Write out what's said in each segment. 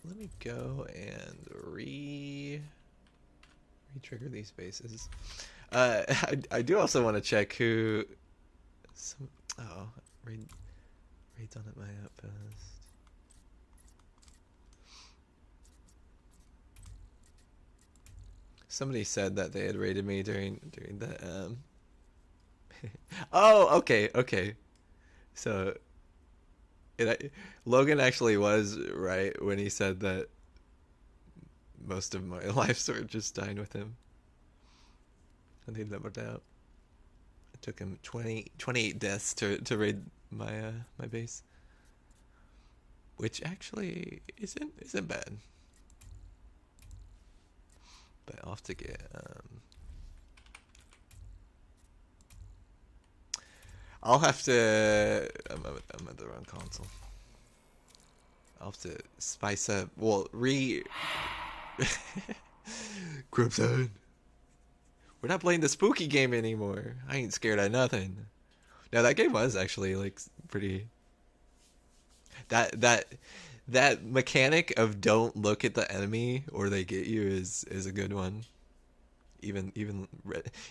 Let me go and re-trigger these bases. I do also want to check who. Raids on at my outpost. Somebody said that they had raided me during the. Oh, okay. So Logan actually was right when he said that most of my life sword just died with him. And he leveled out. It took him 28 deaths to raid my my base, which actually isn't bad. But I'll have to get I'll have to. I'm at the wrong console. I'll have to spice up. Well, Crimson. We're not playing the spooky game anymore. I ain't scared of nothing. Now that game was actually like pretty. That mechanic of don't look at the enemy or they get you is a good one. Even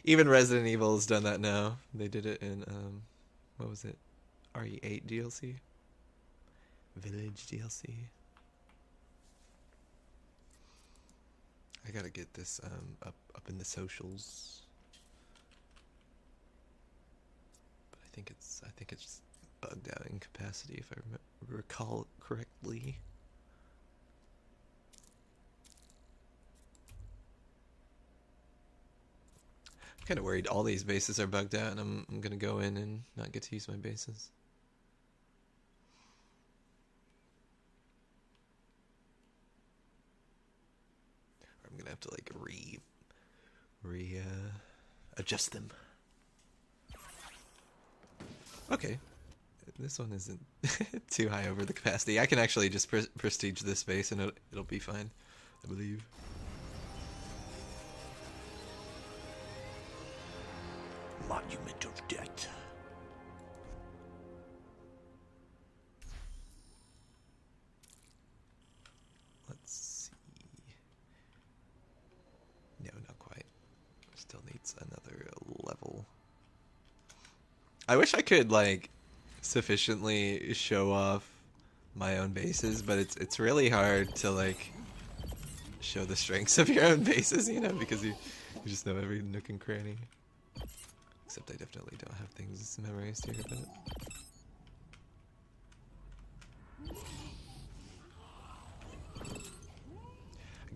Resident Evil's done that now. They did it in what was it? RE8 DLC? Village DLC. I gotta get this up in the socials. But I think it's bugged out in capacity if I recall correctly. I'm kind of worried all these bases are bugged out and I'm gonna go in and not get to use my bases. Or I'm gonna have to like adjust them. Okay, this one isn't too high over the capacity. I can actually just prestige this base and it'll be fine, I believe. Monument of Death. Let's see. No, not quite. Still needs another level. I wish I could like sufficiently show off my own bases, but it's really hard to like show the strengths of your own bases, you know, because you just know every nook and cranny. Except I definitely don't have things memorized here, but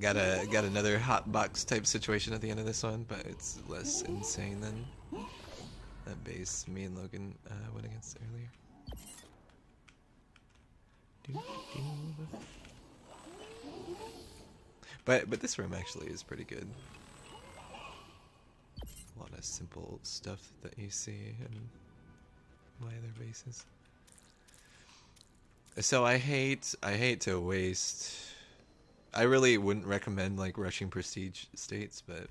got another hot box type situation at the end of this one, but it's less insane than that base me and Logan went against earlier. But this room actually is pretty good. A lot of simple stuff that you see in my other bases. So I hate to waste. I really wouldn't recommend like rushing prestige states, but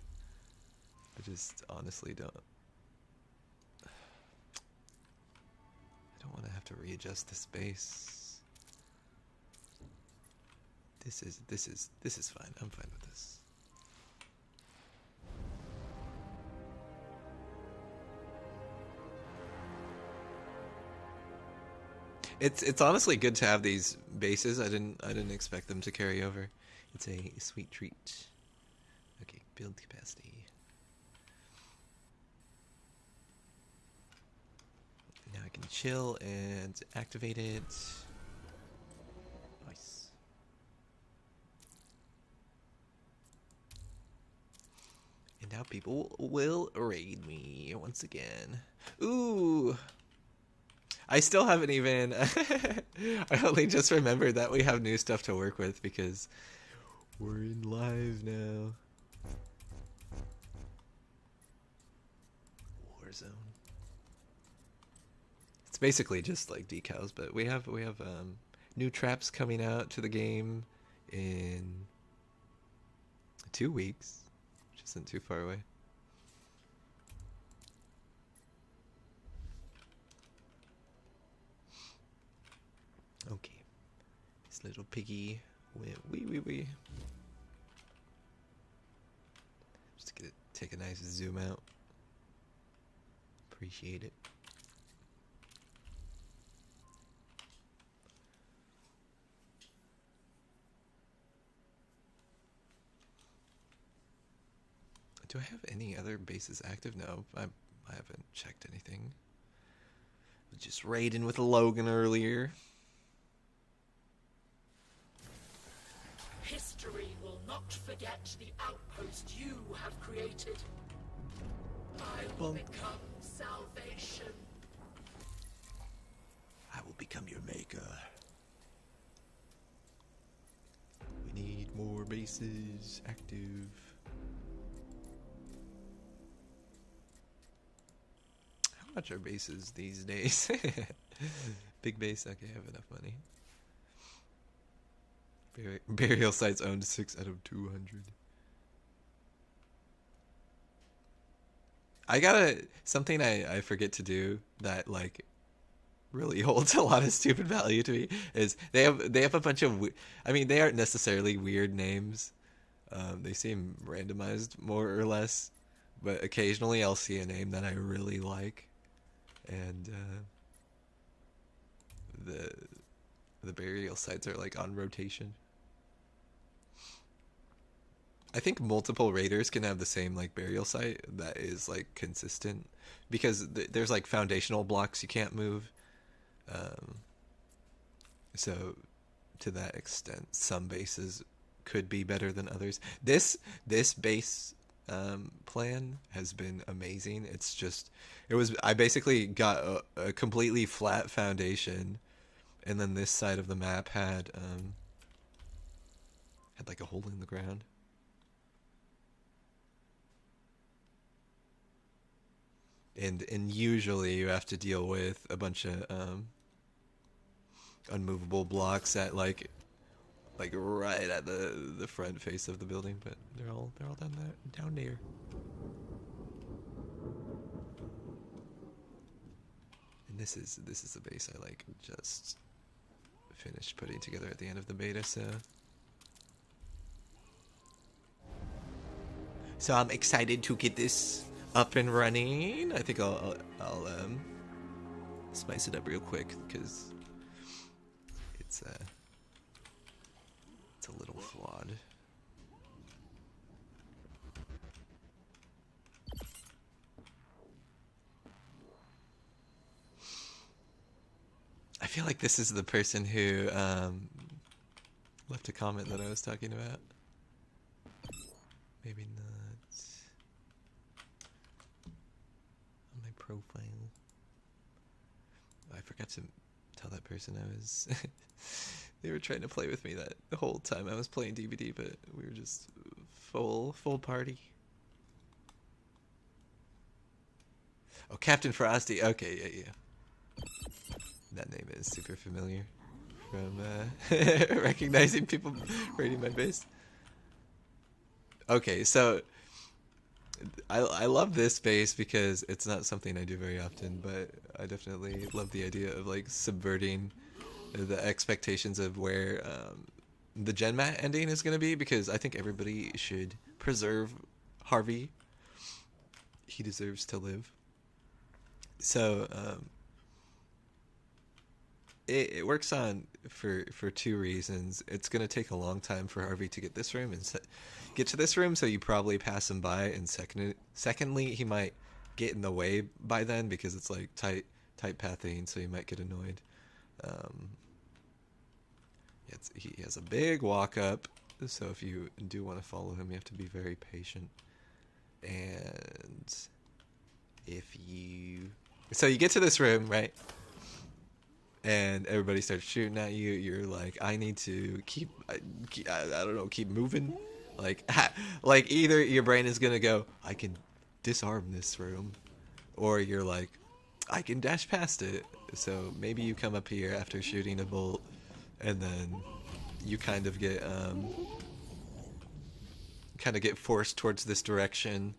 I just honestly don't. I don't want to have to readjust this base. This is fine. I'm fine with this. It's honestly good to have these bases. I didn't expect them to carry over. It's a sweet treat. Okay, build capacity. Now I can chill and activate it. Nice. And now people will raid me once again. Ooh! I still haven't even... I only just remembered that we have new stuff to work with because we're in live now. Warzone. It's basically just like decals, but we have new traps coming out to the game in 2 weeks. isn't too far away. Okay. This little piggy went wee. Just gonna take a nice zoom out. Appreciate it. Do I have any other bases active? No, I haven't checked anything. I was just raiding with Logan earlier. History will not forget the outpost you have created. I will become salvation. I will become your maker. We need more bases active. How much are bases these days? Big base, okay, I have enough money. Burial sites owned 6 out of 200. I gotta, something I forget to do that like really holds a lot of stupid value to me is they have a bunch of, I mean, they aren't necessarily weird names. They seem randomized more or less, but occasionally I'll see a name that I really like, and the burial sites are like on rotation. I think multiple raiders can have the same like burial site that is like consistent, because there's like foundational blocks you can't move. So to that extent, some bases could be better than others. This base plan has been amazing. It's just, I basically got a completely flat foundation, and then this side of the map had like a hole in the ground. And usually you have to deal with a bunch of unmovable blocks at like right at the front face of the building, but they're all down there. And this is the base I like just finished putting together at the end of the beta, so I'm excited to get this up and running. I think I'll spice it up real quick because it's a little flawed. I feel like this is the person who left a comment that I was talking about. Maybe not. On my profile. I forgot to tell that person I was... They were trying to play with me that the whole time I was playing DVD, but we were just full party. Oh, Captain Frosty. Okay, yeah. That name is super familiar from recognizing people raiding my base. Okay, so I love this base because it's not something I do very often, but I definitely love the idea of like subverting the expectations of where the Gen Mat ending is going to be, because I think everybody should preserve Harvey. He deserves to live. So it works on for two reasons. It's going to take a long time for Harvey to get this room and get to this room, so you probably pass him by, and secondly, he might get in the way by then because it's like tight pathing, so you might get annoyed. He has a big walk up, so if you do want to follow him, you have to be very patient. And so you get to this room, right? And everybody starts shooting at you. You're like, I need to keep I don't know, keep moving. Like either your brain is gonna go, I can disarm this room, or you're like, I can dash past it. So maybe you come up here after shooting a bolt, and then you kind of get kind of get forced towards this direction.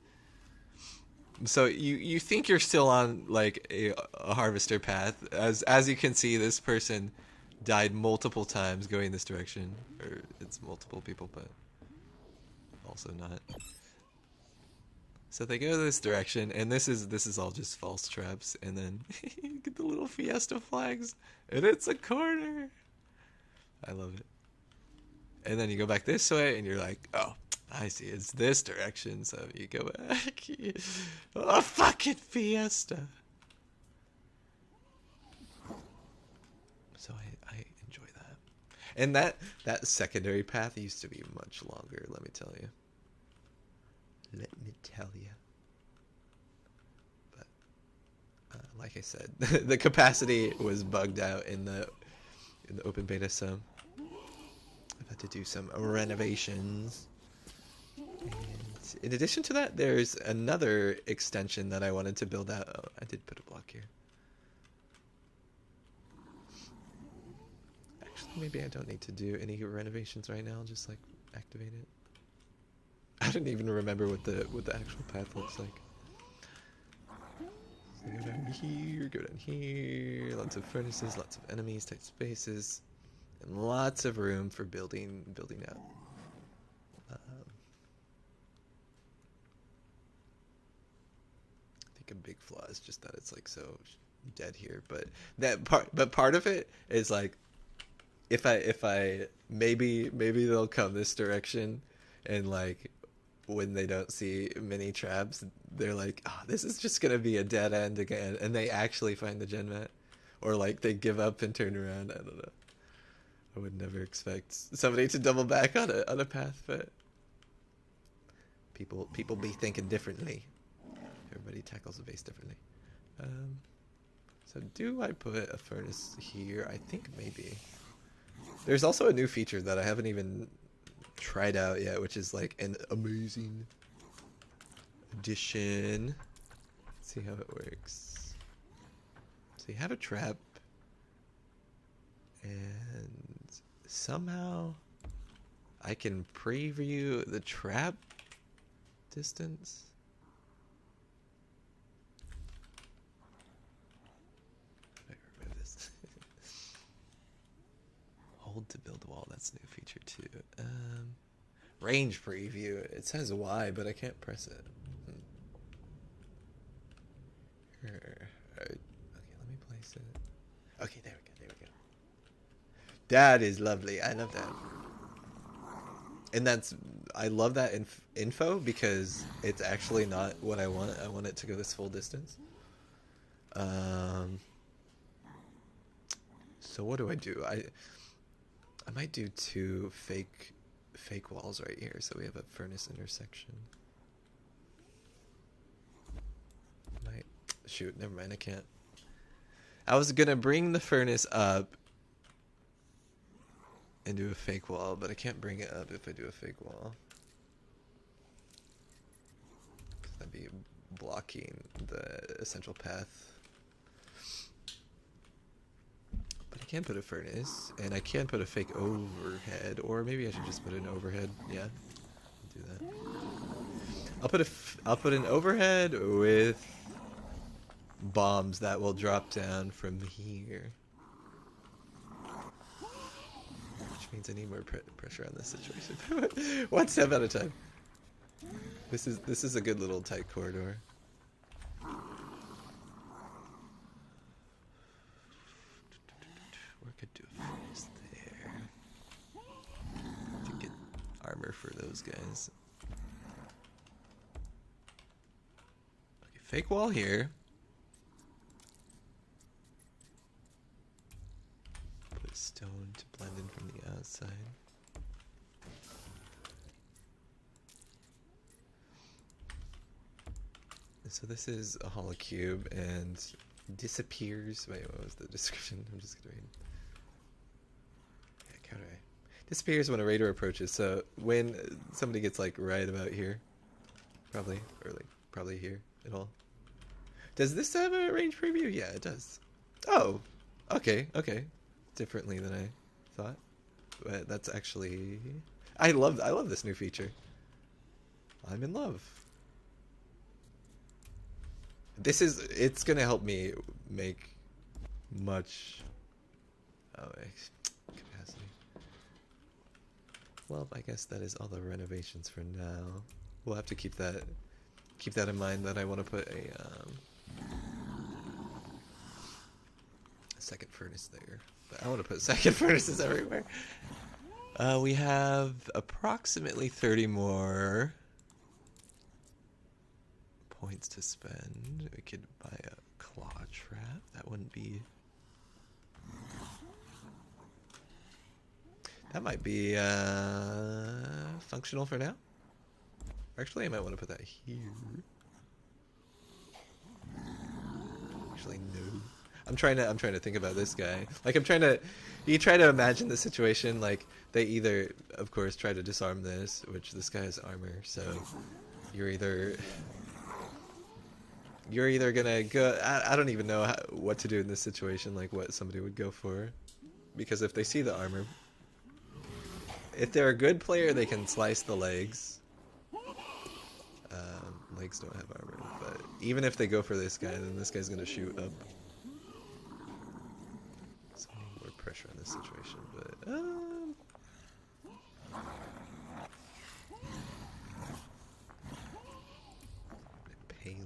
So you think you're still on like a harvester path. As you can see, this person died multiple times going this direction. Or it's multiple people, but also not. So they go this direction, and this is all just false traps. And then you get the little fiesta flags, and it's a corner. I love it. And then you go back this way, and you're like, oh, I see, it's this direction. So you go back. Oh, fucking fiesta. So I enjoy that. And that secondary path used to be much longer, let me tell you. Let me tell you. But like I said, the capacity was bugged out in the open beta, so I've had to do some renovations. And in addition to that, there's another extension that I wanted to build out. Oh, I did put a block here. Actually, maybe I don't need to do any renovations right now. I'll just like activate it. I don't even remember what the actual path looks like. So go down here, lots of furnaces, lots of enemies, tight spaces, and lots of room for building out. I think a big flaw is just that it's like so dead here, but part of it is like if I maybe they'll come this direction, and like when they don't see many traps, they're like, oh, this is just gonna be a dead end again, and they actually find the gen mat, or like they give up and turn around. I don't know. I would never expect somebody to double back on a path, but people be thinking differently. Everybody tackles the base differently. So do I put a furnace here? I think maybe. There's also a new feature that I haven't even tried out yet, which is like an amazing addition. Let's see how it works. So you have a trap, and somehow I can preview the trap distance. I remember this. Hold to build a wall. That's a new feature too. Range preview. It says Y, but I can't press it. Alright. Okay, let me place it. Okay, there we go. That is lovely. I love that. And I love that info because it's actually not what I want. I want it to go this full distance. So what do? I might do 2 fake walls right here, so we have a furnace intersection. Shoot, never mind, I can't. I was gonna bring the furnace up and do a fake wall, but I can't bring it up if I do a fake wall. That'd be blocking the essential path. But I can put a furnace, and I can put a fake overhead, or maybe I should just put an overhead. Yeah, do that. I'll put an overhead with bombs that will drop down from here, which means I need more pressure on this situation. One step at a time. This is a good little tight corridor. We could do a furnace there to get armor for those guys. Okay, fake wall here. Put stone to blend in from the outside. So this is a hollow cube and disappears. Wait, what was the description? I'm just gonna read. Yeah, counter. Disappears when a raider approaches. So when somebody gets like right about here, probably, or like probably here at all. Does this have a range preview? Yeah, it does. Oh, okay. Differently than I thought. But that's actually, I love this new feature. I'm in love. It's gonna help me make much capacity. Well, I guess that is all the renovations for now. We'll have to keep that in mind, that I want to put a second furnace there. But I want to put second furnaces everywhere. We have approximately 30 more points to spend. We could buy a claw trap. That wouldn't be... That might be functional for now. Actually, I might want to put that here. Actually, no. I'm trying to think about this guy. Like, you try to imagine the situation, like, they either, of course, try to disarm this, which this guy has armor, so you're either gonna go, I don't even know what to do in this situation, like what somebody would go for. Because if they see the armor, if they're a good player, they can slice the legs. Legs don't have armor, but even if they go for this guy, then this guy's gonna shoot up. So more pressure on this situation, but Impaler.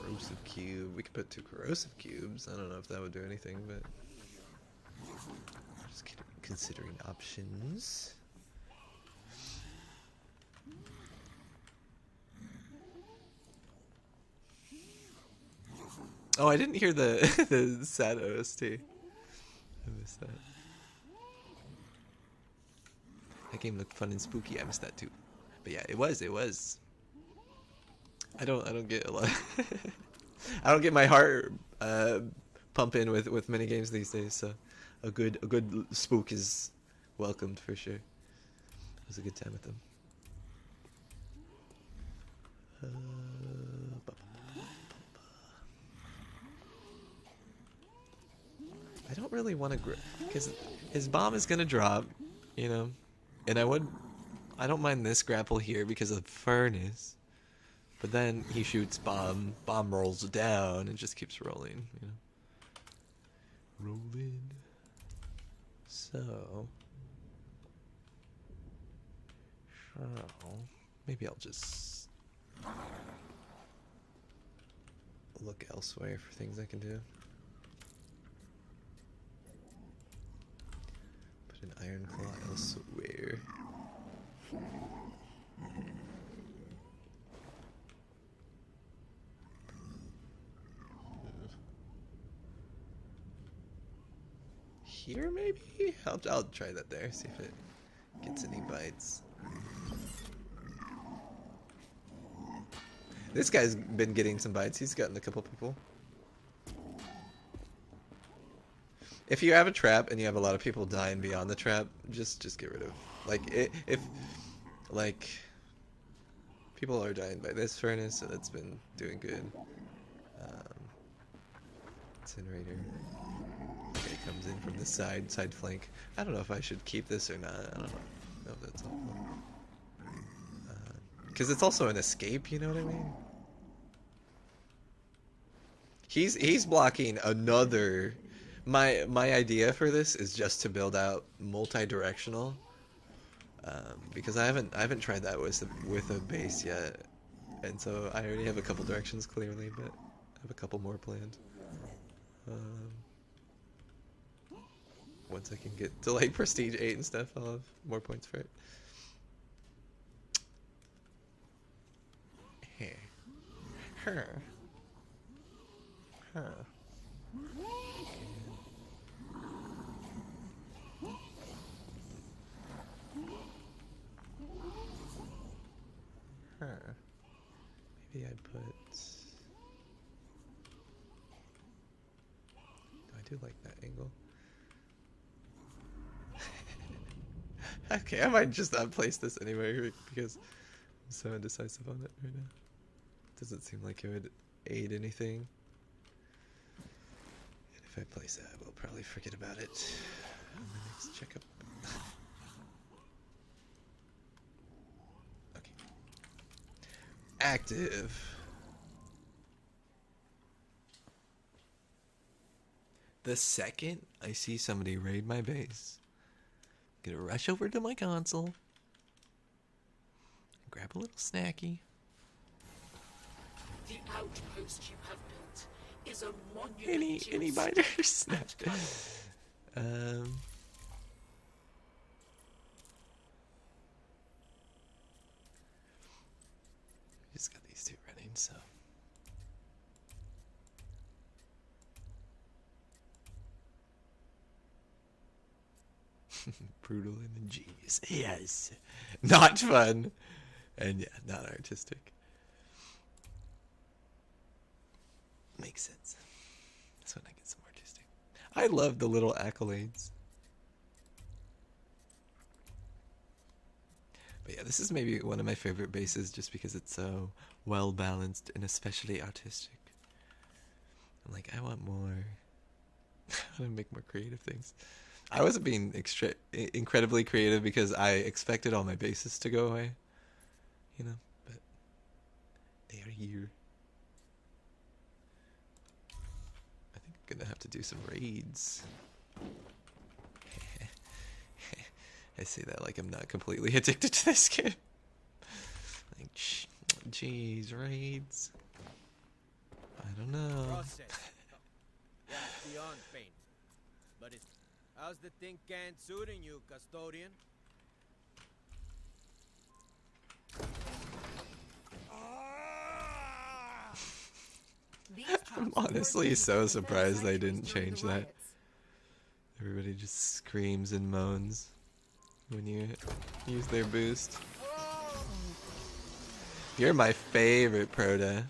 Corrosive cube. We could put 2 corrosive cubes. I don't know if that would do anything, but just considering options. Oh, I didn't hear the the sad OST. I missed that. That game looked fun and spooky. I missed that too. But yeah, it was. I don't get a lot. I don't get my heart pumping with mini games these days. So a good spook is welcomed for sure. It was a good time with them. I don't really want to, because his bomb is gonna drop, you know, and I don't mind this grapple here because of the furnace, but then he shoots bomb rolls down and just keeps rolling, you know, rolling. So maybe I'll just look elsewhere for things I can do. An iron claw elsewhere. Here maybe? I'll try that there, see if it gets any bites. This guy's been getting some bites. He's gotten a couple people. If you have a trap and you have a lot of people dying beyond the trap, just get rid of. Like, if like people are dying by this furnace, so that's been doing good. Incinerator. Okay, comes in from the side flank. I don't know if I should keep this or not. I don't know if that's helpful. Because it's also an escape, you know what I mean? He's blocking another. My idea for this is just to build out multi-directional, because I haven't tried that with a base yet, and so I already have a couple directions clearly, but I have a couple more planned. Once I can get to like Prestige 8 and stuff, I'll have more points for it. Huh. Maybe I put... I do like that angle. Okay, I might just not place this anywhere because I'm so indecisive on it right now. Doesn't seem like it would aid anything. And if I place that, we'll probably forget about it on the next checkup. active. The second I see somebody raid my base, I'm gonna rush over to my console, grab a little snacky. The outpost you have built is a monument to Any your biters? strength and courage. Just got these two running, so. Brutal and ingenious. Yes. Not fun. And yeah, not artistic. Makes sense. That's when I get some artistic. I love the little accolades. But yeah, this is maybe one of my favorite bases just because it's so well balanced and especially artistic. I'm like, I want more. I want to make more creative things. I wasn't being incredibly creative because I expected all my bases to go away. You know, but they are here. I think I'm gonna have to do some raids. I say that like I'm not completely addicted to this game. Like, jeez, raids. I don't know. Process. Yeah, it's beyond pain. But it's how's the thing can't suiting you, custodian? I'm honestly so surprised they didn't change that. Everybody just screams and moans when you use their boost. You're my favorite Proto.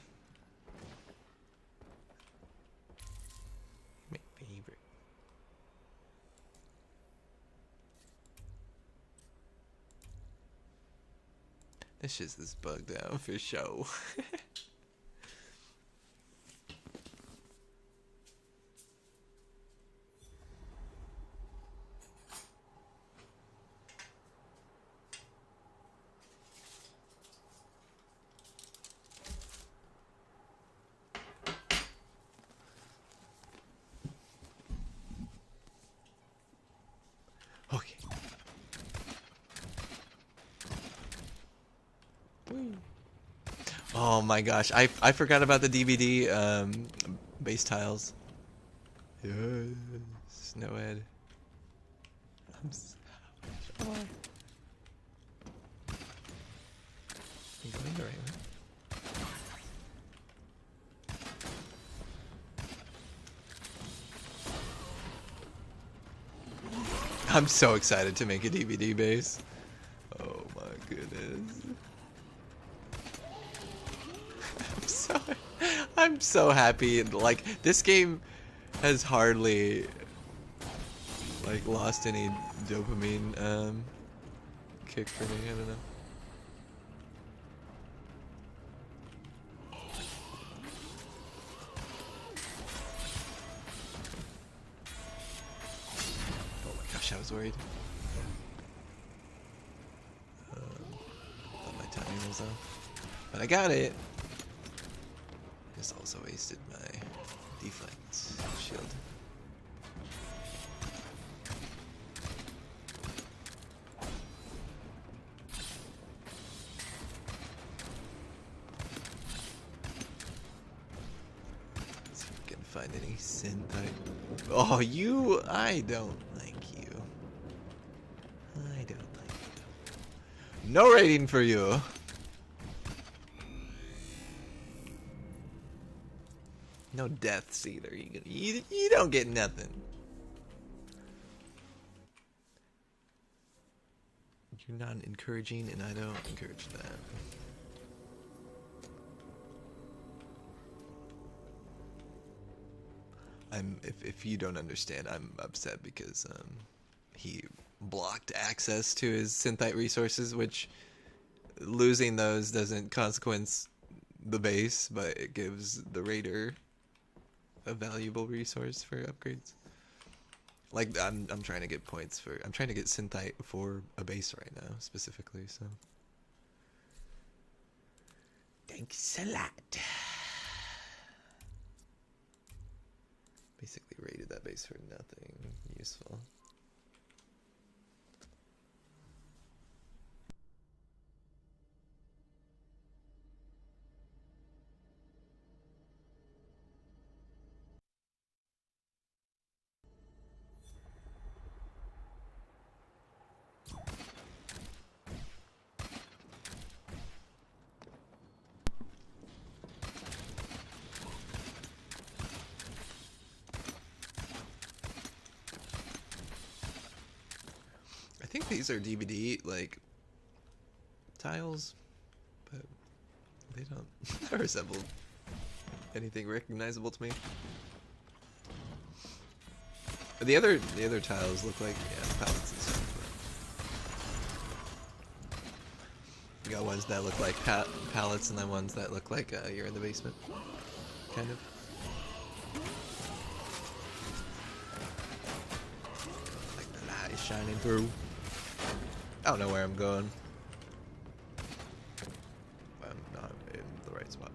My favorite. This shit's this bugged out for show. Okay. Oh my gosh, I forgot about the DVD base tiles. Yes, Snowhead. I'm so sure. I'm going the right way. I'm so excited to make a DVD base. Oh my goodness. I'm so happy. Like, this game has hardly like lost any dopamine kick for me. I don't know. Oh my gosh, I was worried. Thought my timing was off, but I got it. Just also wasted my deflect shield. Let's see if we can find any sin type. Oh, you! I don't like you. I don't like you. No rating for you. No deaths either. You don't get nothing. You're not encouraging, and I don't encourage that. If you don't understand, I'm upset because he blocked access to his synthite resources, which losing those doesn't consequence the base, but it gives the raider a valuable resource for upgrades. Like, I'm trying to get points for, I'm trying to get synthite for a base right now specifically, so dang Thanks a lot. Basically raided that base for nothing useful. I think these are DVD like tiles, but they don't resemble anything recognizable to me. The other tiles look like pallets and stuff. You got ones that look like pallets, and then ones that look like you're in the basement, kind of. Like the light is shining through. I don't know where I'm going. I'm not in the right spot.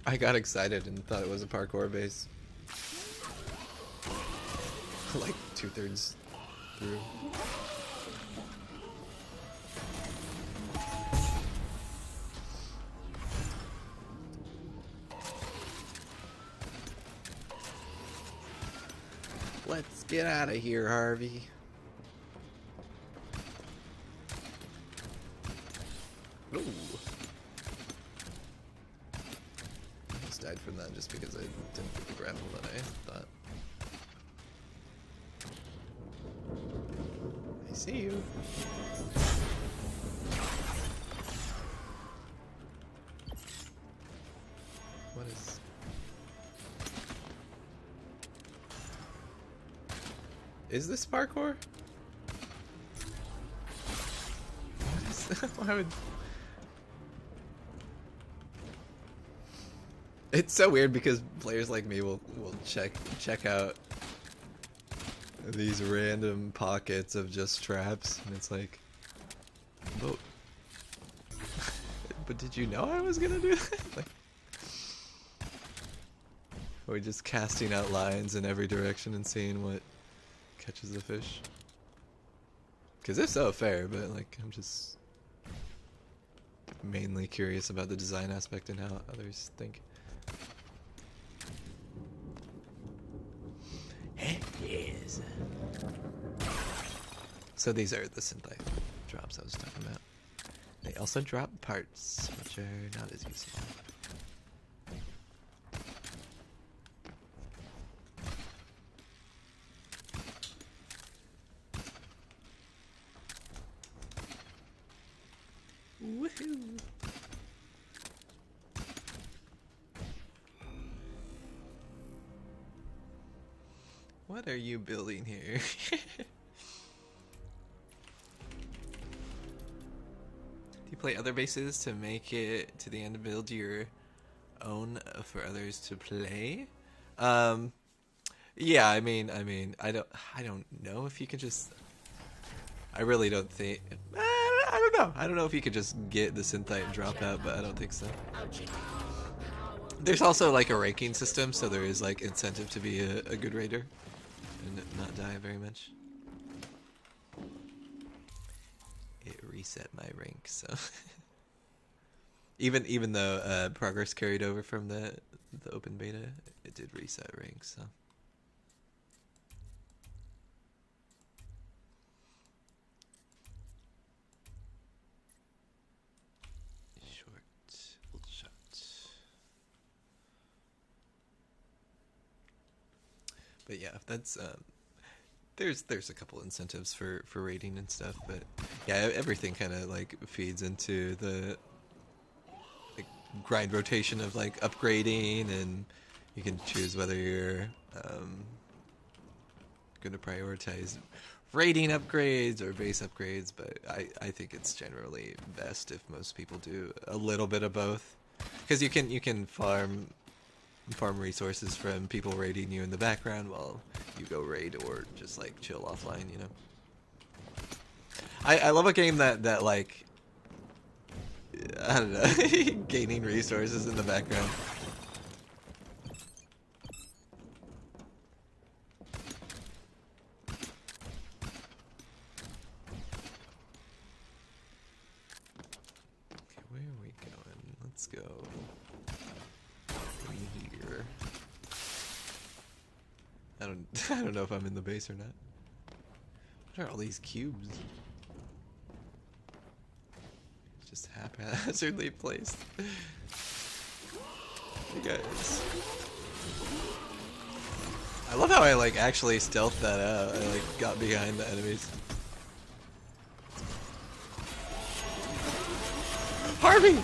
I got excited and thought it was a parkour base. Like 2/3 through. Let's get out of here, Harvey. Ooh. I almost died from that just because I didn't get the grapple that I thought. I see you. What is... Is this parkour? What is that? Why would... It's so weird because players like me will check out these random pockets of just traps, and it's like, but did you know I was gonna do that? Like, are we just casting out lines in every direction and seeing what catches the fish? Because if so, fair, but like, I'm just mainly curious about the design aspect and how others think. Yes. So these are the synthite drops I was talking about. They also drop parts, which are not as useful. Woohoo! What are you building here? Do you play other bases to make it to the end and build your own for others to play? Yeah, I mean, I don't know if you could just. I really don't think. I don't know. I don't know if you could just get the synthite and drop out, but I don't think so. There's also like a ranking system, so there is like incentive to be a good raider and not die very much. It reset my rank, so even though progress carried over from the open beta, it did reset rank, so. But yeah, that's there's a couple incentives for rating and stuff, but yeah, everything kind of like feeds into the like, grind rotation of like upgrading, and you can choose whether you're going to prioritize rating upgrades or base upgrades, but I think it's generally best if most people do a little bit of both, because you can farm resources from people raiding you in the background while you go raid, or just like chill offline, you know. I love a game that like, I don't know, gaining resources in the background. Okay, where are we going? Let's go here. I don't know if I'm in the base or not. What are all these cubes? Just haphazardly placed. Hey guys. I love how I like actually stealthed that out. I like got behind the enemies. Harvey!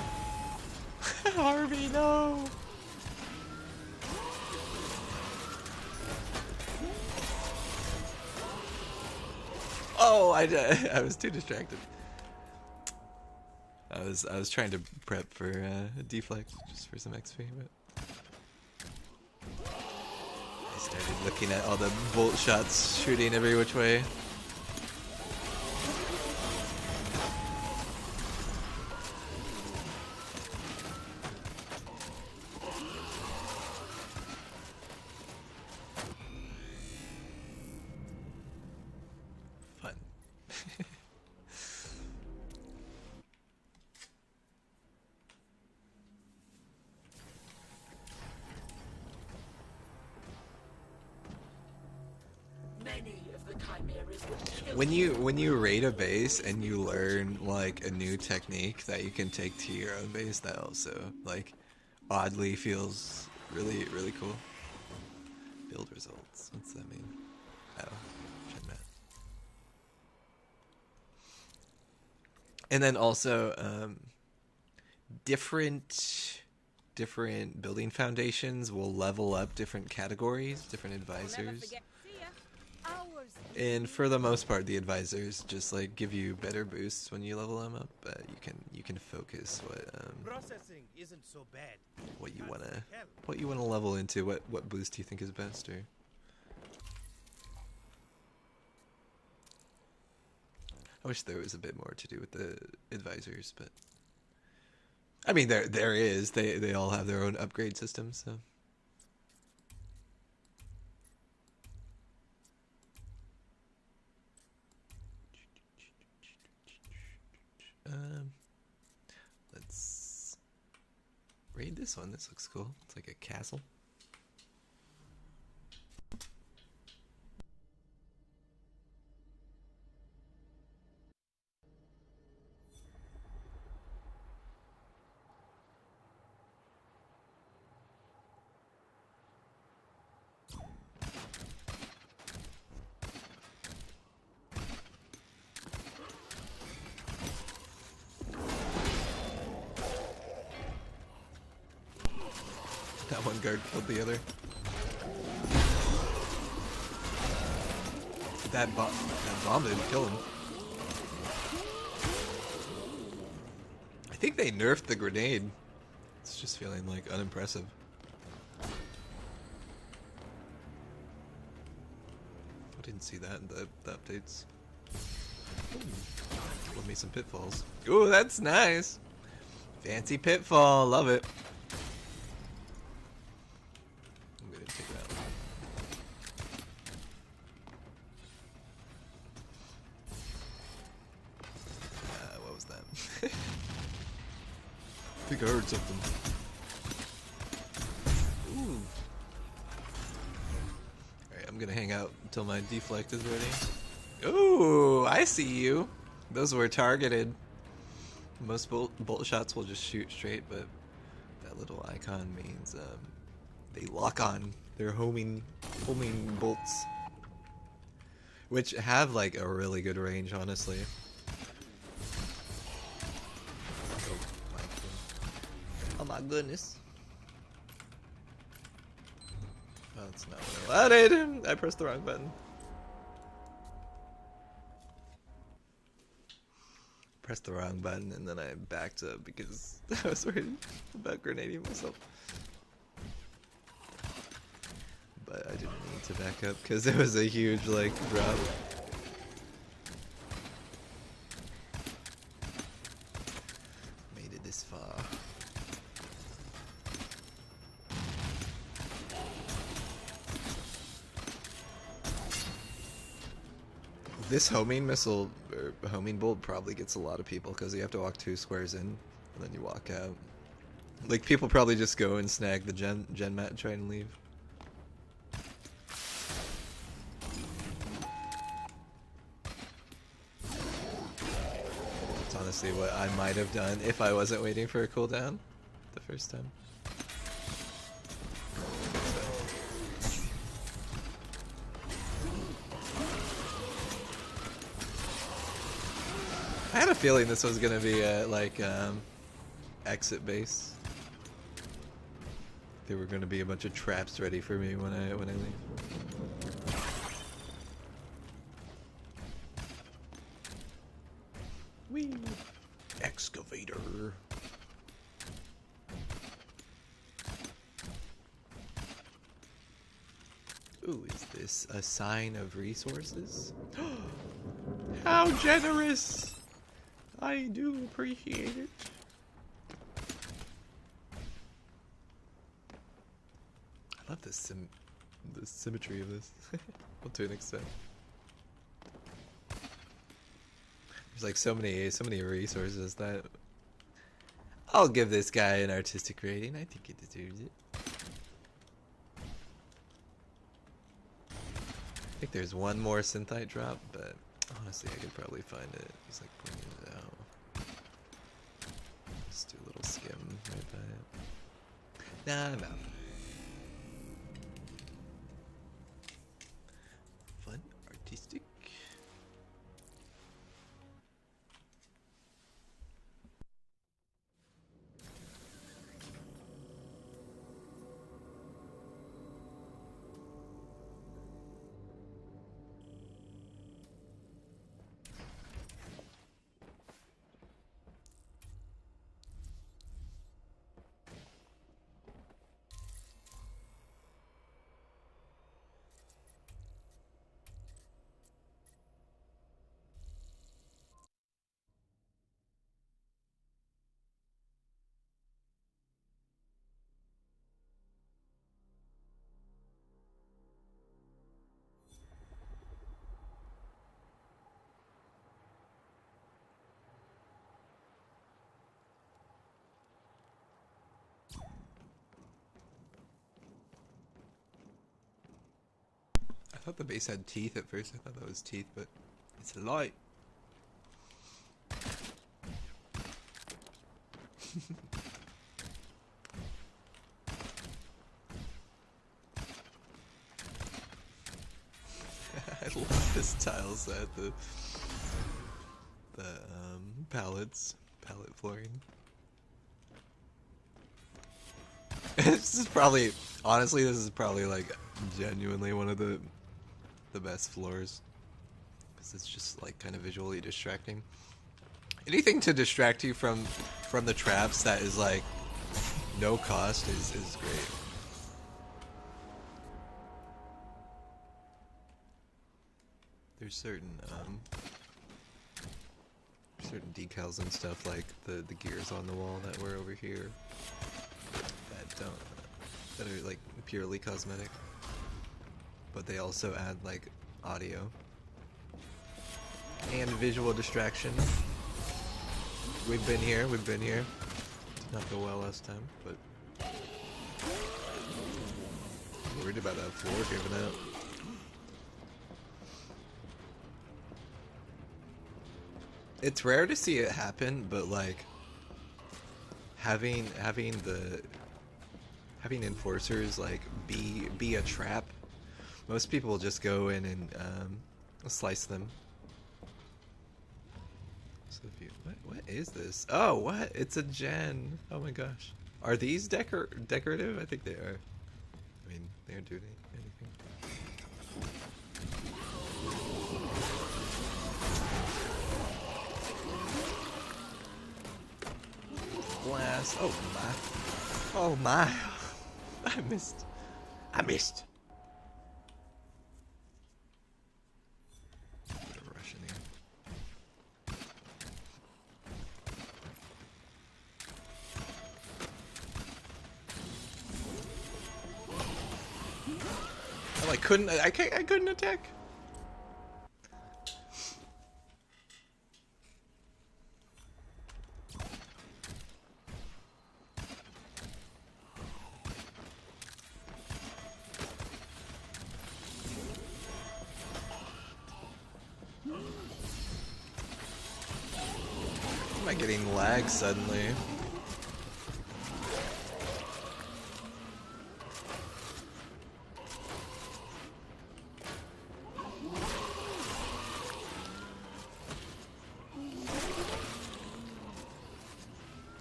Harvey, no! Oh, I was too distracted. I was trying to prep for deflect just for some XP, but I started looking at all the bolt shots shooting every which way. Fun. Many of the chimeras would kill When you raid a base and you learn like a new technique that you can take to your own base, that also like oddly feels really cool. Build results. What's that mean? Oh, check that. And then also different building foundations will level up different categories, different advisors. And for the most part, the advisors just like give you better boosts when you level them up. But you can focus Processing isn't so bad. what you wanna level into. What boost you think is best, or I wish there was a bit more to do with the advisors, but I mean there is. They all have their own upgrade systems, so. Let's raid this one. This looks cool. It's like a castle. That one guard killed the other. That bomb didn't kill him. I think they nerfed the grenade. It's just feeling like unimpressive. I didn't see that in the updates. Love me some pitfalls. Ooh, that's nice. Fancy pitfall, love it. I'm gonna take that one. What was that? I think I heard something. Ooh. Alright, I'm gonna hang out until my deflect is ready. Ooh, I see you. Those were targeted. Most bolt shots will just shoot straight, but that little icon means they lock on. They're homing bolts, which have like a really good range, honestly. Oh my goodness. Oh, that's not what I wanted. I pressed the wrong button. Pressed the wrong button and then I backed up because I was worried about grenading myself. But I didn't need to back up because it was a huge like drop. This homing missile or homing bolt probably gets a lot of people because you have to walk 2 squares in and then you walk out. Like people probably just go and snag the gen mat and try and leave. That's honestly what I might have done if I wasn't waiting for a cooldown the first time. I had a feeling this was gonna be a exit base. There were gonna be a bunch of traps ready for me when I leave. Whee! Excavator. Ooh, is this a sign of resources? How generous! I do appreciate it. I love the symmetry of this. Well, to an extent. There's like so many resources that I'll give this guy an artistic rating. I think he deserves it. I think there's one more synthite drop, but honestly, I could probably find it. He's like pointing it out. Just do a little skim right by it. Nah, I'm out. Fun, artistic. I thought the base had teeth at first. I thought that was teeth, but it's a light. I love this tile set. The pallet flooring. This is probably, honestly, this is probably like genuinely one of the best floors because it's just like kind of visually distracting. Anything to distract you from the traps that is like no cost is great. There's certain decals and stuff like the gears on the wall that were over here that are like purely cosmetic, but they also add like audio and visual distraction. We've been here. Did not go well last time, but I'm worried about that floor giving out. It's rare to see it happen, but like having enforcers like be a trap. Most people will just go in and slice them. So if you, what is this? Oh, what? It's a gen. Oh my gosh. Are these decorative? I think they are. I mean, they aren't doing anything. Blast. Oh my. Oh my. I missed. Rushing in. I couldn't attack. Am I getting lag suddenly?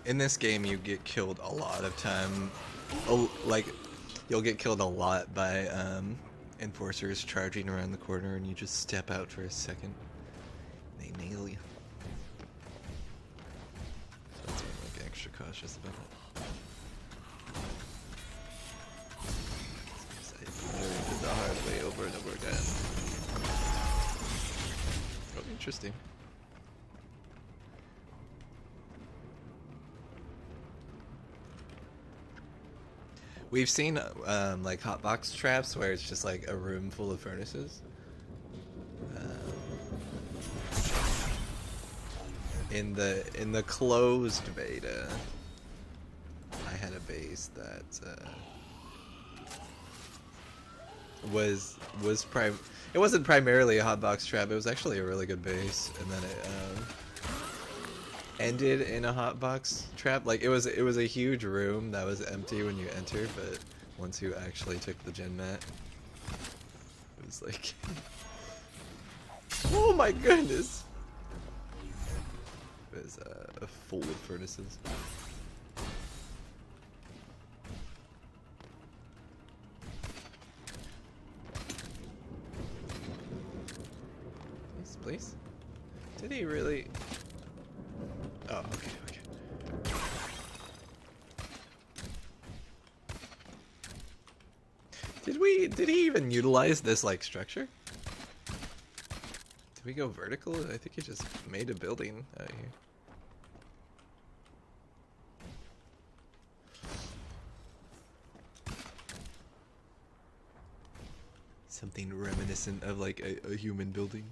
In this game, you get killed a lot of time. Like, you'll get killed a lot by enforcers charging around the corner, and you just step out for a second. They nail you. So that's why I'm like extra cautious about it. I learned it the hard way over and over again. Oh, interesting. We've seen like hotbox traps where it's just like a room full of furnaces. In the closed beta, I had a base that it wasn't primarily a hotbox trap. It was actually a really good base, and then it ended in a hotbox trap. Like it was a huge room that was empty when you entered, but once you actually took the gen mat, it was like, oh my goodness! It was full of furnaces. Please? Did he really? Oh, okay, okay. Did he even utilize this, like, structure? Did we go vertical? I think he just made a building out here. Something reminiscent of, like, a human building.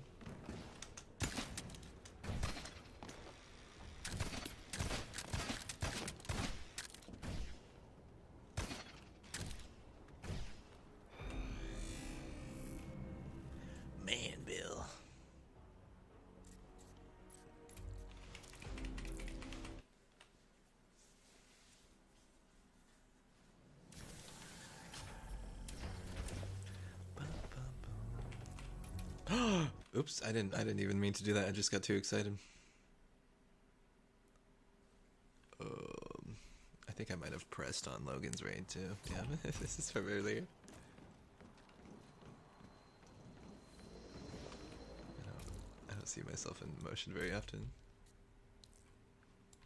Oops, I didn't even mean to do that. I just got too excited. I think I might have pressed on Logan's raid too. Yeah, this is from earlier. I don't see myself in motion very often.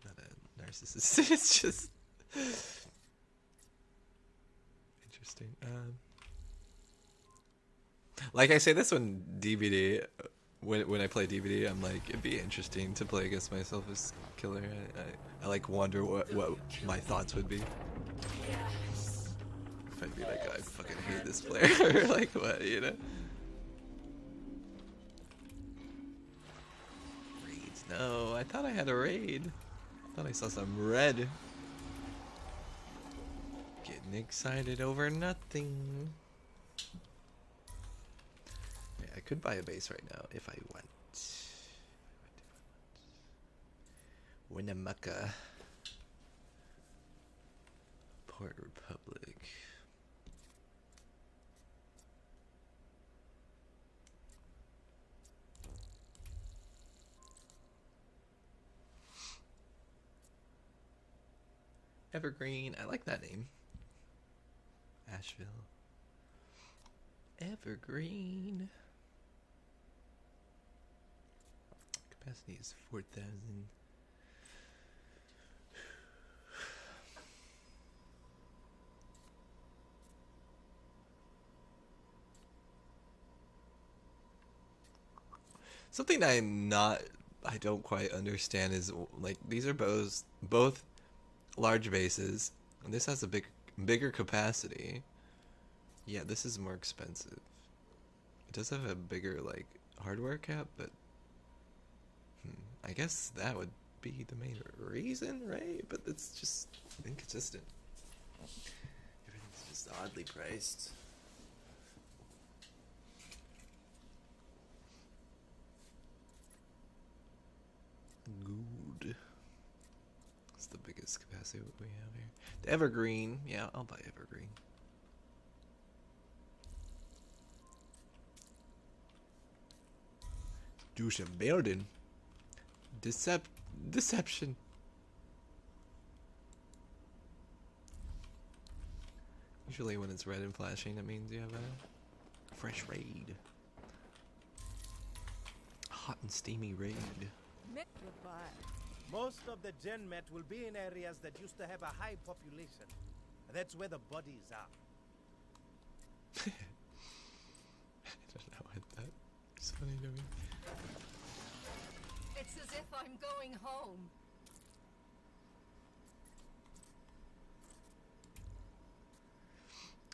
Not a narcissist. It's just interesting. Like I say this when DVD, when I play DVD, I'm like, it'd be interesting to play against myself as killer. I like wonder what my thoughts would be. If I'd be like, I fucking hate this player, or like what, you know? Raids? No, I thought I had a raid. I thought I saw some red. Getting excited over nothing. I could buy a base right now if I want. Winnemucca. Port Republic. Evergreen. I like that name. Asheville. Evergreen. Capacity is 4,000. Something I don't quite understand is like these are both large bases, and this has a bigger capacity. Yeah, this is more expensive. It does have a bigger like hardware cap, but I guess that would be the main reason, right? But it's just inconsistent. Everything's just oddly priced. Good. the biggest capacity we have here. The Evergreen. Yeah, I'll buy Evergreen. Do some building. Deception. Usually when it's red and flashing, that means you have a fresh raid. Hot and steamy raid. Most of the gen met will be in areas that used to have a high population. That's where the bodies are. I don't know what that is funny to me. It's as if I'm going home.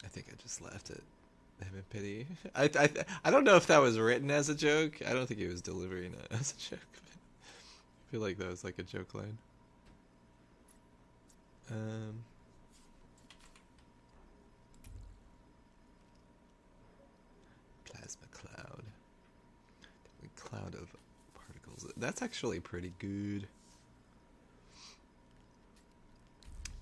I think I just laughed at him in pity. I don't know if that was written as a joke. I don't think he was delivering it as a joke. I feel like that was like a joke line. Plasma cloud. Cloud of particles. That's actually pretty good.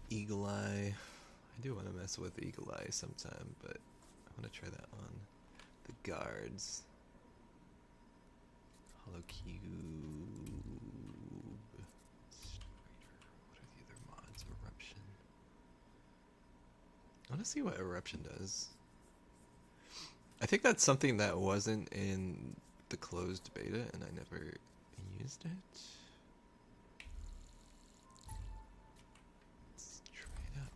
Eagle Eye. I do want to mess with Eagle Eye sometime, but I want to try that on the guards. Hollow Cube. What are the other mods? Eruption. I want to see what Eruption does. I think that's something that wasn't in the closed beta, and I never used it. Let's try it out.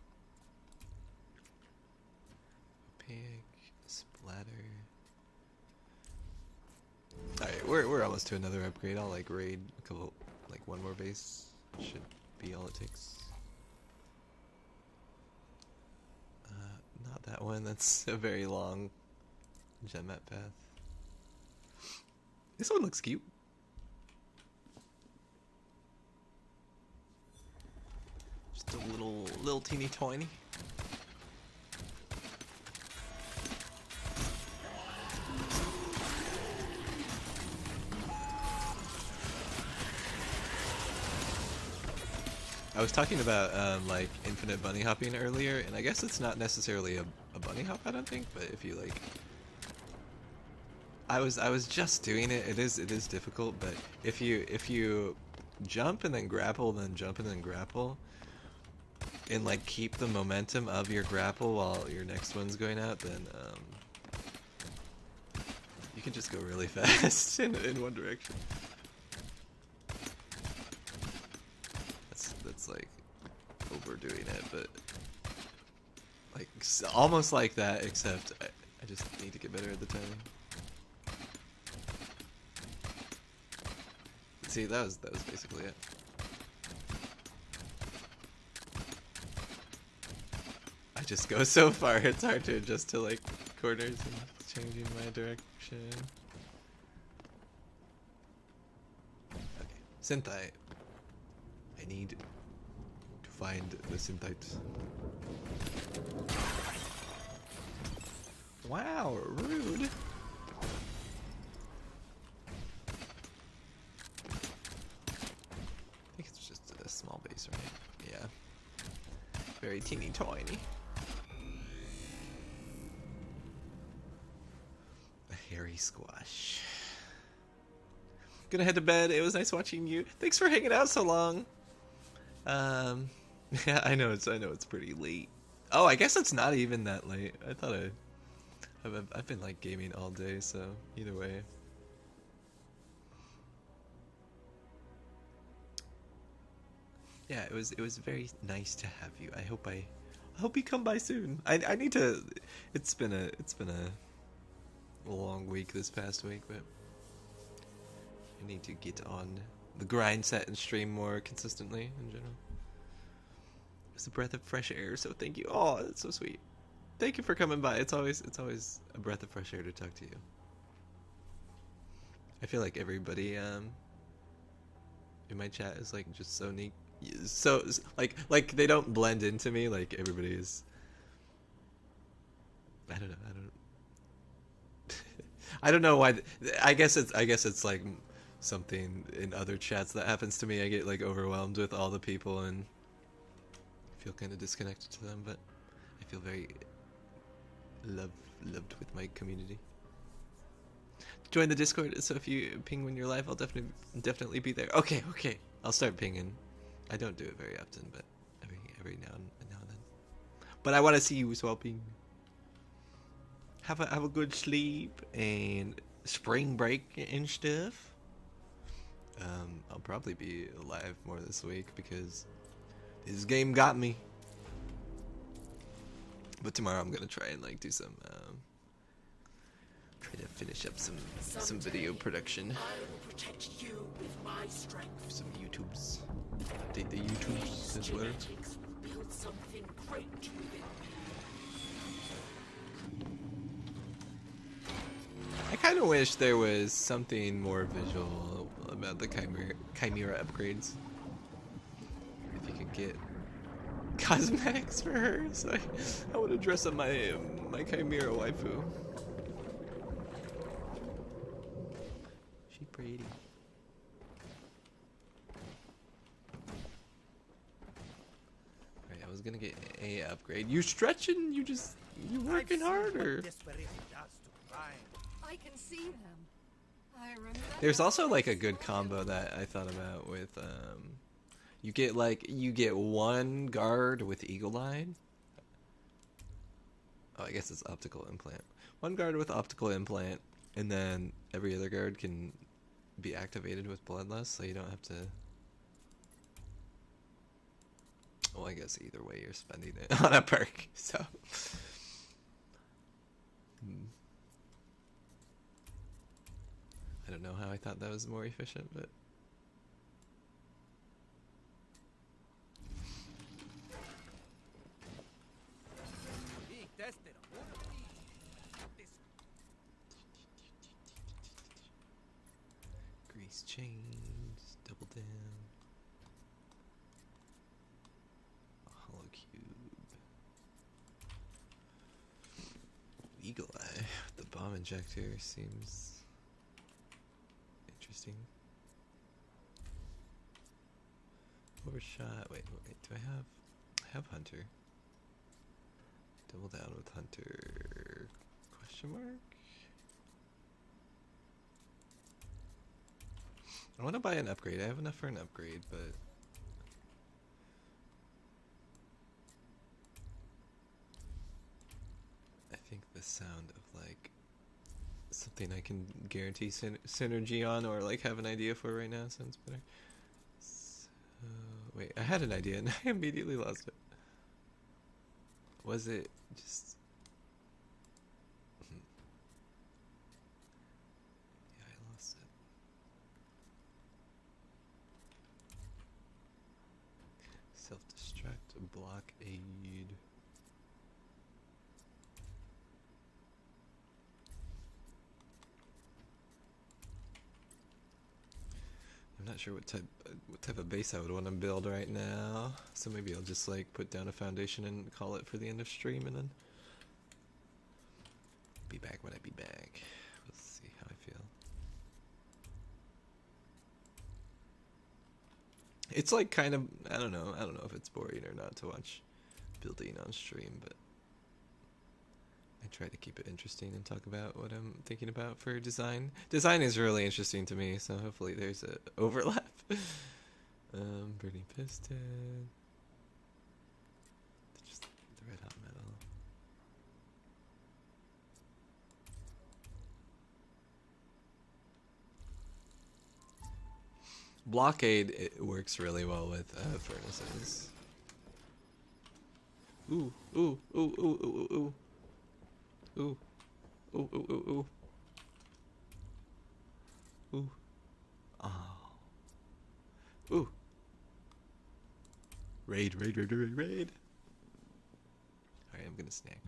Opaque, splatter. Alright, we're almost to another upgrade. I'll like raid a couple, like one more base. Should be all it takes. Not that one. That's a very long gem map path. This one looks cute. Just a little teeny tiny. I was talking about like infinite bunny hopping earlier, and I guess it's not necessarily a bunny hop, I don't think, but if you like, I was just doing it. It is difficult, but if you jump and then grapple, then jump and then grapple, and like keep the momentum of your grapple while your next one's going out, then you can just go really fast in one direction. That's like overdoing it, but like almost like that, except I just need to get better at the timing. See, that was basically it. I just go so far, it's hard to adjust to like corners and changing my direction. Okay, Synthite. I need to find the Synthites. Wow, rude. I think it's just a small base, right? Yeah. Very teeny tiny. A hairy squash. Gonna head to bed. It was nice watching you. Thanks for hanging out so long. Yeah, I know it's pretty late. Oh, I guess it's not even that late. I thought I've been like gaming all day, so either way. Yeah, it was very nice to have you. I hope you come by soon. I need to. It's been a long week this past week, but I need to get on the grind set and stream more consistently in general. It's a breath of fresh air, so thank you. Oh, that's so sweet. Thank you for coming by. It's always a breath of fresh air to talk to you. I feel like everybody in my chat is like just so neat. So like they don't blend into me. Like everybody is. I don't know. I don't know why. I guess it's like something in other chats that happens to me. I get like overwhelmed with all the people and feel kind of disconnected to them, but I feel very loved with my community. Join the Discord, so if you ping when you're live, I'll definitely be there. Okay, I'll start pinging. I don't do it very often, but every now and then. But I want to see you as well, ping. Have a good sleep and spring break and stuff. I'll probably be live more this week because this game got me. But tomorrow I'm gonna try and like do some try to finish up some video production. I will protect you with my strength. Some YouTubes. Update the YouTubes as well. Genetics will build something great within me. I kind of wish there was something more visual about the Chimera upgrades. If you could get cosmetics for her, so I want to dress up my Chimera waifu. She pretty. Alright, I was gonna get a upgrade. You stretching? You working harder. I can see them. I remember. There's also like a good combo that I thought about with you get one guard with Eagle Eye. Oh, I guess it's optical implant. One guard with optical implant, and then every other guard can be activated with bloodlust, so you don't have to. Well, I guess either way you're spending it on a perk, so. I don't know how I thought that was more efficient, but. Being tested. Grease chains, double down. A hollow cube. Eagle Eye with the bomb injector seems interesting. Overshot. Wait, do I have Hunter? Double down with Hunter. Question mark? I want to buy an upgrade. I have enough for an upgrade, but I think the sound of like something I can guarantee synergy on or like have an idea for right now sounds better. So, wait, I had an idea and I immediately lost it. Was it just... Yeah, I lost it. Self-destruct, blockade. I'm not sure what type of base I would want to build right now, so maybe I'll just like put down a foundation and call it for the end of stream, and then be back when I be back. Let's see how I feel. It's like kind of, I don't know if it's boring or not to watch building on stream, but I try to keep it interesting and talk about what I'm thinking about for design. Design is really interesting to me, so hopefully there's a overlap. Burning piston. Just the red hot metal. Blockade, it works really well with furnaces. Ooh, ooh, ooh, ooh, ooh, ooh. Ooh. Ooh, ooh, ooh, ooh. Ooh. Oh. Ooh. Raid. Alright, I'm gonna snack.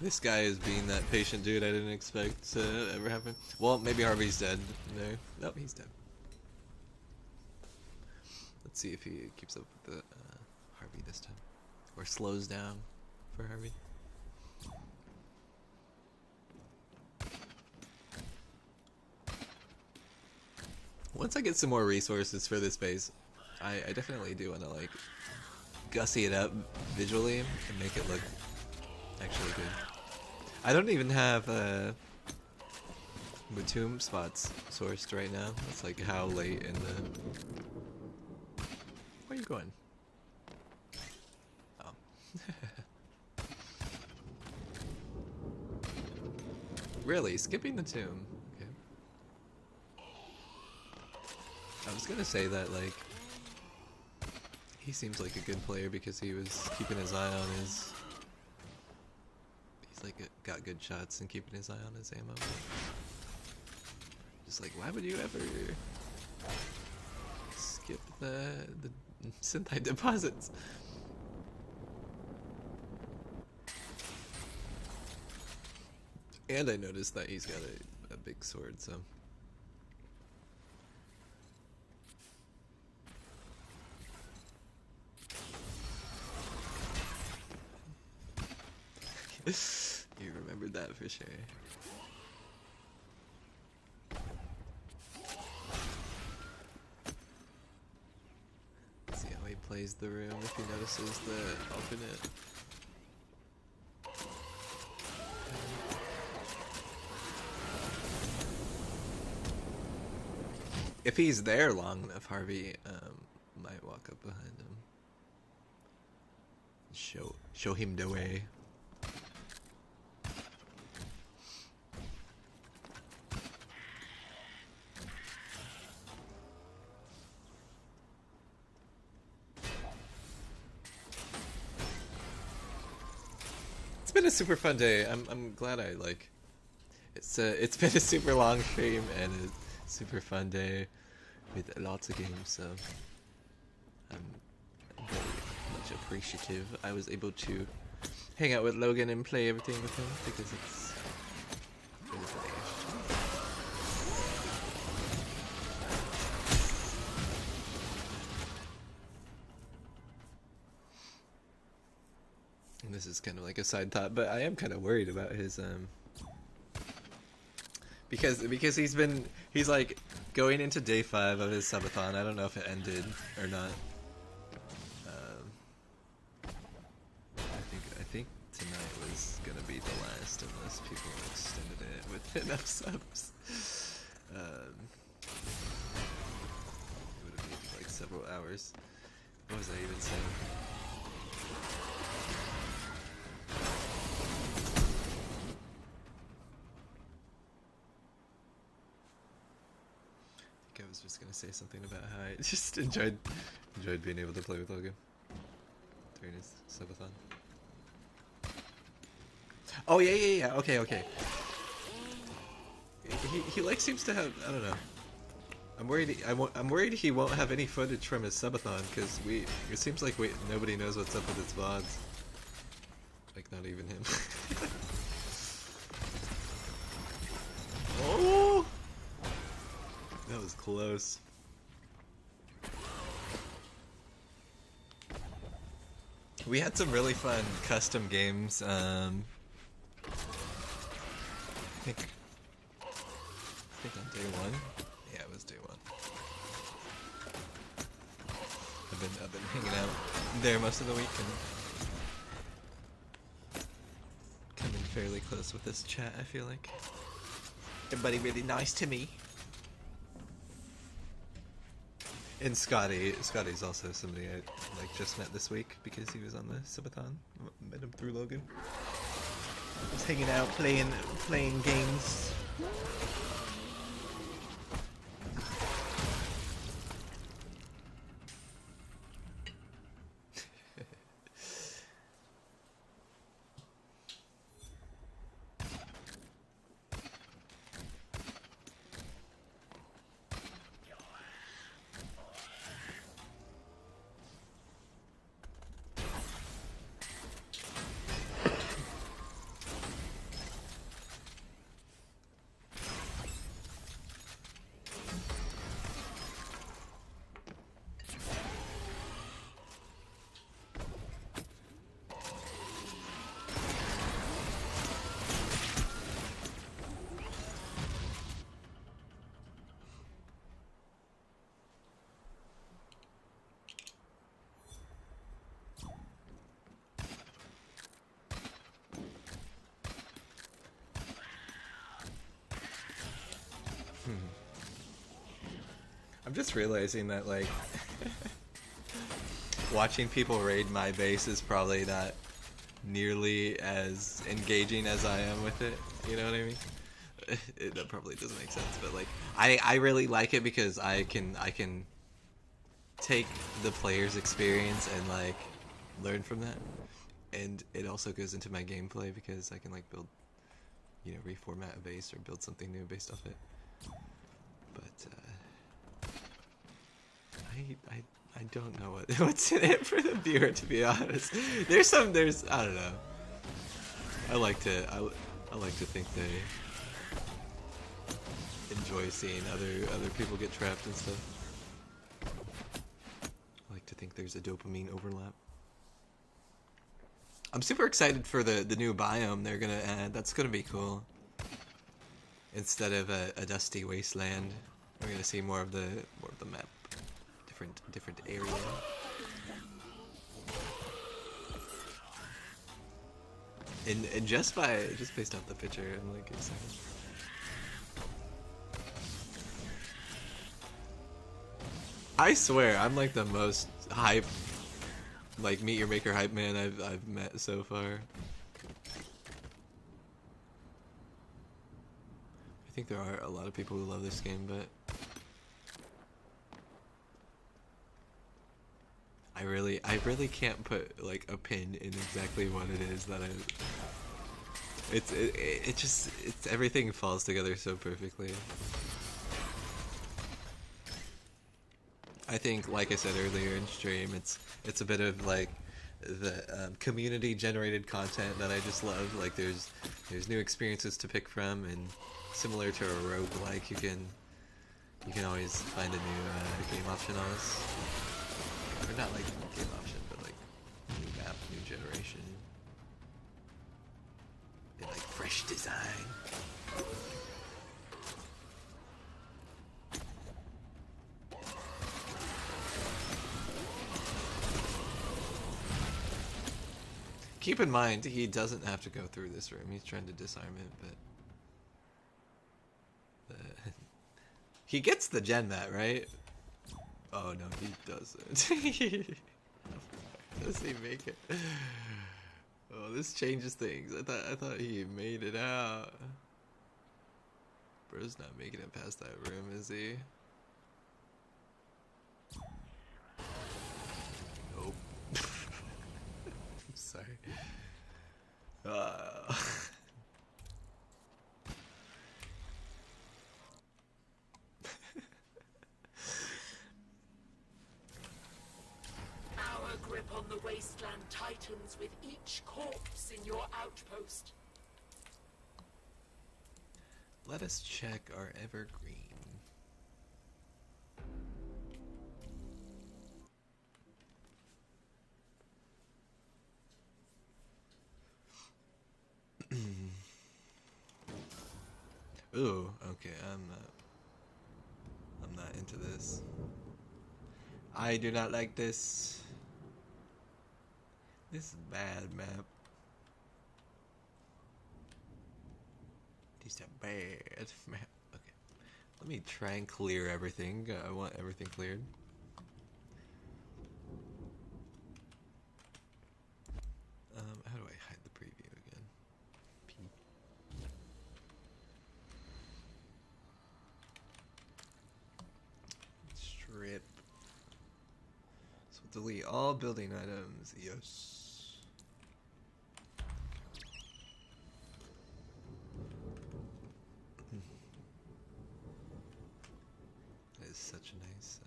This guy is being that patient dude I didn't expect to ever happen. Well, maybe Harvey's dead. No, nope, he's dead. Let's see if he keeps up with the Harvey this time, or slows down for Harvey. Once I get some more resources for this base, I definitely do want to like gussy it up visually and make it look actually good. I don't even have the tomb spots sourced right now. It's like how late in the... Where are you going? Oh. Really? Skipping the tomb? Okay. I was gonna say that, like, he seems like a good player because he was keeping his eye on his... He's like got good shots and keeping his eye on his ammo. Just like, why would you ever skip the synthite deposits? And I noticed that he's got a big sword, so... You remembered that for sure. Let's see how he plays the room if he notices the alternate. If he's there long enough, Harvey might walk up behind him. Show him the way. It's been a super fun day. I'm glad I like. It's been a super long stream and a super fun day with lots of games. So I'm very much appreciative. I was able to hang out with Logan and play everything with him because it's really funny. And this is kind of like a side thought, but I am kind of worried about his because he's like going into day 5 of his subathon. I don't know if it ended or not. I think tonight was gonna be the last unless people extended it with enough subs. It would have been like several hours. What was I even saying? I was just gonna say something about how I just enjoyed being able to play with Logan during his subathon. Oh yeah. Okay. He like seems to have, I don't know. I'm worried he won't have any footage from his subathon because it seems like nobody knows what's up with his VODs. Like not even him. Oh. That was close. We had some really fun custom games. I think on day 1. Yeah, it was day 1. I've been hanging out there most of the week and coming fairly close with this chat. I feel like everybody really nice to me. And Scotty's also somebody I like just met this week because he was on the subathon. Met him through Logan. Just hanging out, playing games. I'm just realizing that, like, watching people raid my base is probably not nearly as engaging as I am with it. You know what I mean? That probably doesn't make sense, but like, I really like it because I can take the player's experience and like learn from that, and it also goes into my gameplay because I can like build, you know, reformat a base or build something new based off it. But I don't know what's in it for the viewer, to be honest. There's I don't know. I like to think they enjoy seeing other people get trapped and stuff. I like to think there's a dopamine overlap. I'm super excited for the new biome they're gonna add. That's gonna be cool. Instead of a dusty wasteland, we're gonna see more of the map, different area. And just based off the picture, I'm like excited. I swear, I'm like the most hype, like Meet Your Maker hype man I've met so far. I think there are a lot of people who love this game, but I really can't put like a pin in exactly what it is that it's everything falls together so perfectly. I think, like I said earlier in stream, it's a bit of like the community generated content that I just love. Like there's new experiences to pick from, and similar to a roguelike, you can always find a new game option on this. Or not like game option, but like new map, new generation, and like fresh design. Keep in mind, he doesn't have to go through this room. He's trying to disarm it, but he gets the gen mat, right? Oh no, he doesn't. Does he make it? Oh, this changes things. I thought he made it out. Bro's not making it past that room, is he? Nope. I'm sorry. Our grip on the wasteland tightens with each corpse in your outpost. Let us check our evergreen. Ooh, okay, I'm not into this. I do not like this. This is a bad map. This is a bad map. Okay. Let me try and clear everything. I want everything cleared. How do I hide the preview again? P. Strip. So delete all building items. Yes. That is such a nice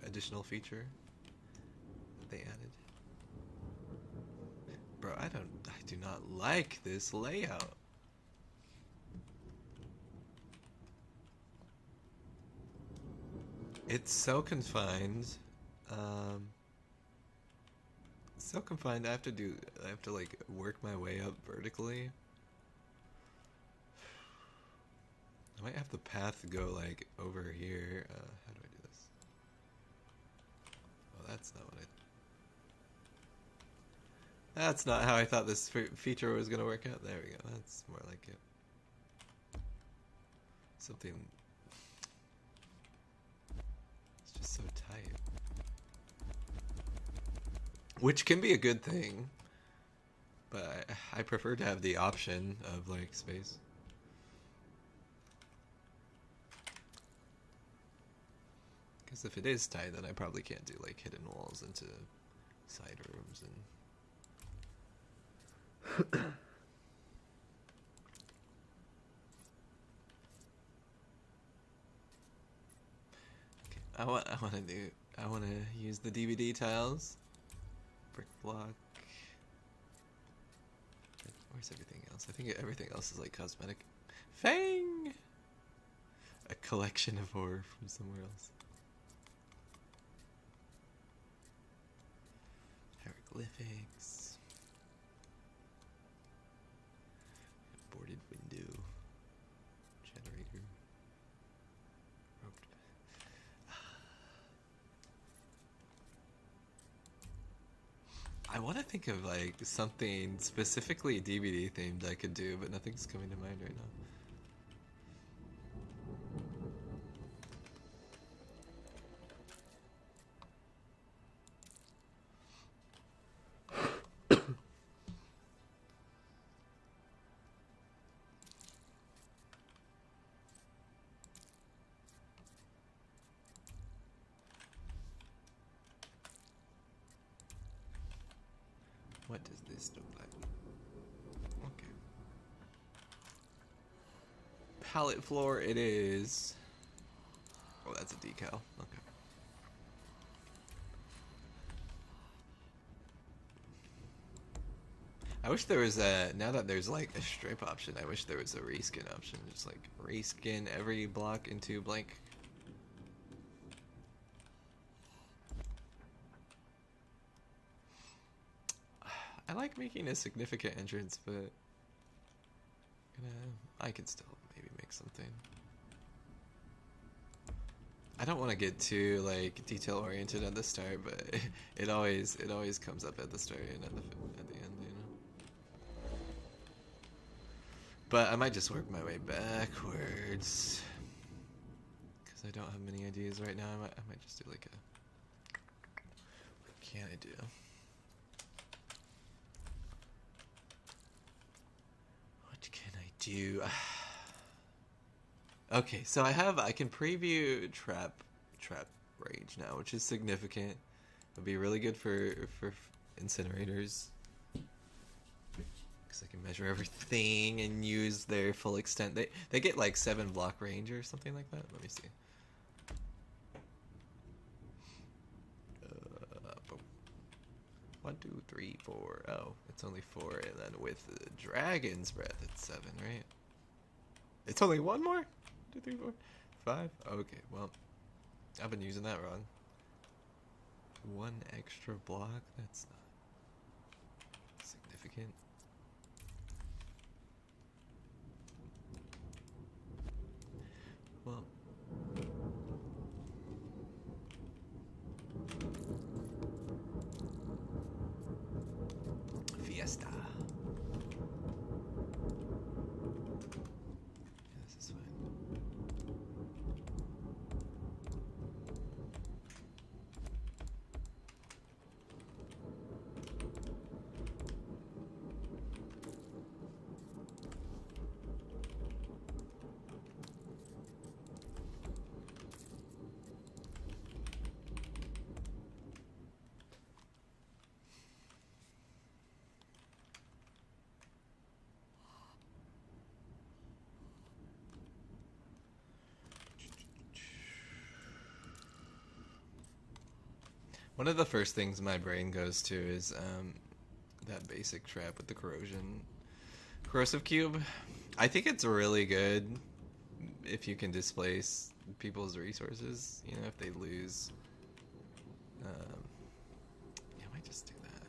additional feature that they added. Bro, I do not like this layout. It's so confined. So confined. I have to like work my way up vertically. I might have the path go like over here. How do I do this? Oh, that's not what That's not how I thought this feature was gonna work out. There we go. That's more like it. It's just so tight. Which can be a good thing, but I prefer to have the option of like space. Because if it is tight, then I probably can't do like hidden walls into side rooms and. I want to use the DVD tiles. Brick block. Where's everything else? I think everything else is like cosmetic. Fang! A collection of horror from somewhere else. Hieroglyphics. Boarded window. Generator. Roped. I want to think of like something specifically DVD themed I could do, but nothing's coming to mind right now. What does this look like? Okay. Palette floor it is. Oh, that's a decal. Okay. I wish there was a, now that there's like a strip option, I wish there was a reskin option. Just like reskin every block into blank. I like making a significant entrance, but I could still maybe make something. I don't want to get too like detail oriented at the start, but it always comes up at the start and at the end, you know. But I might just work my way backwards because I don't have many ideas right now. I might just do like a. What can I do? Do okay, so I can preview trap range now, which is significant. It'll be really good for incinerators because I can measure everything and use their full extent. They get like 7 block range or something like that. Let me see. 1, 2, 3, 4. Oh, it's only 4, and then with the dragon's breath, it's 7, right? It's only 1 more? 2, 3, 4, 5. Okay, well, I've been using that wrong. 1 extra block. That's not significant. Well. Fiesta. Yeah, this is fine. One of the first things my brain goes to is that basic trap with the corrosive cube. I think it's really good if you can displace people's resources. You know, if they lose. Yeah, I might just do that.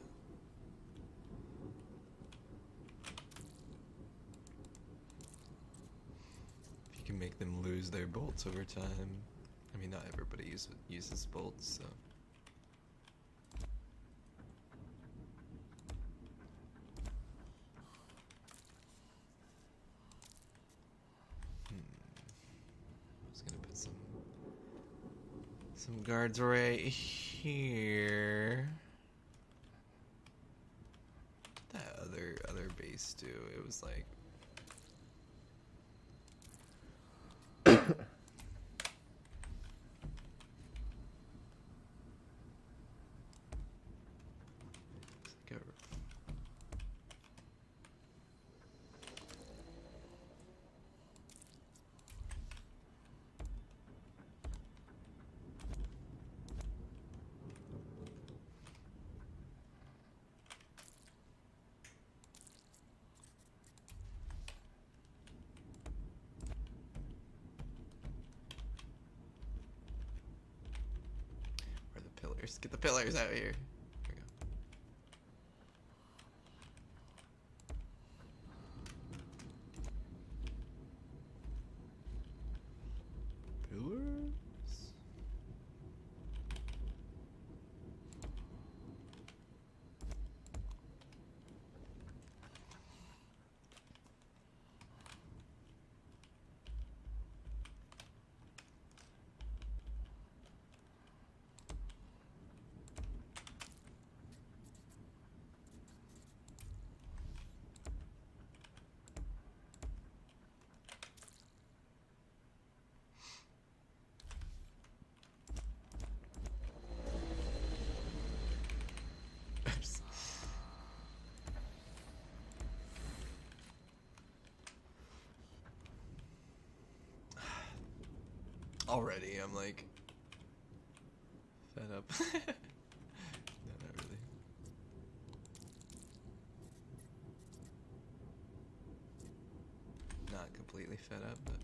If you can make them lose their bolts over time. I mean, not everybody uses bolts, so. Some guards right here. That other base too. It was like where the pillars? Get the pillars out here. There we go. Pillars. Oops. Already, I'm like fed up. No, not really. Not completely fed up, but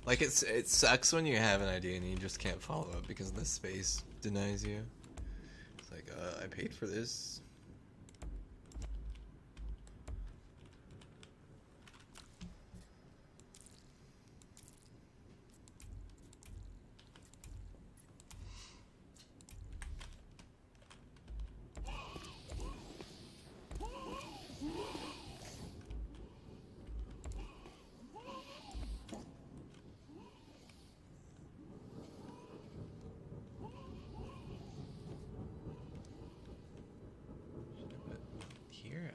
like it sucks when you have an idea and you just can't follow up because the space denies you. It's like, I paid for this. Here,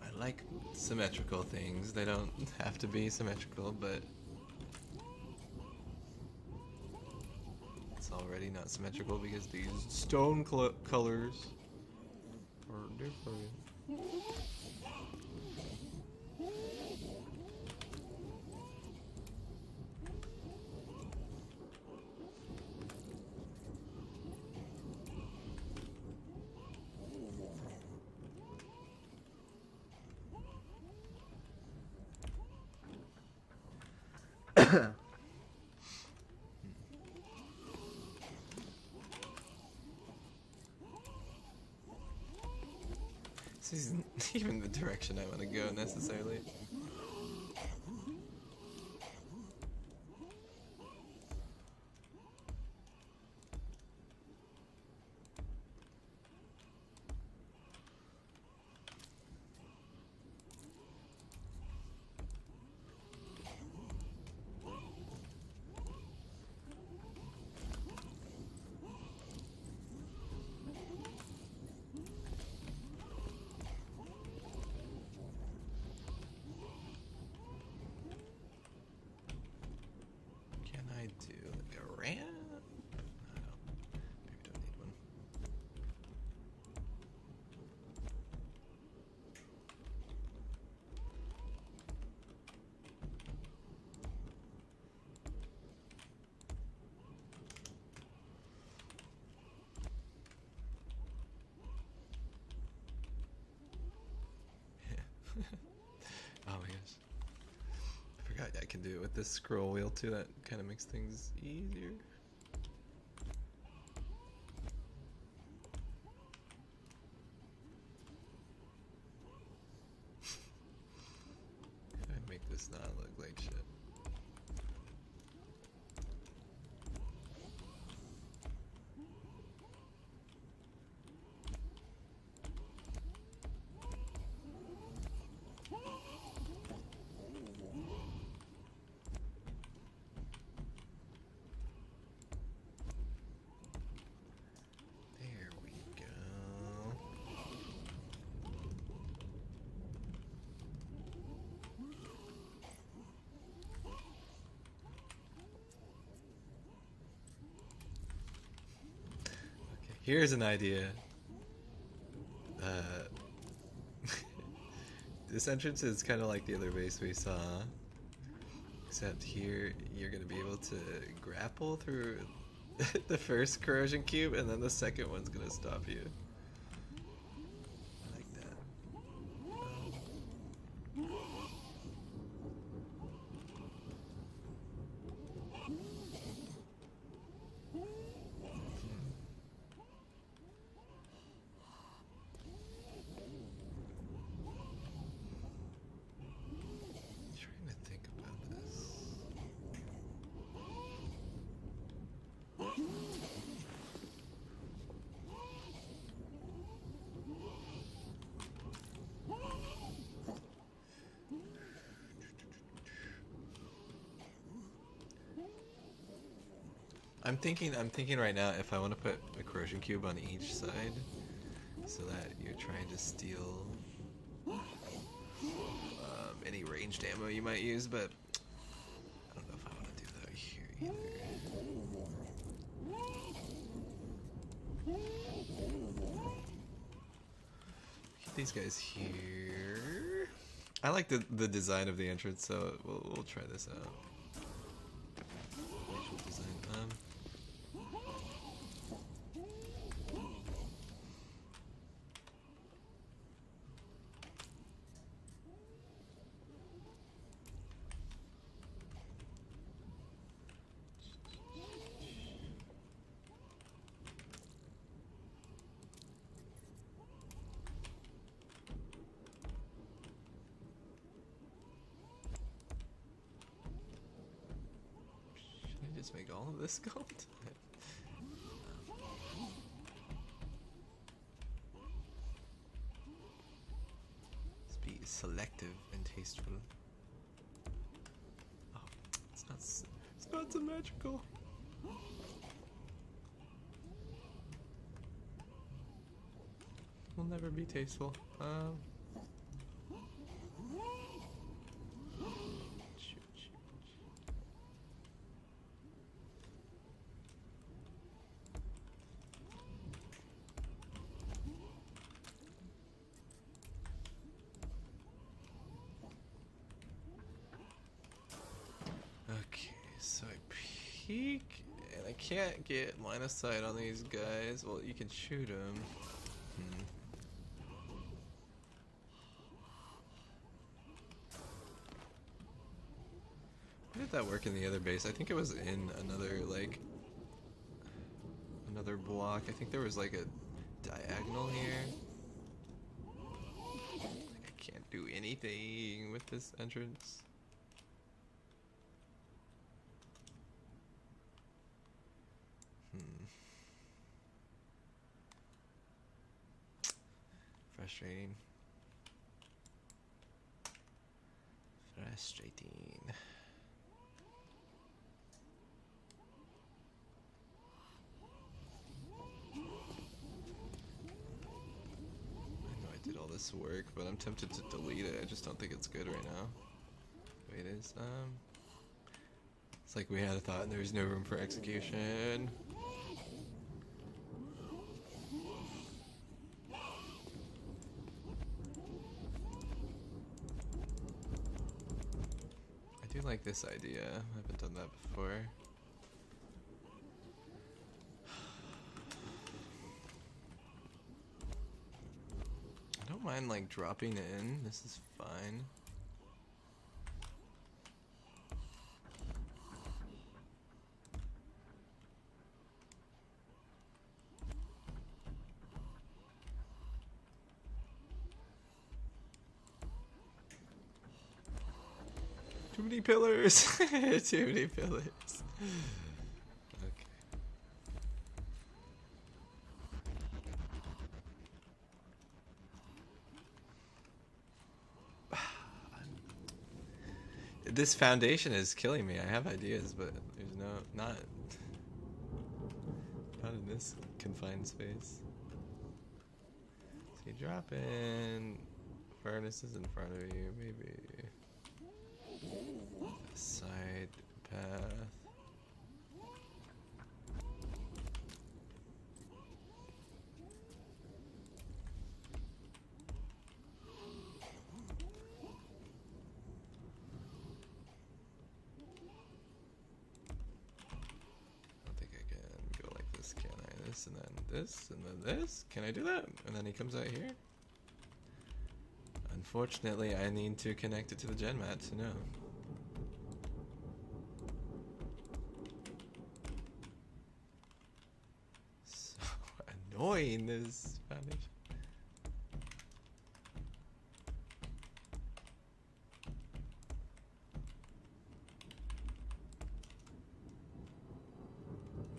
I like symmetrical things. They don't have to be symmetrical, but it's already not symmetrical because these stone colors are different. This isn't even the direction I want to go necessarily. Can I do like a ramp? I don't. Maybe don't need one. Oh my gosh. I forgot I can do it with this scroll wheel too. That kind of makes things easier. I make this not look like shit. Here's an idea. This entrance is kind of like the other base we saw, except here you're gonna be able to grapple through the first corrosion cube, and then the second one's gonna stop you. I like that. Trying to think about this. I'm thinking right now if I want to put a corrosion cube on each side so that you're trying to steal any ranged ammo you might use, but I don't know if I want to do that here either. Keep these guys here. I like the design of the entrance, so we'll try this out. Visual design. Just make all of this gold. Let's be selective and tasteful. Oh, it's not symmetrical. We'll never be tasteful. Okay, so I peek, and I can't get line of sight on these guys. Well, you can shoot them. How did that work in the other base? I think it was in another, like, another block. I think there was, like, a diagonal here. I can't do anything with this entrance. Frustrating. Frustrating. I know I did all this work, but I'm tempted to delete it. I just don't think it's good right now. The way it is. It's like we had a thought and there's no room for execution. I do like this idea. I haven't done that before. I don't mind like dropping in. This is fine. Too many pillars. Too many pillars. Okay. This foundation is killing me. I have ideas, but there's not in this confined space. So you drop in furnaces in front of you, maybe. Side path. this, can I? This, and then this, and then this. Can I do that? And then he comes out here? Unfortunately, I need to connect it to the gen mat to know. So annoying, this foundation.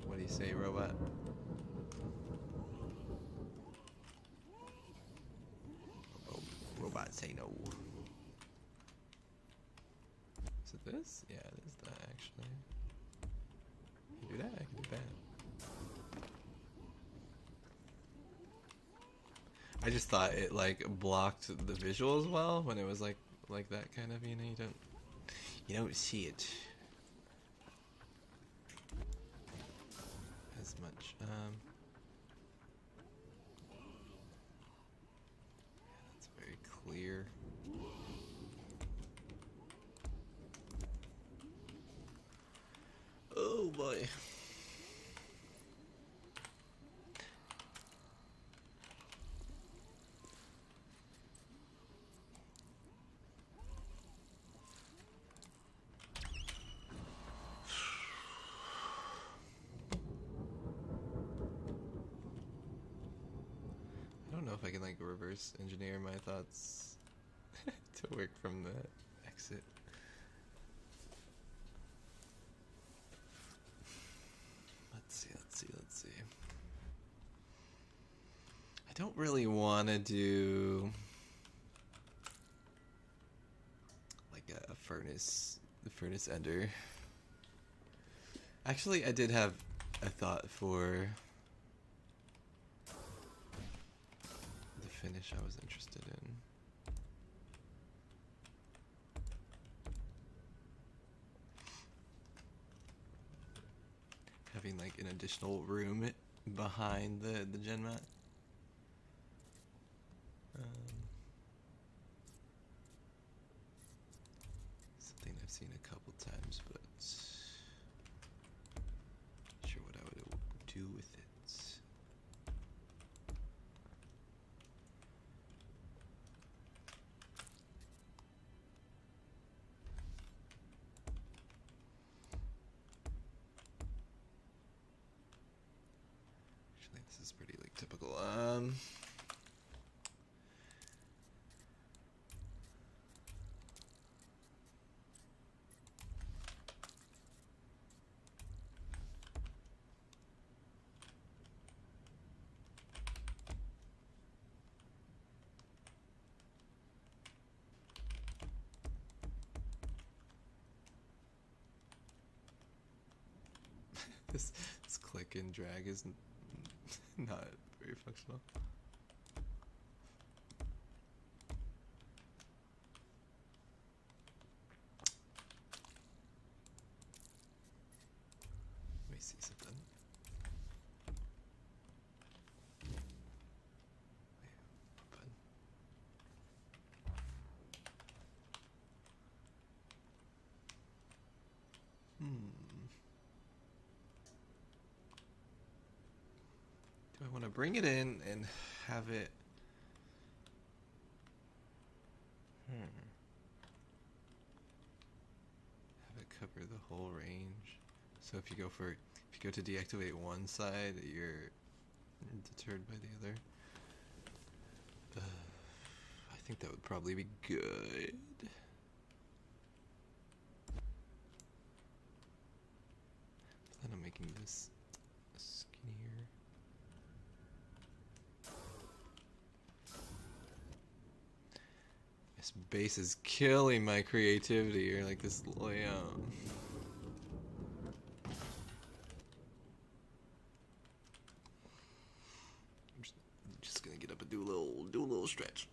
What do you say, robot? Robot say no. Is it this? Yeah, it is that actually. I can do that, I can do that. I just thought it like blocked the visuals well when it was like that kind of, you know, you don't see it as much. That's very clear. Oh boy. I don't know if I can like reverse engineer my thoughts to work from the exit. Let's see. I don't really want to do like a furnace, the furnace ender. Actually, I did have a thought for the finish I was interested in. Having like an additional room behind the gen mat. Something I've seen a couple times, but not sure what I would do with it. Actually, this is pretty like typical. This click and drag is not very functional. Let me see something. Open. Do I want to bring it in and have it? Have it cover the whole range. So if you go to deactivate one side, you're deterred by the other. I think that would probably be good. Then I'm making this skinnier. This base is killing my creativity, or like this layout. I'm just gonna get up and do a little stretch.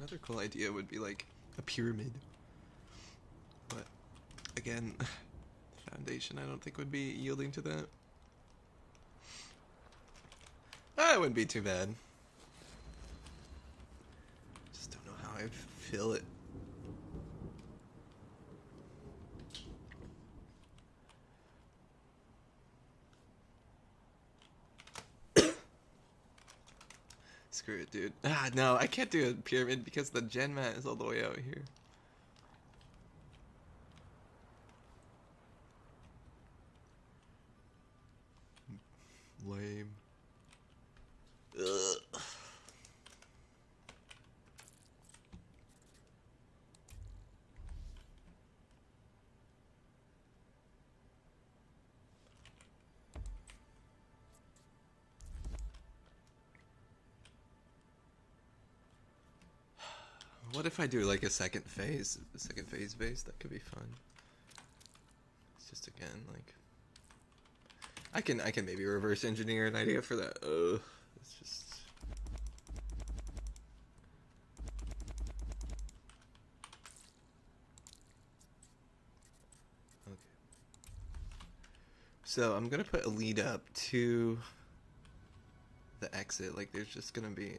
Another cool idea would be like a pyramid. But again, foundation I don't think would be yielding to that. It wouldn't be too bad. Just don't know how I fill it. Screw it, dude. No, I can't do a pyramid because the gen mat is all the way out here. Lame. Ugh. What if I do like a second phase base? That could be fun. It's just again like I can maybe reverse engineer an idea for that. It's just okay. So I'm gonna put a lead up to the exit. Like there's just gonna be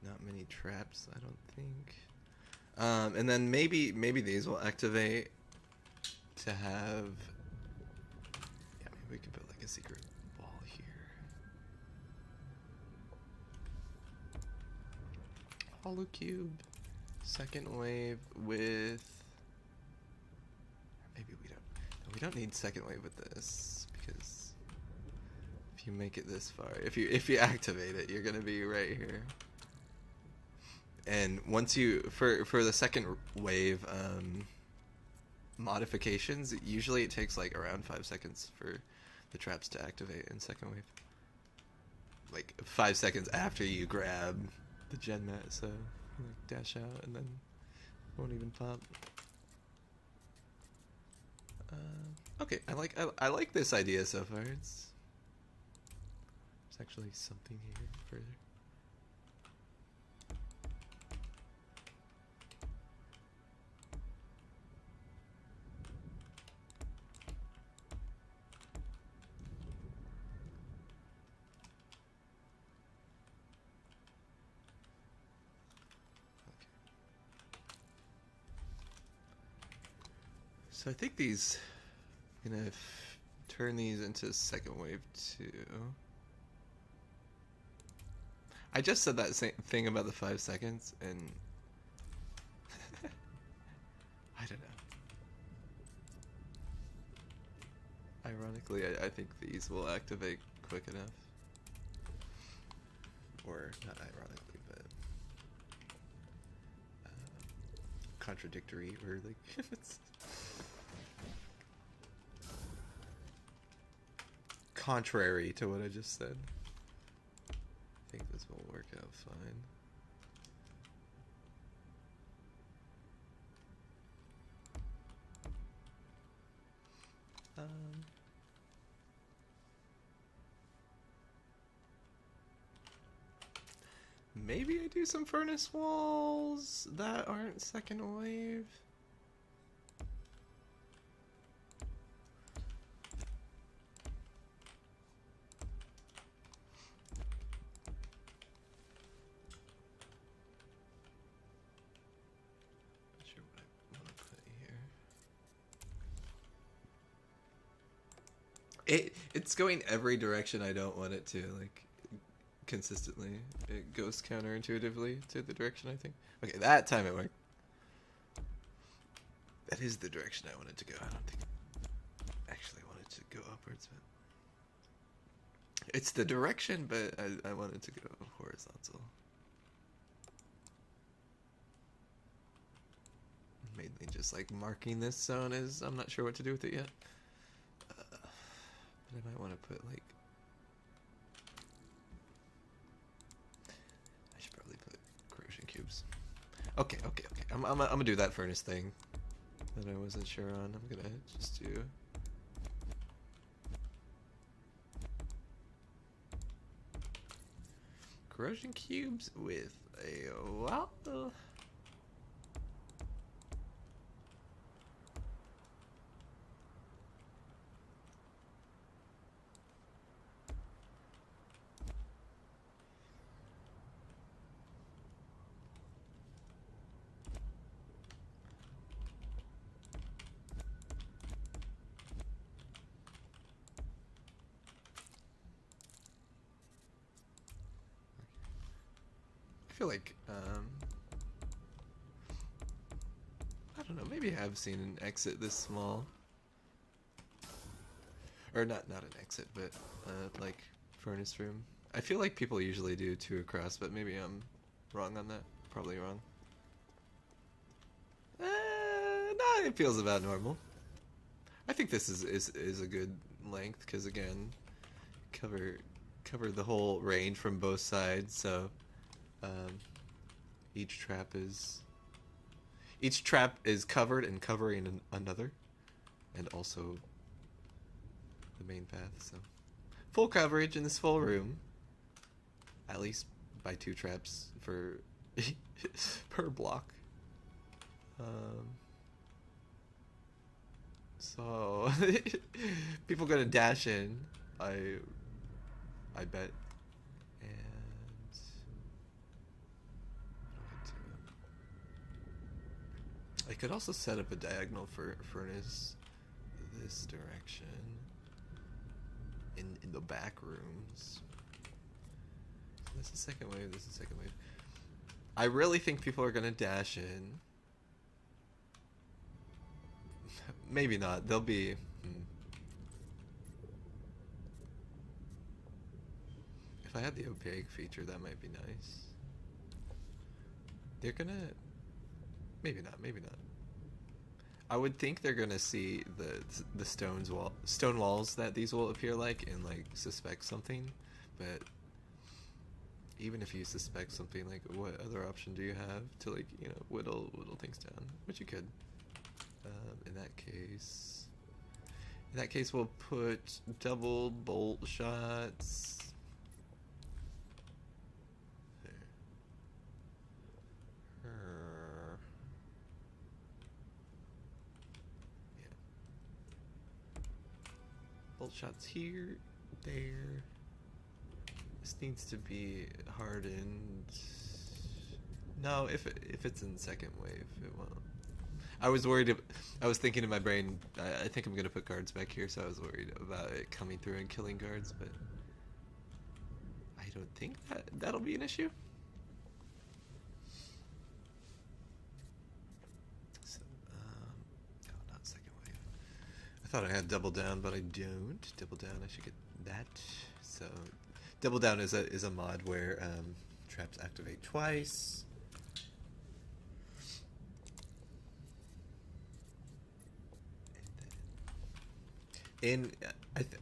not many traps, I don't think. And then maybe these will activate to have. Yeah, maybe we can put like a secret wall here. Hollow cube. Second wave with. Maybe we don't. No, we don't need second wave with this because if you make it this far, if you activate it, you're gonna be right here. And once you for the second wave modifications, usually it takes like around 5 seconds for the traps to activate in second wave. Like 5 seconds after you grab the gen mat, so you like dash out and then it won't even pop. Okay, I like this idea so far. There's actually something here further. So I think these, I'm gonna turn these into second wave too. I just said that same thing about the 5 seconds, and I don't know. Ironically, I think these will activate quick enough. Or not ironically, but contradictory, or like it's contrary to what I just said. I think this will work out fine. Maybe I do some furnace walls that aren't second wave. Not sure what I want to put here. It's going every direction I don't want it to, like consistently. It goes counterintuitively to the direction I think. Okay, that time it worked. That is the direction I wanted to go. I don't think I actually wanted to go upwards, but it's the direction, but I wanted to go horizontal. Mainly just like marking this zone is, I'm not sure what to do with it yet. But I might want to put like, I should probably put corrosion cubes. Okay. I'm gonna do that furnace thing that I wasn't sure on. I'm gonna just do corrosion cubes with well. I feel like, I don't know, maybe I've seen an exit this small. Or not an exit, but, like, furnace room. I feel like people usually do 2 across, but maybe I'm wrong on that. Probably wrong. No, it feels about normal. I think this is a good length, because again, cover the whole range from both sides, so... each trap is covered and covering another, and also the main path. So full coverage in this full room, at least by 2 traps for per block. So people gonna dash in, I bet. I could also set up a diagonal for furnace this direction in the back rooms. This is second wave, this is second wave. I really think people are gonna dash in. Maybe not. They'll be... If I had the opaque feature, that might be nice. They're gonna... Maybe not, maybe not. I would think they're gonna see the stone walls that these will appear like and like suspect something, but even if you suspect something, like what other option do you have to, like, you know, whittle things down? Which you could. In that case, we'll put double bolt shots. Shots here, there. This needs to be hardened. No, if it's in second wave, it won't. I was worried. I was thinking in my brain, I think I'm gonna put guards back here, so I was worried about it coming through and killing guards, but I don't think that'll be an issue. I thought I had double down, but I don't. Double down, I should get that. So, double down is a mod where traps activate twice.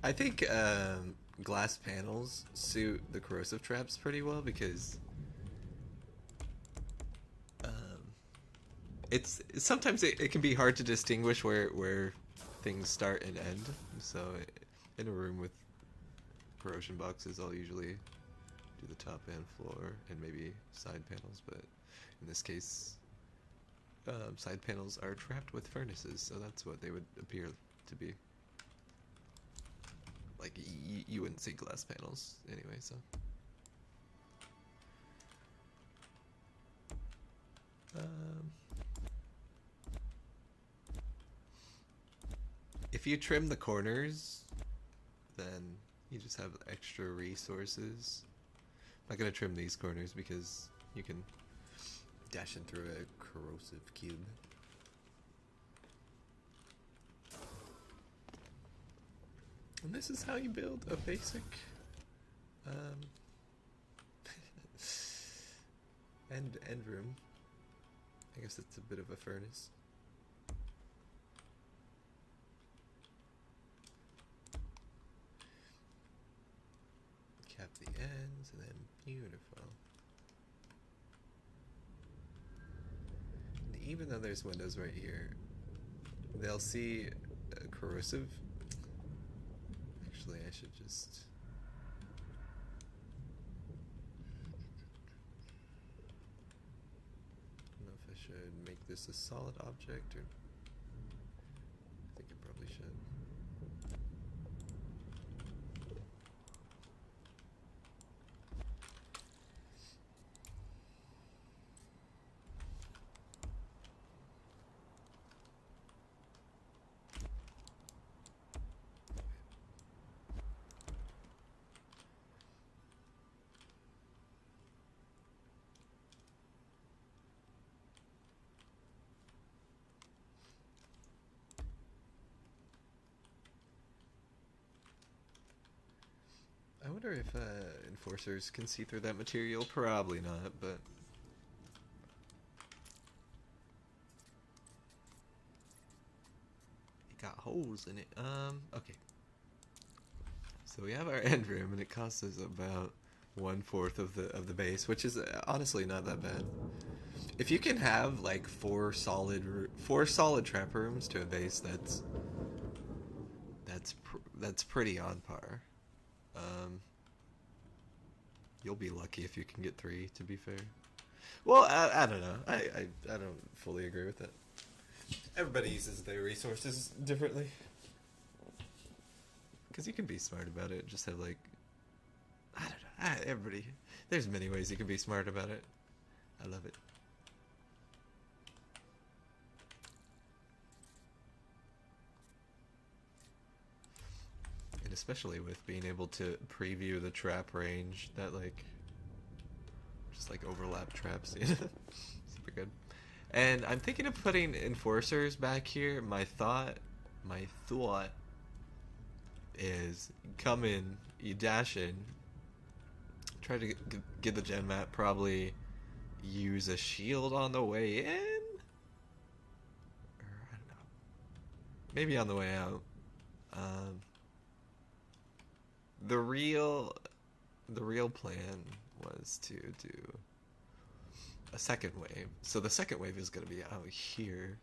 I think glass panels suit the corrosive traps pretty well because it's sometimes it can be hard to distinguish where things start and end. So in a room with corrosion boxes, I'll usually do the top and floor and maybe side panels, but in this case side panels are trapped with furnaces, so that's what they would appear to be. Like you wouldn't see glass panels anyway, so if you trim the corners, then you just have extra resources. I'm not gonna trim these corners because you can dash in through a corrosive cube. And this is how you build a basic end room. I guess it's a bit of a furnace. Cap the ends, and then beautiful. And even though there's windows right here, they'll see corrosive. Actually, I should just... I should make this a solid object, or I think I probably should. I wonder if enforcers can see through that material. Probably not, but it got holes in it. Okay. So we have our end room, and it costs us about 1/4 of the base, which is honestly not that bad. If you can have like four solid trap rooms to a base, that's pretty on par. You'll be lucky if you can get 3, to be fair. Well, I don't know. I don't fully agree with that. Everybody uses their resources differently. Because you can be smart about it. Just have, like, I don't know. Everybody, there's many ways you can be smart about it. I love it. And especially with being able to preview the trap range, that, like, just, like, overlap traps. Super good. And I'm thinking of putting enforcers back here. My thought is come in, you dash in, try to get the gen map, probably use a shield on the way in, or I don't know, maybe on the way out. The real plan was to do a second wave. So the second wave is going to be out here,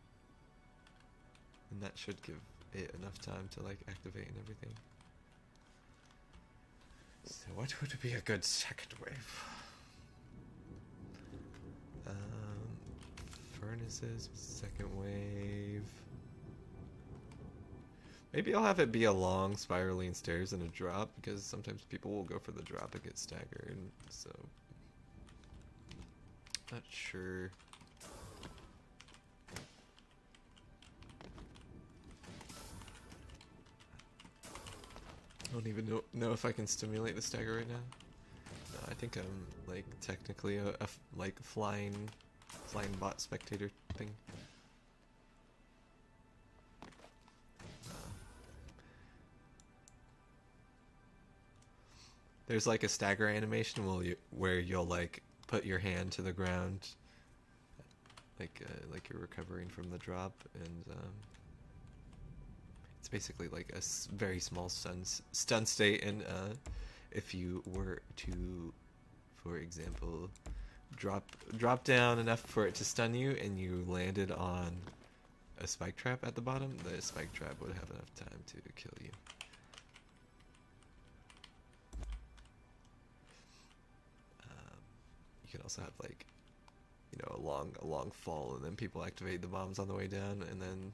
and that should give it enough time to, like, activate and everything. So what would be a good second wave? Furnaces, second wave. Maybe I'll have it be a long spiraling stairs and a drop, because sometimes people will go for the drop and get staggered, so not sure. I don't even know if I can stimulate the stagger right now. No, I think I'm, like, technically a like flying bot spectator thing. There's, like, a stagger animation where you'll, like, put your hand to the ground, like you're recovering from the drop, and it's basically like a very small stun state, and if you were to, for example, drop down enough for it to stun you, and you landed on a spike trap at the bottom, the spike trap would have enough time to kill you. You can also have, like, you know, a long fall, and then people activate the bombs on the way down, and then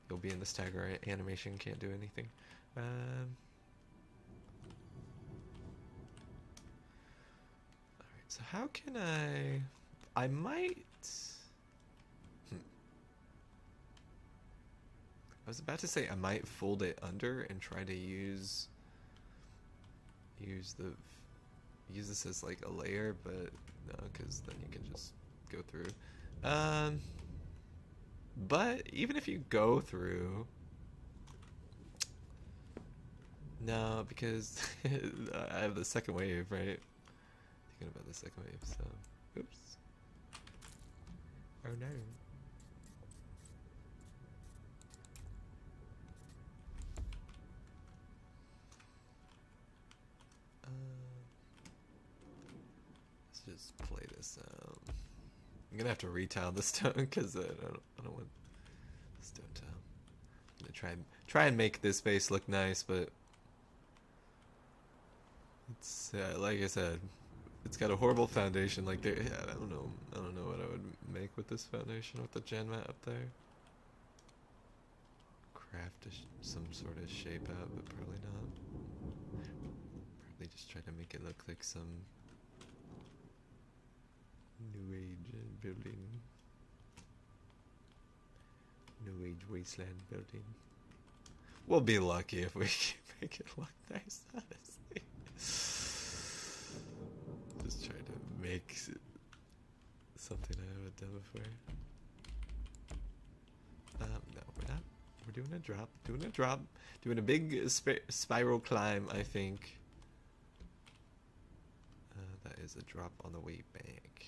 you'll be in the stagger animation, can't do anything. Alright, so how can I might... I was about to say I might fold it under and try to use this as, like, a layer, but no, because then you can just go through. But even if you go through, no, because I have the second wave, right? Thinking about the second wave, so oops. Oh no. Let's just play this out. I'm gonna have to retile the stone because I don't want stone tile. I'm gonna try and make this base look nice, but it's like I said, it's got a horrible foundation. Like, I don't know what I would make work with this foundation with the gen mat up there. Craft some sort of shape out, but probably not. Probably just try to make it look like some new age building. New age wasteland building. We'll be lucky if we can make it look nice, honestly. Just trying to make something I haven't done before. No, we're not. We're doing a drop. Doing a big spiral climb, I think. That is a drop on the way back.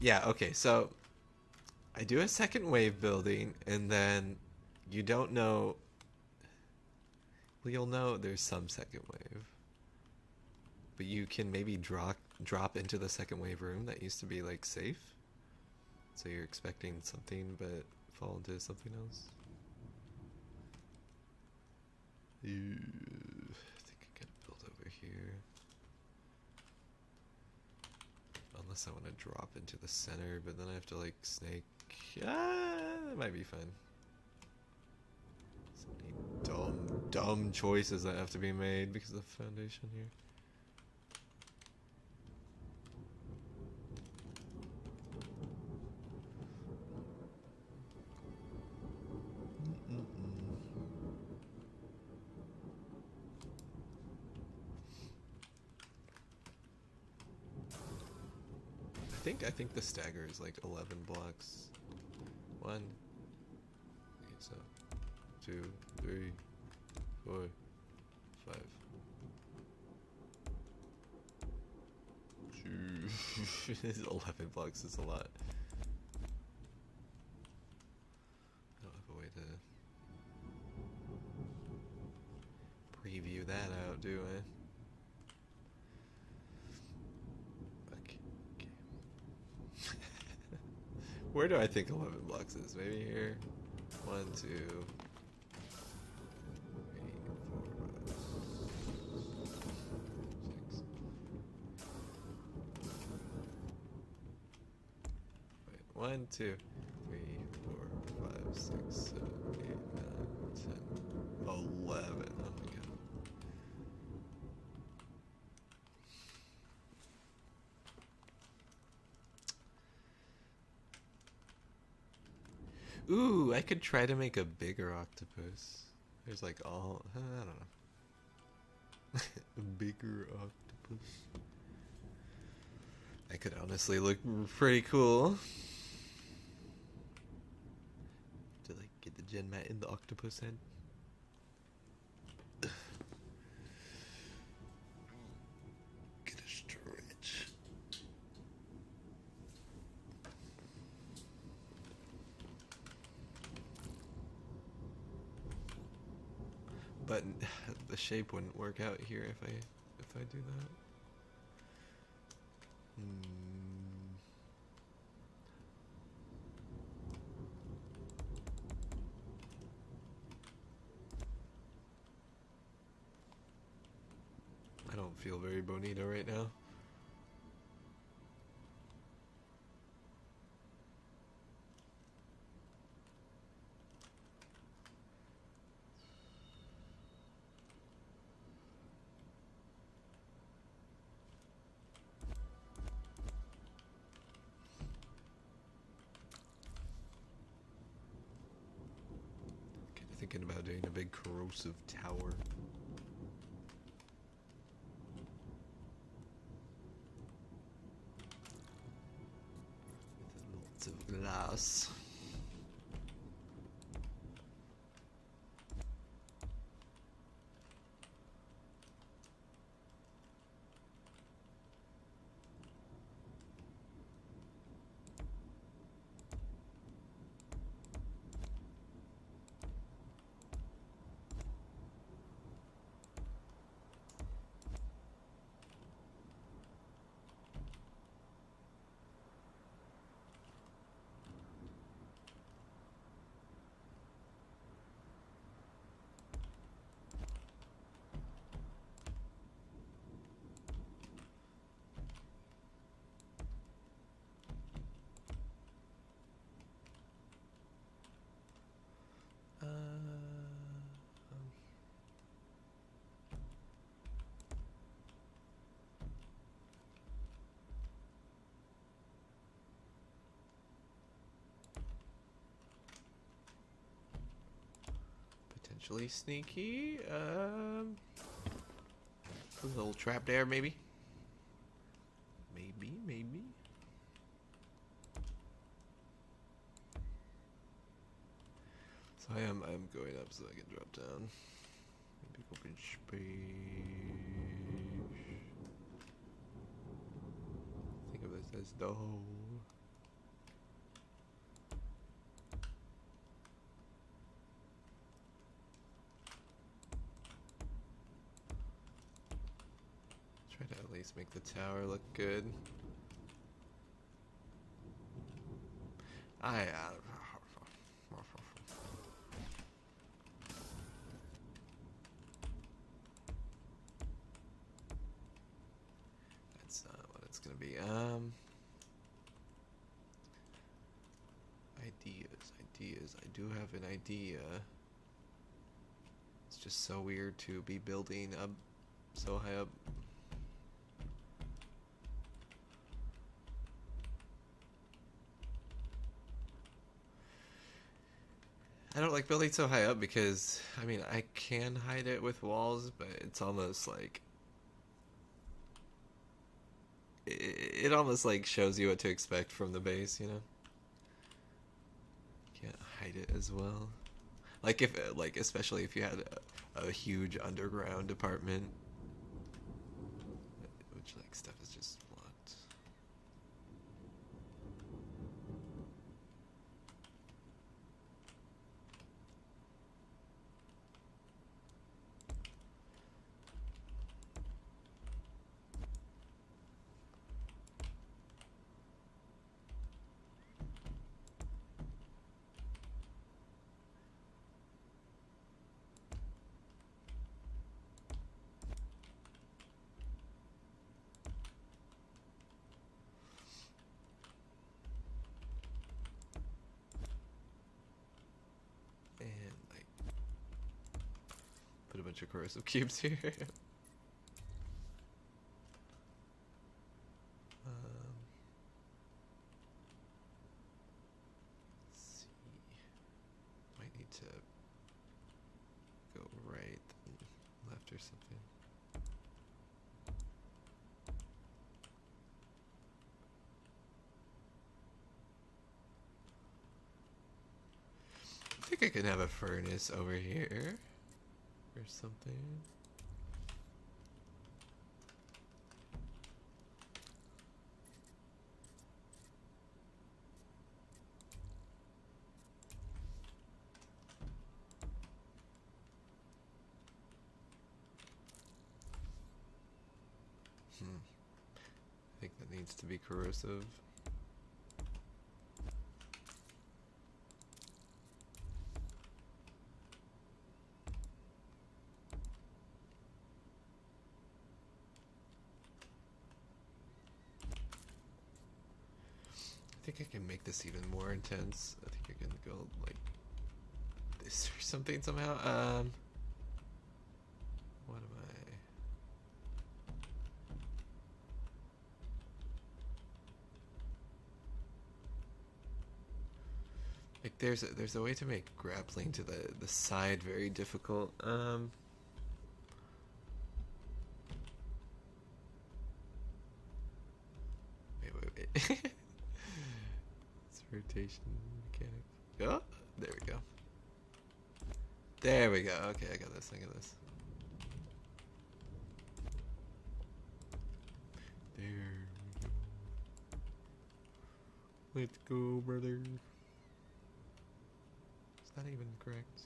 Yeah, okay, so I do a second wave building, and then you don't know. Well, you'll know there's some second wave. But you can maybe drop into the second wave room that used to be like safe. So you're expecting something but fall into something else. I think I gotta build over here. Unless I want to drop into the center, but then I have to like snake. That might be fun. So many dumb choices that have to be made because of the foundation here. I think the stagger is like 11 blocks. 1, okay, so 2, 3, 4, 5. 11 blocks is a lot. I don't have a way to preview that out, do I? Where do I think 11 blocks is? Maybe here? 1, 2, 3, 4, 5, 6. Wait, 1, 2, 3, 4, 5, 6, 7, 8, 9, 10, 11. Oh my god. Ooh, I could try to make a bigger octopus. There's like all, I don't know. A bigger octopus. That could honestly look pretty cool. To like get the gen mat in the octopus head. Get a stretch. But the shape wouldn't work out here if I do that. I don't feel very bonito right now. Thinking about doing a big corrosive tower. With lots of glass. Potentially sneaky. A little trap there, maybe. Maybe. So I'm going up so I can drop down. Maybe open space. Think of this as the hole. Try to at least make the tower look good. That's not what it's gonna be. Ideas. I do have an idea. It's just so weird to be building up so high up. I don't like building so high up because, I mean, I can hide it with walls, but it's almost like... It almost like shows you what to expect from the base, you know? Can't hide it as well. Like especially if you had a huge underground apartment, which like stuff is just blocked. Put a bunch of corrosive cubes here. Let's see. Might need to go right and left or something. I think I can have a furnace over here. Or something. I think that needs to be corrosive. I think I can make this even more intense. I think I can go like this or something somehow. What am I? Like there's a way to make grappling to the side very difficult. Wait. Rotation mechanic. Oh, there we go. There we go. Okay, I got this. There we go. Let's go, brother. Is that even correct?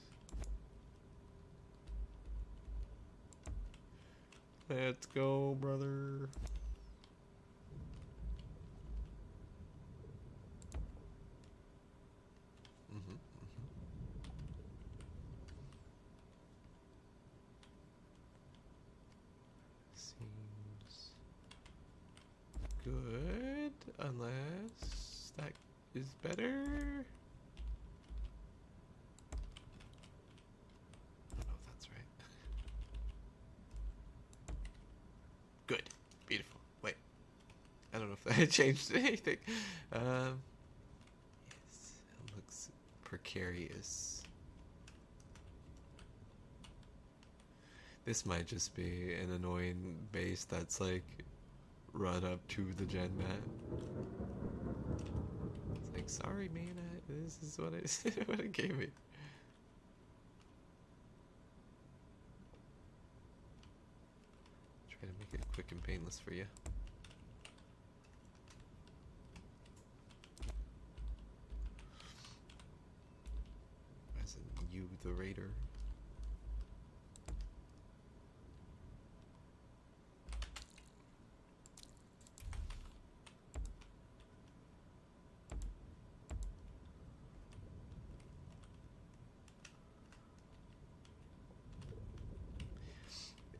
Let's go, brother. Seems good, unless that is better. I don't know if that's right. Good, beautiful. Wait, I don't know if that changed anything. Yes, it looks precarious. This might just be an annoying base that's like run up to the gen mat. It's like, sorry man, this is what what it gave me. Try to make it quick and painless for you. As in you, the raider.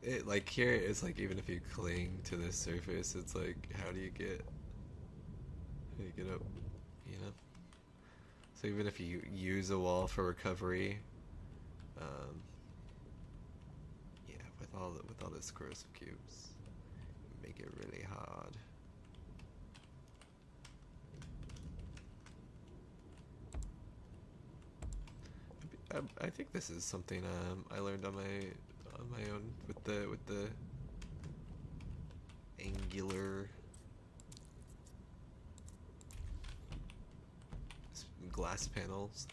It, like here, it's like even if you cling to the surface, it's like how do you get up, you know? So even if you use a wall for recovery, yeah, with all this corrosive cubes, make it really hard. I think this is something I learned on my own with the angular glass panels.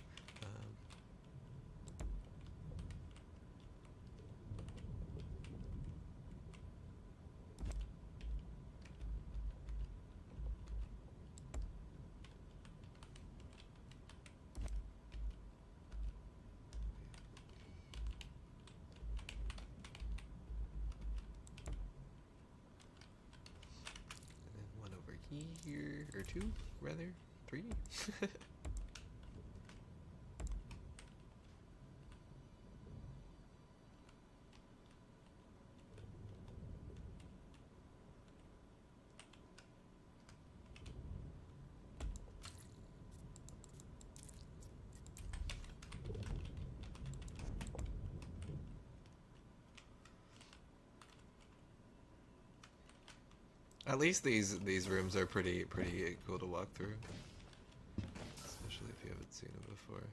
Here, or two, rather, 3. At least these rooms are pretty cool to walk through, especially if you haven't seen them before.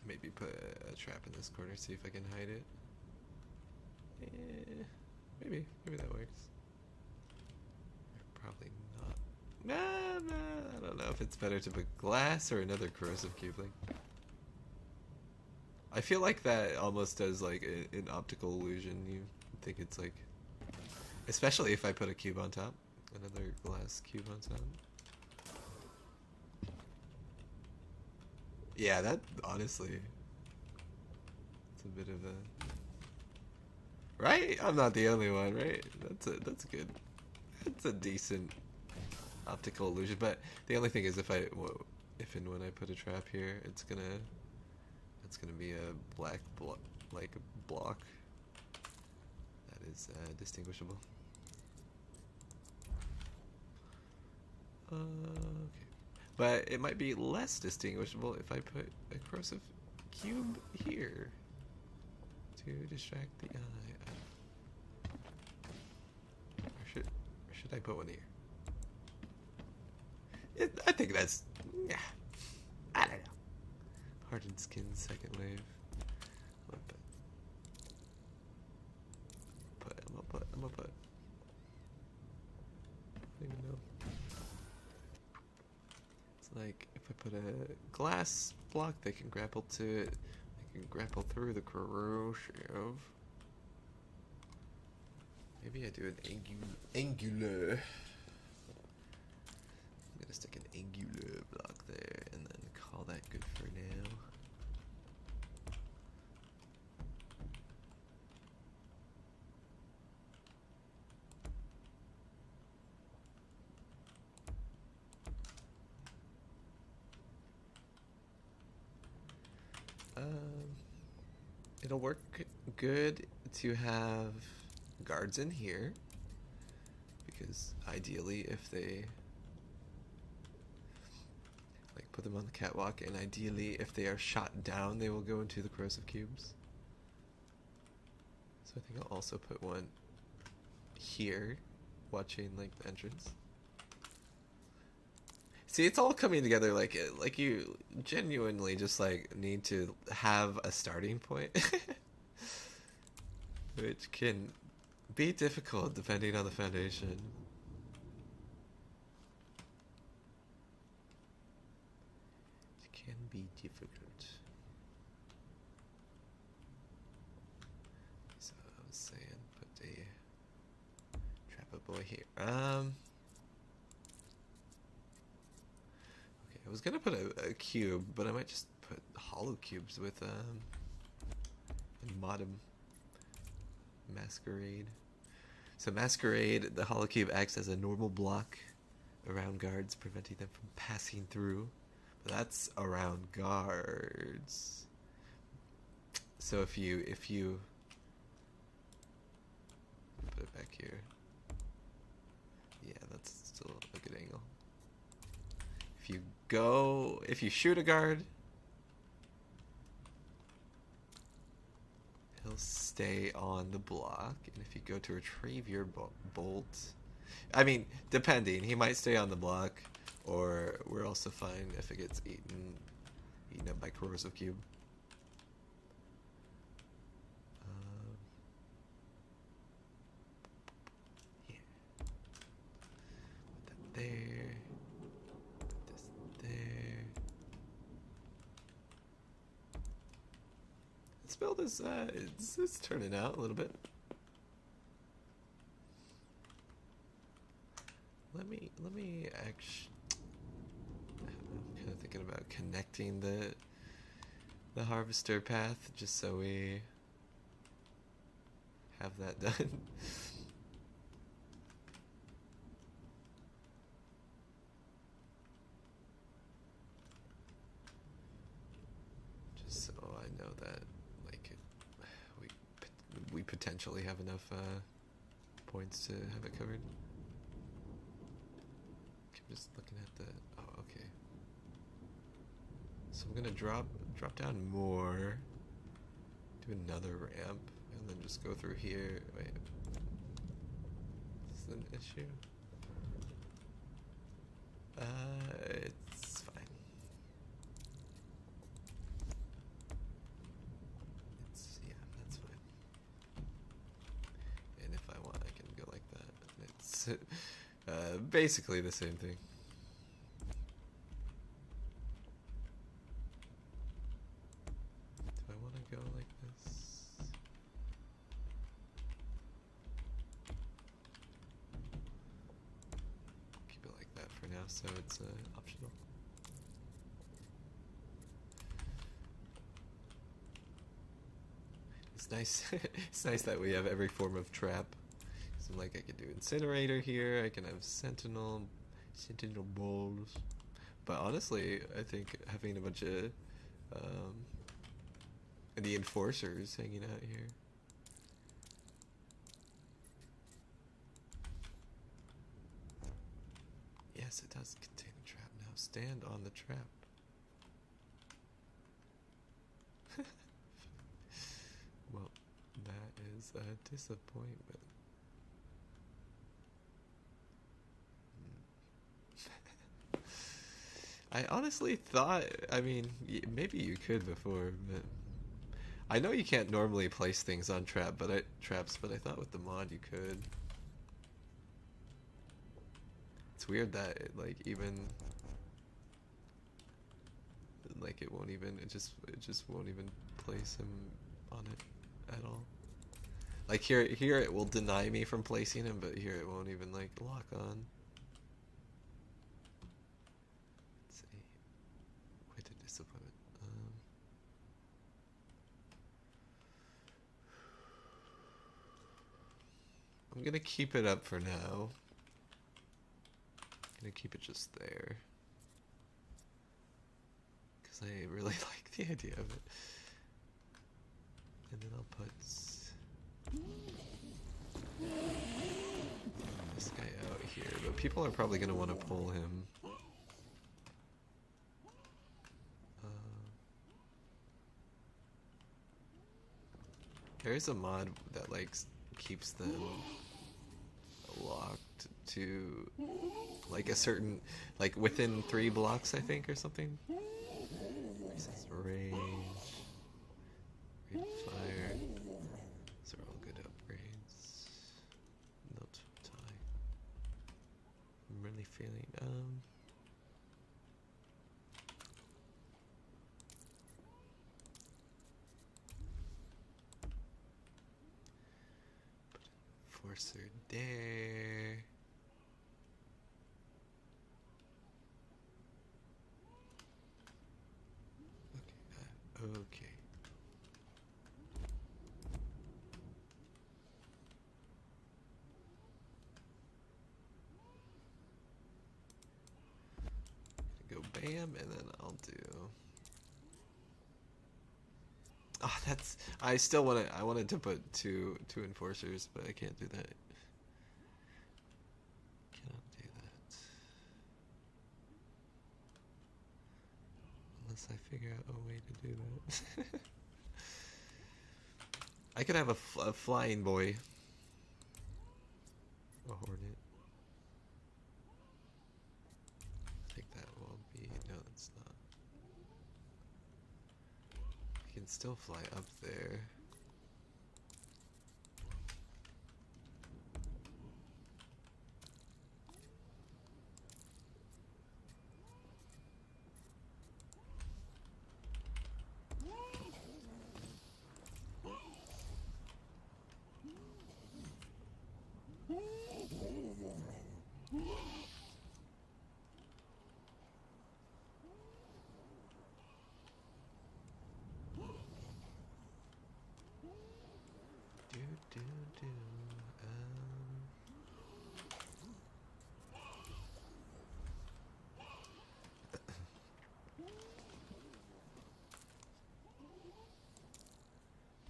Maybe put a trap in this corner, see if I can hide it. Maybe that works. Probably not. Nah, I don't know if it's better to put glass or another corrosive cube link. I feel like that almost does like an optical illusion. You think it's like, especially if I put a cube on top, another glass cube on top. Yeah, that honestly, it's a bit of a right. I'm not the only one, right? That's good. That's a decent optical illusion. But the only thing is, if and when I put a trap here, it's gonna be a black block that is distinguishable. Okay. But it might be less distinguishable if I put a corrosive cube here to distract the eye. Or should I put one here? I think that's, yeah, I don't know. Hardened skin, second wave. I'm gonna put. I don't even know. Like, if I put a glass block, they can grapple to it. They can grapple through the corrosive. Maybe I do an angular. I'm gonna stick an angular block there and then call that good for now. it'll work good to have guards in here, because ideally if they like put them on the catwalk, and ideally if they are shot down they will go into the corrosive cubes. So I think I'll also put one here watching like the entrance. See, it's all coming together. Like you genuinely just like need to have a starting point, which can be difficult depending on the foundation. It can be difficult. So I was saying, put a trapper boy here. I was gonna put a cube, but I might just put hollow cubes with and mod 'em. Masquerade. So Masquerade, the hollow cube acts as a normal block around guards, preventing them from passing through. But that's around guards. So if you put it back here, yeah, that's still a good angle. If you shoot a guard, he'll stay on the block, and if you go to retrieve your bolt, I mean, depending, he might stay on the block, or we're also fine if it gets eaten up by corrosive cube. Yeah. Put that there. This build is it's turning out a little bit. Let me actually. I'm kind of thinking about connecting the harvester path just so we have that done. Just so I know that we potentially have enough points to have it covered. I'm just looking at the. Oh, okay. So I'm gonna drop down more, do another ramp, and then just go through here. Wait, is this an issue? It's fine. Yeah, that's fine. And if I want, I can go like that. It's basically the same thing. Do I want to go like this? Keep it like that for now, so it's optional. It's nice. It's nice that we have every form of trap. So like I could do incinerator here. I can have sentinel balls. But honestly, I think having a bunch of the enforcers hanging out here. Yes, it does contain a trap now. Stand on the trap. Well, that is a disappointment. I honestly thought, I mean, maybe you could before, but I know you can't normally place things on traps, but I thought with the mod you could. It's weird that it, like, even like it just won't even place him on it at all. Like here it will deny me from placing him, but here it won't even like lock on. Let's see. Quite a disappointment. I'm gonna keep it up for now. I'm gonna keep it just there. Because I really like the idea of it. And then I'll put this guy out here, but people are probably going to want to pull him. There is a mod that like keeps them locked to like a certain, like within 3 blocks, I think, or something. Increases range, rate of fire. These are all good upgrades. Not tie. I'm really feeling Enforcer there. Okay. Go bam, and then I'll do. Oh, that's. I still want to. I wanted to put two enforcers, but I can't do that. Cannot do that unless I figure out a way to do that. I could have a flying boy, a hornet. I think that will be. No, that's not. I can still fly up there.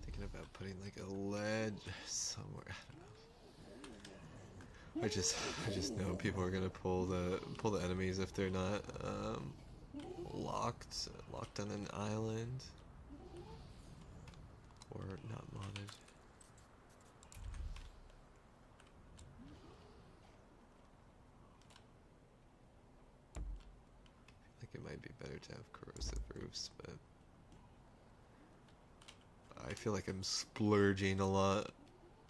Thinking about putting like a ledge somewhere. I don't know. I just know people are gonna pull the enemies if they're not locked on an island or not modded. I think it might be better to have corrosive roofs, but I feel like I'm splurging a lot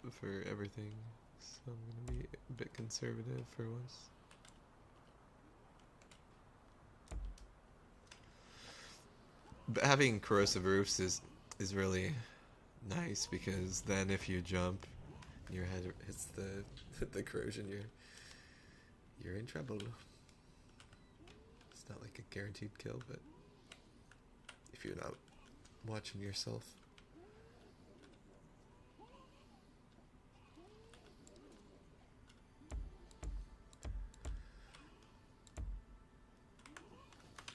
for everything, so I'm gonna be a bit conservative for once. But having corrosive roofs is really nice, because then if you jump, your head hits the corrosion, you're in trouble. It's not like a guaranteed kill, but if you're not watching yourself.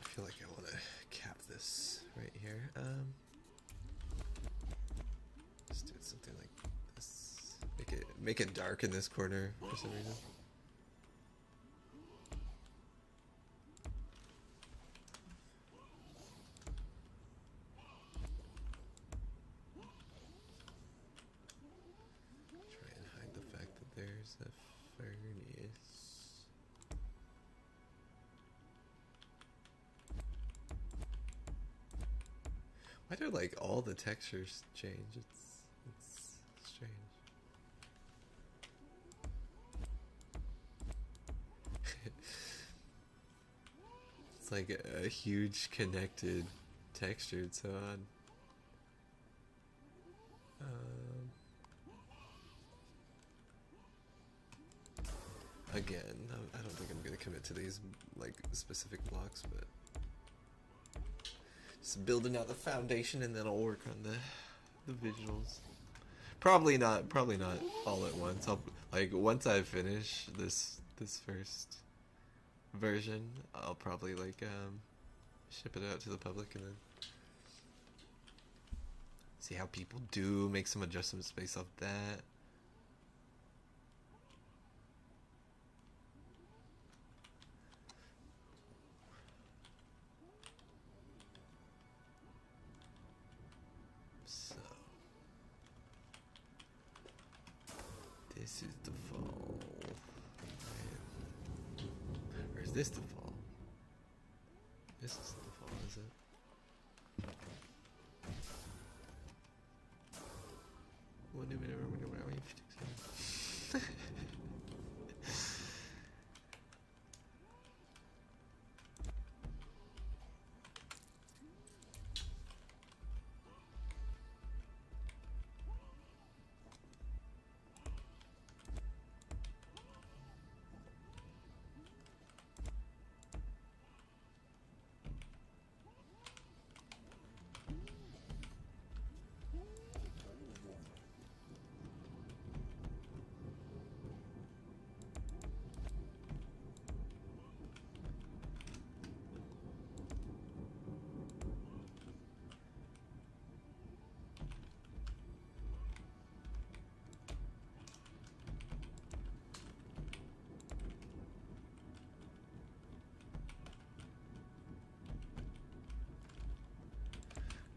I feel like I want to cap this right here. Let's do something like this. Make it dark in this corner for some reason. Try and hide the fact that there's a furnace. Why do like all the textures change? It's strange. It's like a huge connected texture. It's so odd. Again, I don't think I'm gonna commit to these like specific blocks, but just building out the foundation, and then I'll work on the visuals. Probably not all at once. Once I finish this first version, I'll probably ship it out to the public and then See how people do, make some adjustments based off that. So this is the fall. Or is this the fall? This is the fall, is it?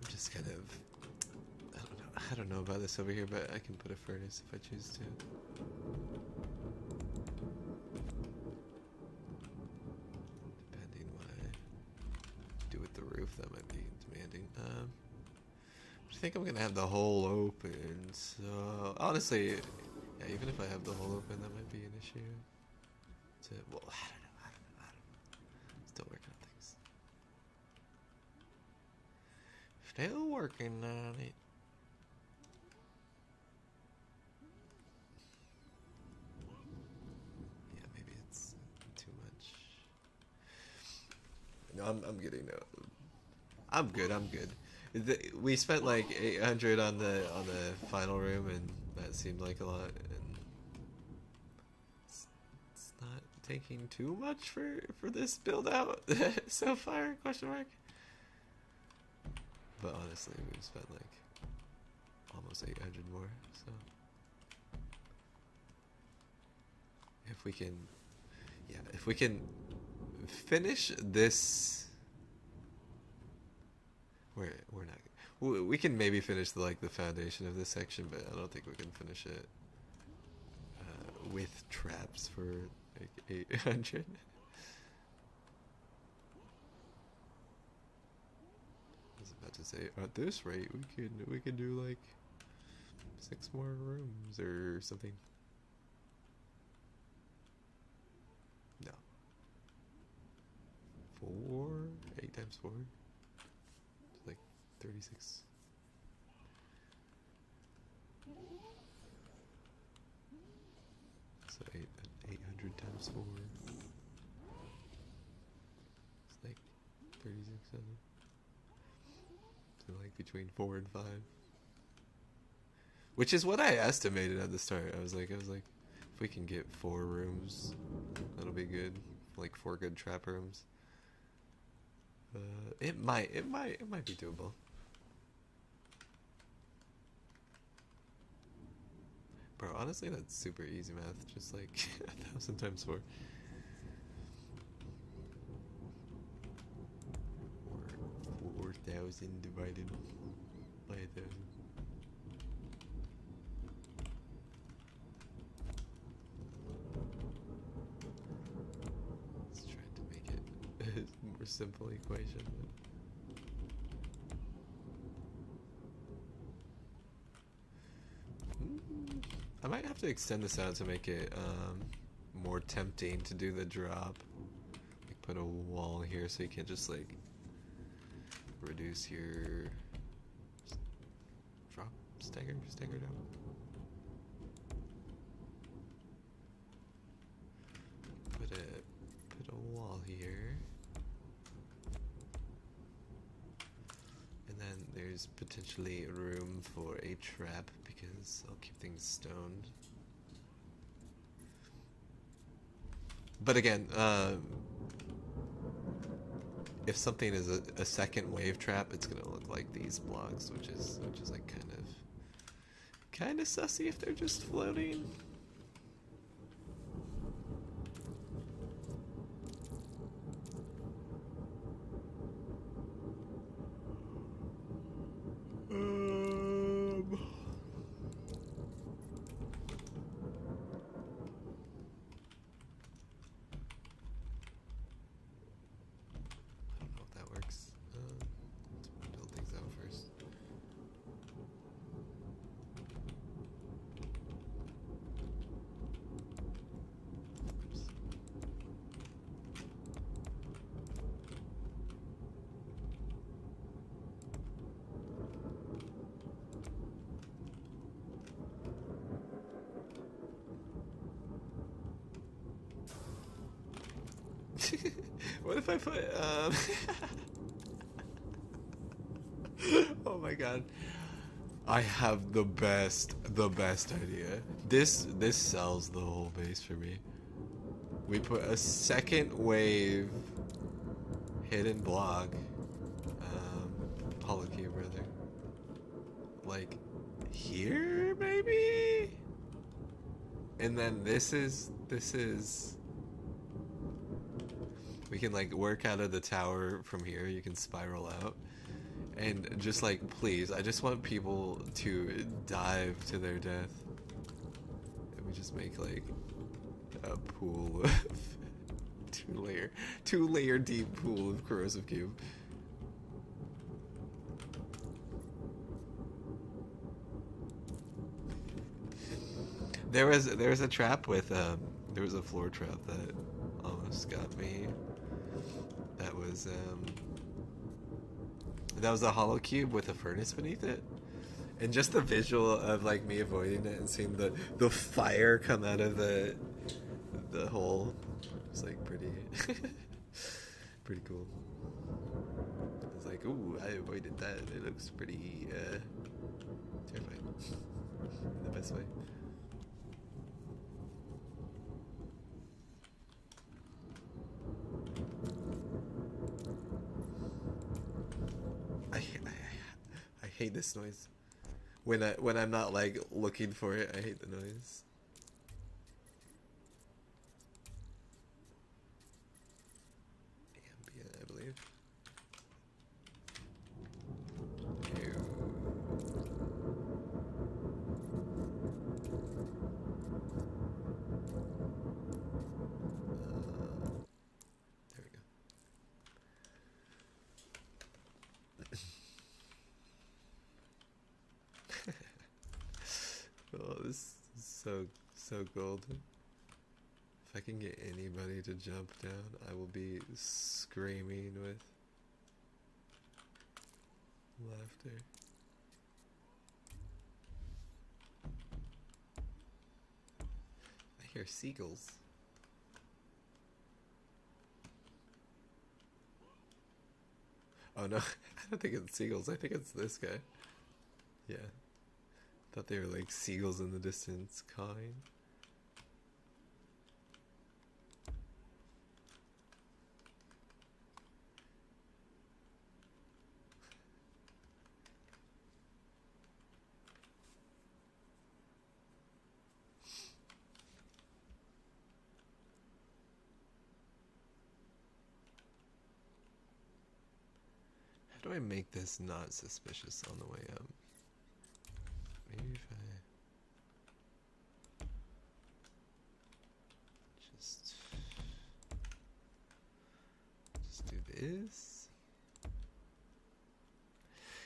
Just kind of, I don't know about this over here, but I can put a furnace if I choose to. Depending what I do with the roof, that might be demanding. I think I'm gonna have the hole open, so honestly, yeah, even if I have the hole open, that might be an issue. Well, I don't know. Still working on things. Still working on it. Yeah, maybe it's too much. No, I'm getting no. I'm good. We spent like 800 on the final room, and that seemed like a lot. And it's not taking too much for this build out so far? Question mark. But honestly, we've spent like almost 800 more, so if we can finish this, we're not. We can maybe finish the foundation of this section, but I don't think we can finish it with traps for like 800. To say at this rate we could do like 6 more rooms or something. No. 8 times 4. It's like 36. So 800 times 4. It's like 36. Like between 4 and 5, which is what I estimated at the start. I was like, if we can get 4 rooms, that'll be good. Like 4 good trap rooms. It might be doable. Bro, honestly, that's super easy math. Just like 1,000 times 4. 4,000 divided by 1,000. Let's try to make it a more simple equation. I might have to extend this out to make it more tempting to do the drop. Like put a wall here so you can't just like reduce your drop, stagger down. Put a wall here, and then there's potentially room for a trap because I'll keep things stoned. But again, if something is a second wave trap, it's gonna look like these blocks, which is like kind of sussy if they're just floating. I don't know if that works. Let's build things out first. What if I put oh my god. I have the best idea. This sells the whole base for me. We put a second wave hidden block, holocube rather. Like here maybe? And then this is we can like work out of the tower from here. You can spiral out. And just like, please, I just want people to dive to their death. And we just make like a pool of two layer deep pool of corrosive cube. There was a trap with there was a floor trap that almost got me. That was a hollow cube with a furnace beneath it. And just the visual of like me avoiding it and seeing the fire come out of the hole was like pretty pretty cool. I was like, ooh, I avoided that. It looks pretty terrifying. In the best way. I hate this noise. When I'm not like looking for it, I hate the noise. Ambient, I believe. Ew. There we go. Oh, this is so golden. If I can get anybody to jump down, I will be screaming with laughter. I hear seagulls. Oh no, I don't think it's seagulls. I think it's this guy. Yeah. Thought they were like seagulls in the distance cawing. How do I make this not suspicious on the way up? Maybe if I just do this,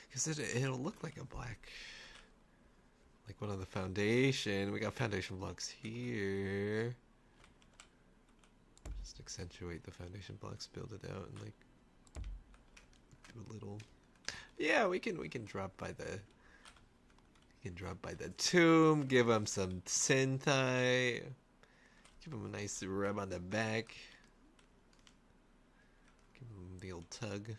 because it'll look like a black, like one of the foundation. We got foundation blocks here. Just accentuate the foundation blocks, build it out, and like do a little. Yeah, we can drop by the. Drop by the tomb, give him some sentai, give him a nice rub on the back, give him the old tug.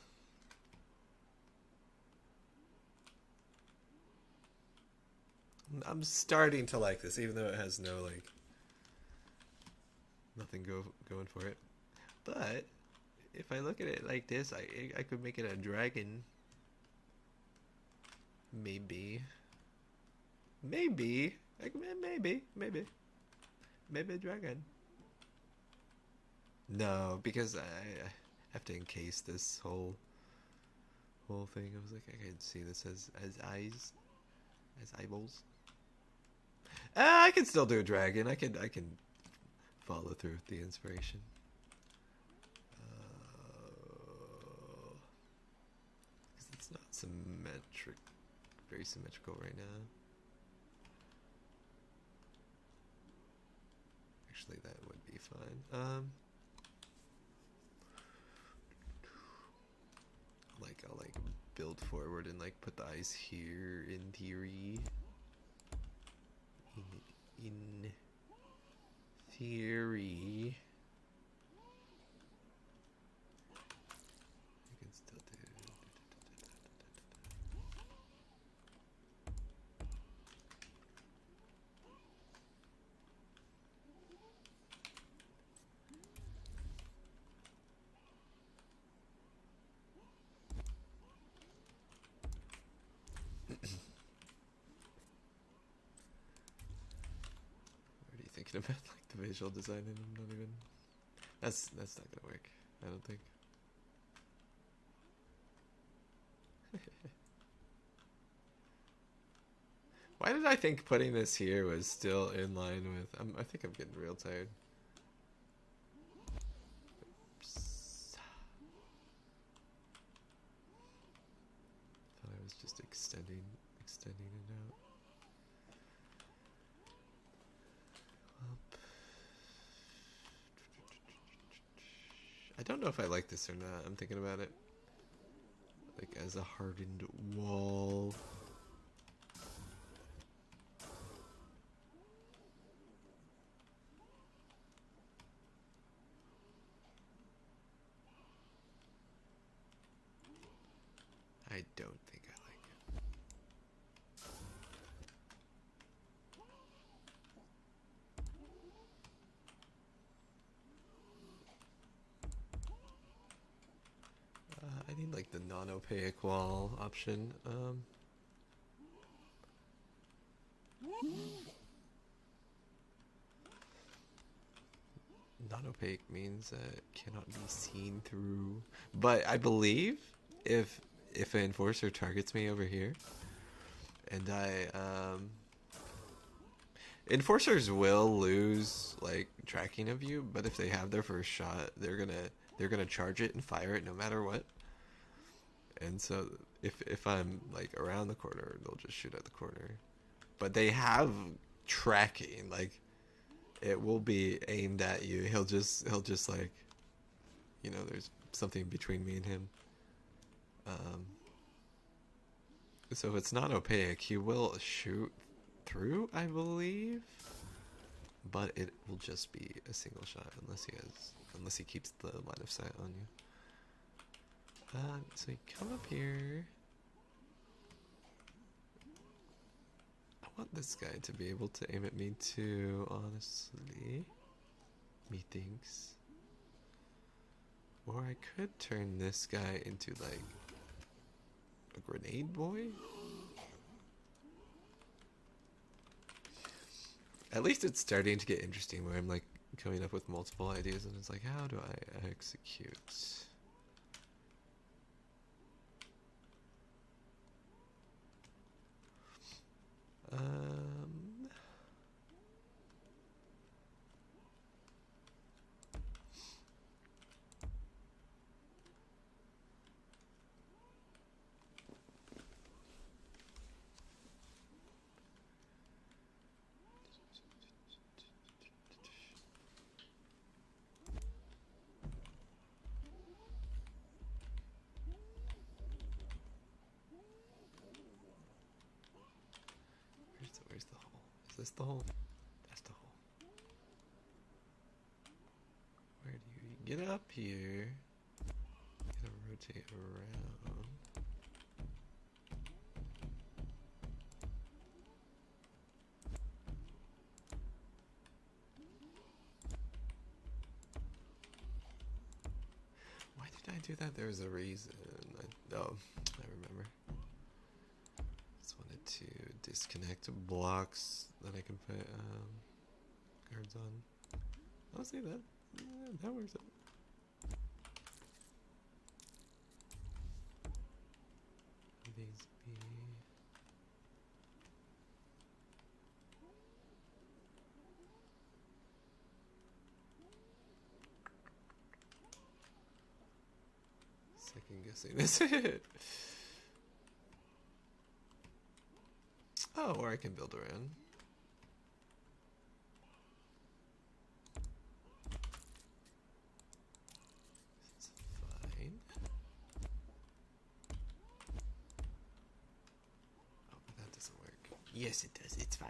I'm starting to like this, even though it has no like nothing going for it. But if I look at it like this, I could make it a dragon. Maybe. Maybe. Like, maybe a dragon. No, because I have to encase this whole thing. I was like, I can see this as eyes, as eyeballs. I can still do a dragon. I can follow through with the inspiration. Because it's not symmetric, very symmetrical right now. Actually, that would be fine. I'll like build forward and like put the eyes here in theory. In theory, I can still do. Thinking about like the visual design, and I'm not even. That's not gonna work. I don't think. Why did I think putting this here was still in line with? I think I'm getting real tired. Oops. Thought I was just extending it out. I don't know if I like this or not. I'm thinking about it. Like as a hardened wall. I don't think I like it. I need like the non-opaque wall option. Non-opaque means it cannot be seen through. But I believe if an enforcer targets me over here, and enforcers will lose like tracking of you, but if they have their first shot, they're gonna charge it and fire it no matter what. And so if I'm like around the corner, they'll just shoot at the corner. But they have tracking, like it will be aimed at you. He'll just like, you know, there's something between me and him. So if it's not opaque, he will shoot through, I believe. But it will just be a single shot unless he keeps the line of sight on you. So you come up here. I want this guy to be able to aim at me too, honestly. Methinks. Or I could turn this guy into like a grenade boy. At least it's starting to get interesting where I'm like coming up with multiple ideas and it's like, how do I execute? Where's the hole? Is this the hole? That's the hole. Where do you get up here? Gotta rotate around. Why do that? There was a reason. Oh, I remember. Just wanted to disconnect blocks that I can put guards on. Honestly, that works out. These be. Second guessing this. Oh, or I can build around. It's fine. Oh, but that doesn't work. Yes, it does. It's fine.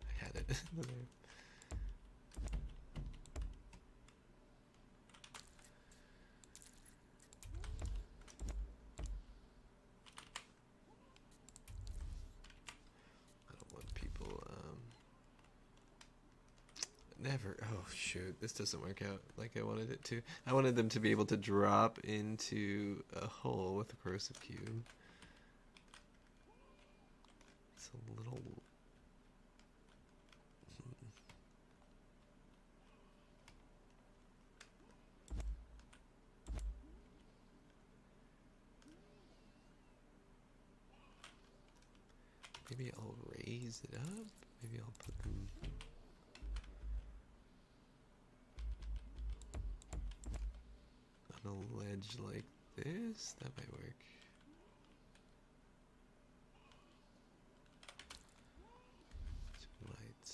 I had it. Never. Oh, shoot. This doesn't work out like I wanted it to. I wanted them to be able to drop into a hole with a corrosive cube. It's a little... Maybe I'll raise it up. Maybe I'll put them... on a ledge like this. That might work. Too light.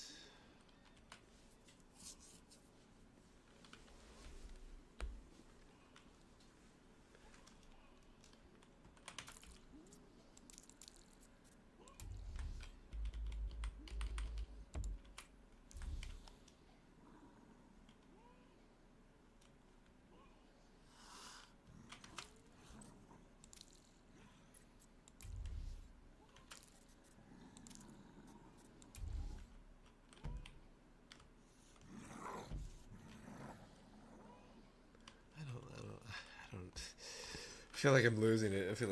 I feel like I'm losing it. Too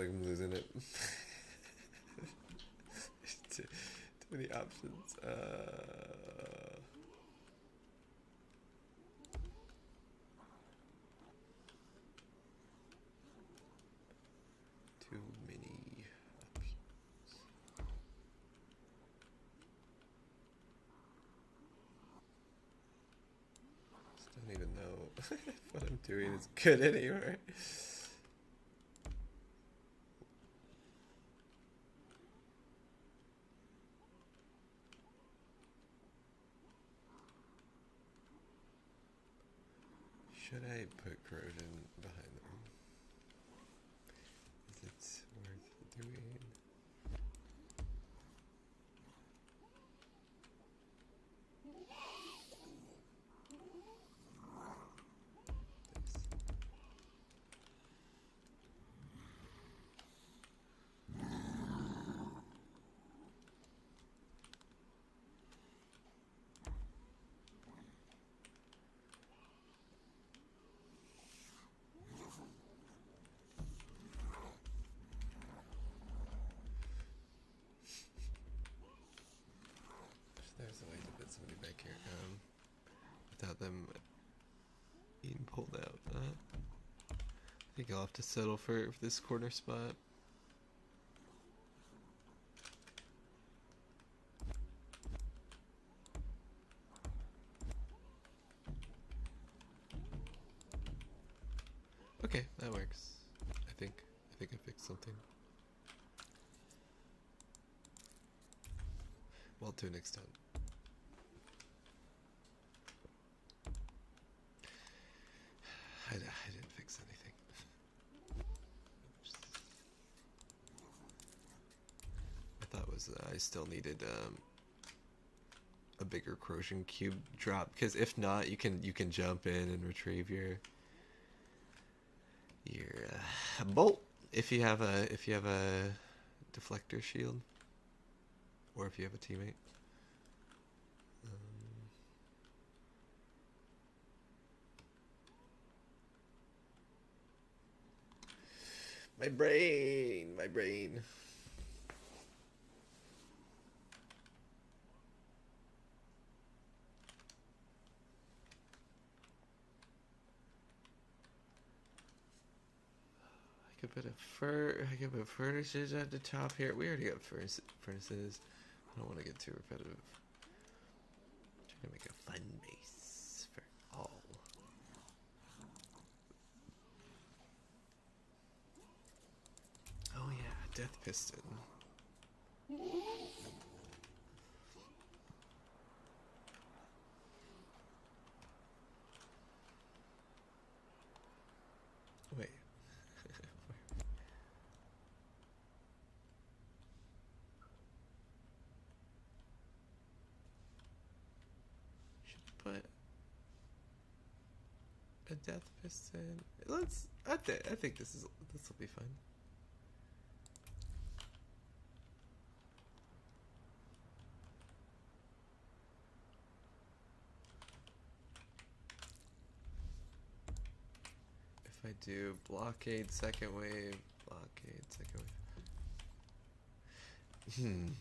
many options. Too many options. Just don't even know if what I'm doing is good anymore. Should I put corrosion behind them? Is it worth doing? There's a way to put somebody back here without them being pulled out. I think I'll have to settle for this corner spot. Okay, that works. I think I fixed something. Well, till next time. I didn't fix anything. I thought was I still needed a bigger corrosion cube drop, because if not, you can jump in and retrieve your bolt if you have a deflector shield, or if you have a teammate. My brain, my brain. I could put furnaces at the top here. We already got furnaces. I don't want to get too repetitive. I'm trying to make a fun base for all. Oh yeah, death piston. Wait. Should put a death piston. I think this will be fun. If I do blockade second wave, blockade second wave.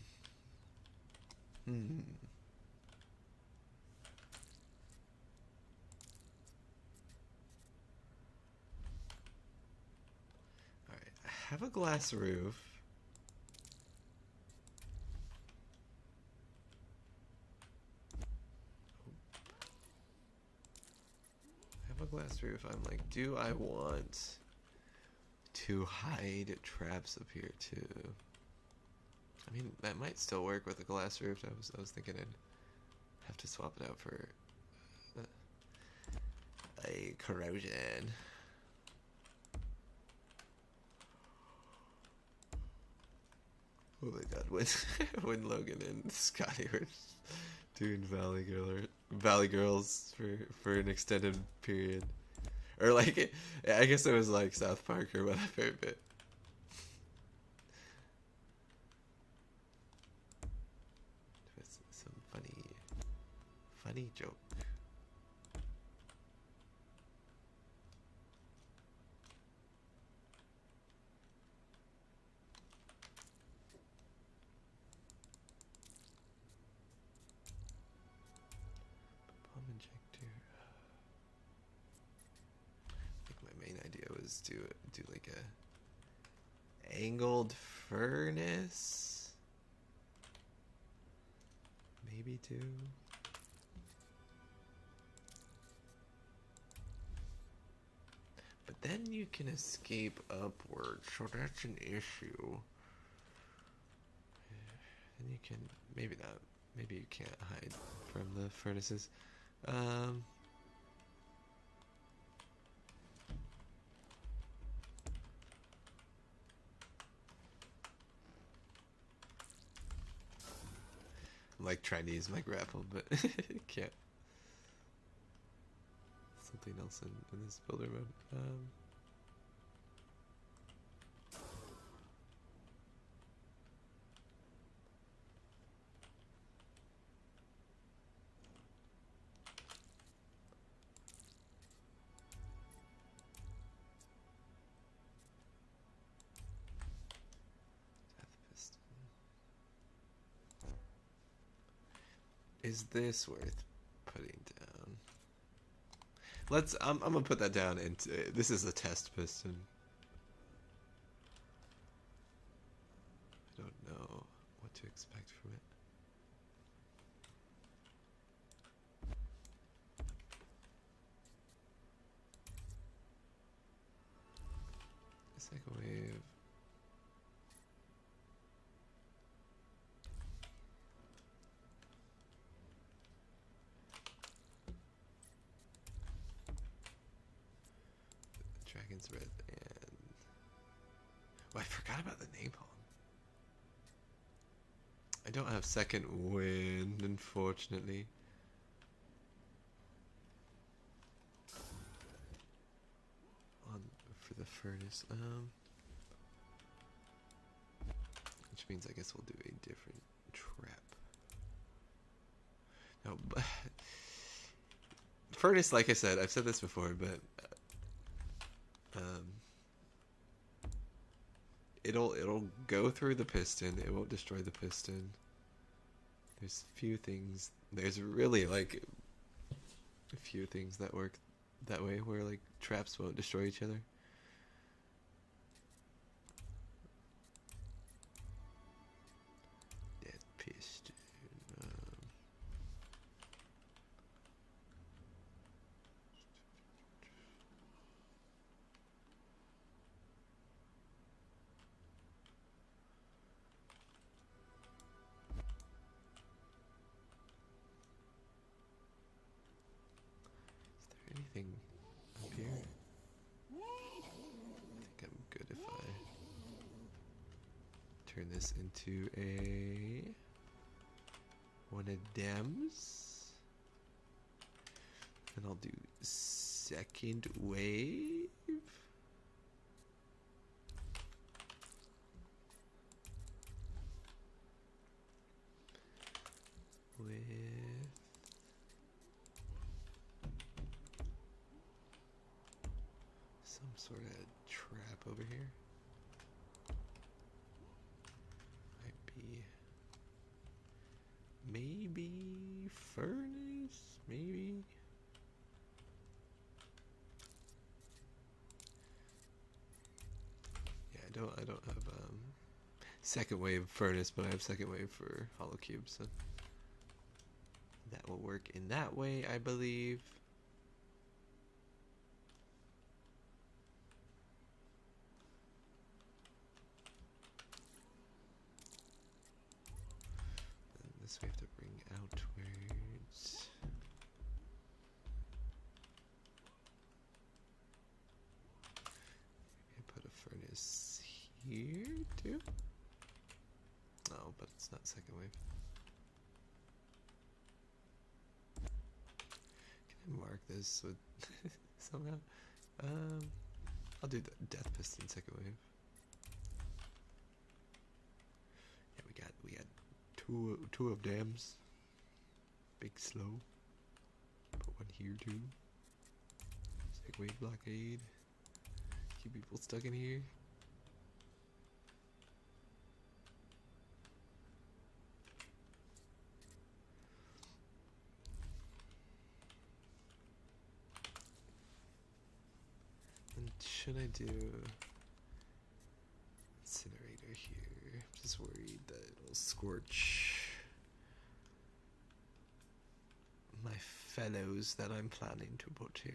Alright, I have a glass roof. I have a glass roof. I'm like, do I want to hide traps up here too? I mean, that might still work with a glass roof. I was thinking I'd have to swap it out for a corrosion. Oh my god, when Logan and Scotty were doing Valley Girls for an extended period. Or like, I guess it was like South Park or whatever, but some funny joke. Bomb injector. I think my main idea was do like a angled furnace. Maybe two. But then you can escape upward, so that's an issue. And you can, maybe not, maybe you can't hide from the furnaces. I'm like trying to use my grapple, but can't. Something else in this builder mode. Death piston. Is this worth putting down? I'm gonna put that down into, this is a test piston. I don't know what to expect from it. Second wave. Dragon's Breath and... Oh, I forgot about the napalm. I don't have second wind, unfortunately. For the furnace, which means I guess we'll do a different trap. No, furnace, like I said, I've said this before, but it'll go through the piston. It won't destroy the piston. There's few things. There's really like a few things that work that way, where like traps won't destroy each other. Dead piston. Is there anything up here? I think I'm good if I turn this into one of them's. And I'll do second wave. With some sort of trap over here. Might be maybe furnace, maybe. Yeah, I don't have second wave furnace, but I have second wave for hollow cubes, so that will work in that way, I believe. And this we have to bring outwards. Maybe put a furnace here too. Oh, but it's not second wave. Can I mark this with somehow? I'll do the death piston second wave. Yeah, we got two of dams. Big slow. Put one here too. Second wave blockade. Keep people stuck in here. And should I do incinerator here? I'm just worried that it'll scorch my fellows that I'm planning to put here.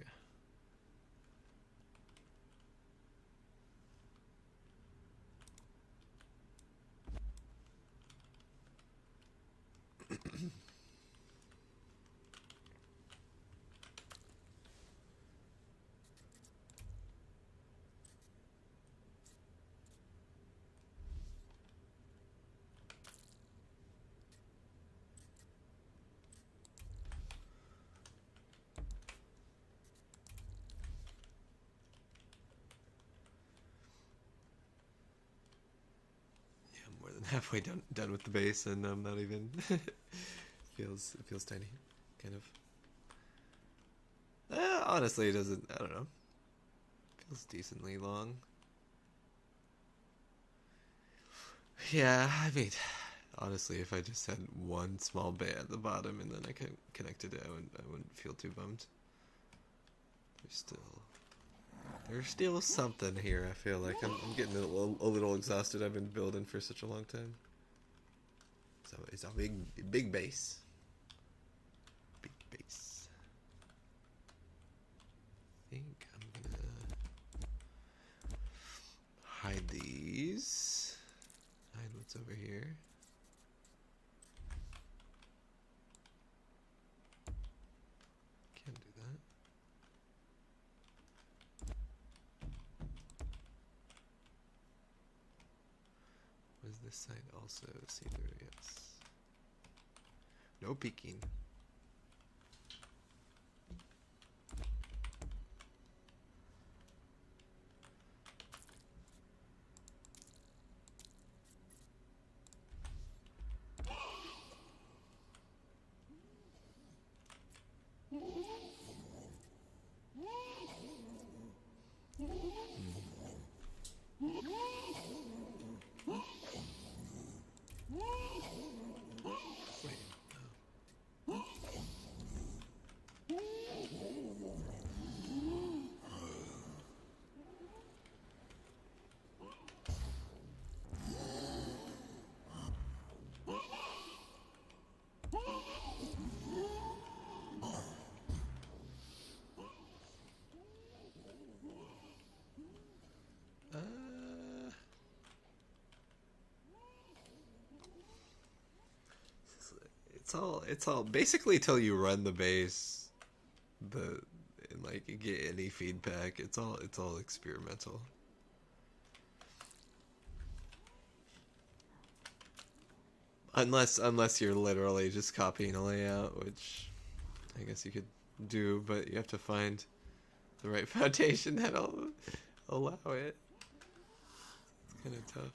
Halfway done with the base, and I'm not even it feels tiny, kind of. Honestly, it doesn't. I don't know. Feels decently long. Yeah, I mean, honestly, if I just had one small bay at the bottom and then I could connect it, I wouldn't feel too bummed. There's still something here. I feel like I'm getting a little exhausted. I've been building for such a long time. So it's a big base. Big base. I think I'm gonna hide these. Hide what's over here. Can't do that. Was this side also see-through? Yes. No peeking. It's all basically till you run the base, and like get any feedback. It's all experimental. Unless you're literally just copying a layout, which I guess you could do, but you have to find the right foundation that'll allow it. It's kind of tough.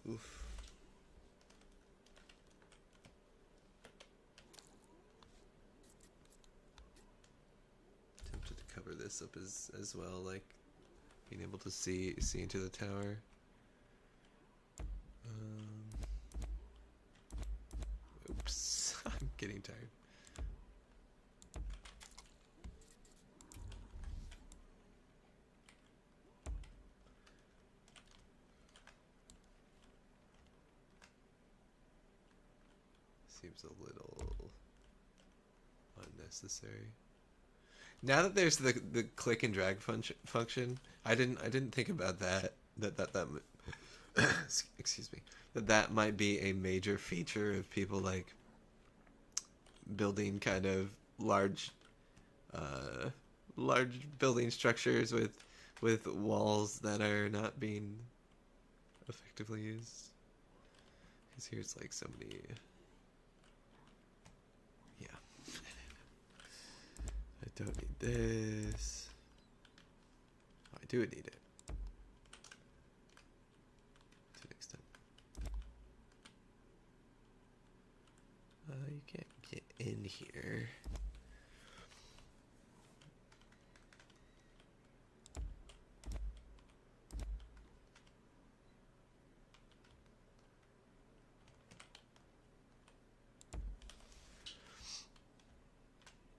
Oof. Tempted to cover this up as well, like being able to see into the tower. Oops, I'm getting tired. Seems a little unnecessary. Now that there's the click and drag function, I didn't think about that excuse me, that might be a major feature of people like building kind of large building structures with walls that are not being effectively used. Because here's like so many. Yeah. I don't need this. Oh, I do need it. To an extent. You can't get in here.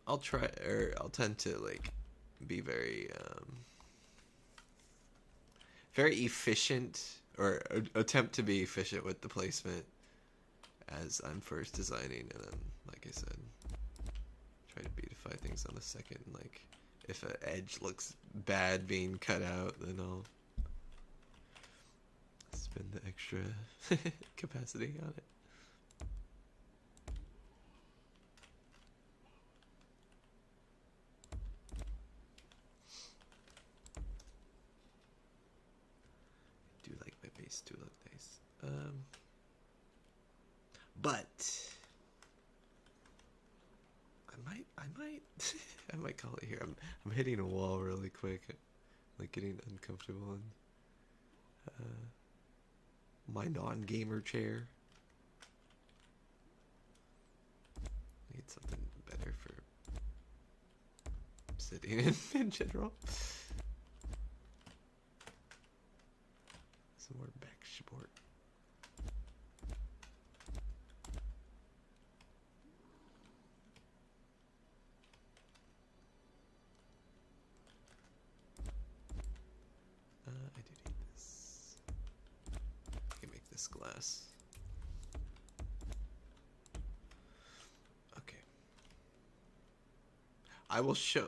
I'll tend to like be very very efficient, or attempt to be efficient with the placement as I'm first designing, and then, like I said, try to beautify things on the second. Like if an edge looks bad being cut out, then I'll spend the extra capacity on it. Do look nice, but I might I might call it here. I'm hitting a wall really quick, like getting uncomfortable in my non-gamer chair. Need something better for sitting in general. Some more back support. I do need this. I can make this glass. Okay. I will show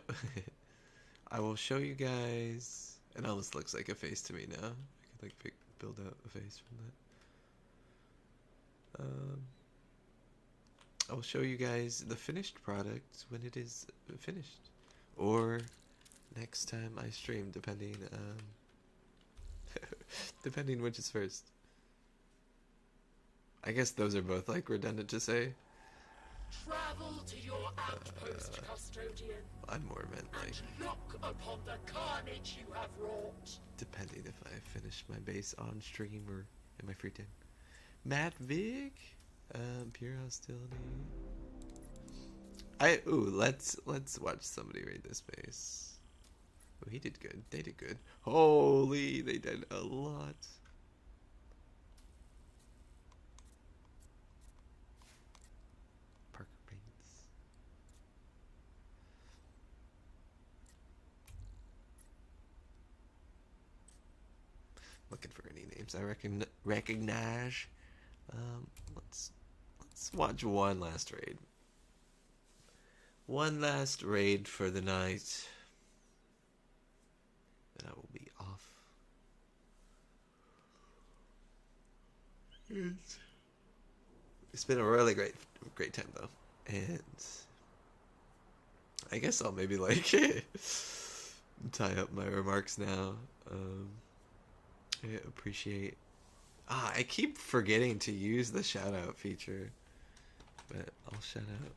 I will show you guys. It almost looks like a face to me now. I could like build out a face from that. I'll show you guys the finished product when it is finished, or next time I stream, depending depending which is first. I guess those are both like redundant to say. Travel to your outpost, custodian. I more meant like and look upon the carnage you have wrought. Depending if I finish my base on stream or in my free time. Matt Vig, pure hostility. Let's watch somebody raid this base. Oh, he did good. They did good. Holy, they did a lot. Parker Paints. Looking for any names I recognize. Let's watch one last raid. One last raid for the night. Then I will be off. It's been a really great time though, and I guess I'll maybe like tie up my remarks now. I appreciate. I keep forgetting to use the shout out feature, but I'll shout out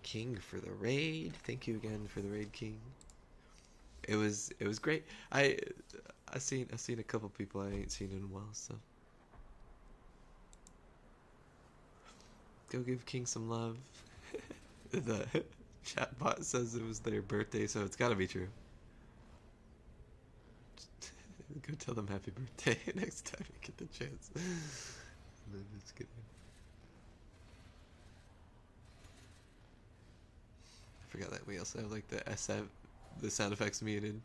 King for the raid. Thank you again for the raid, King. It was great. I seen a couple people I ain't seen in a while, so go give King some love. The chatbot says it was their birthday, so it's gotta be true. Go tell them happy birthday next time you get the chance. No, just kidding. I forgot that we also have like the SF, the sound effects muted.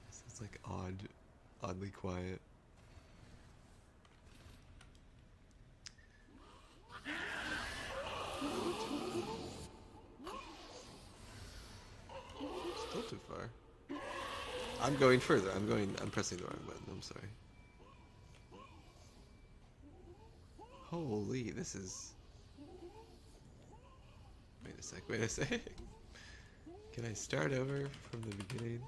So it's like oddly quiet. Still too far. I'm going further. I'm pressing the wrong button. I'm sorry. Holy, this is... Wait a sec. Can I start over from the beginning?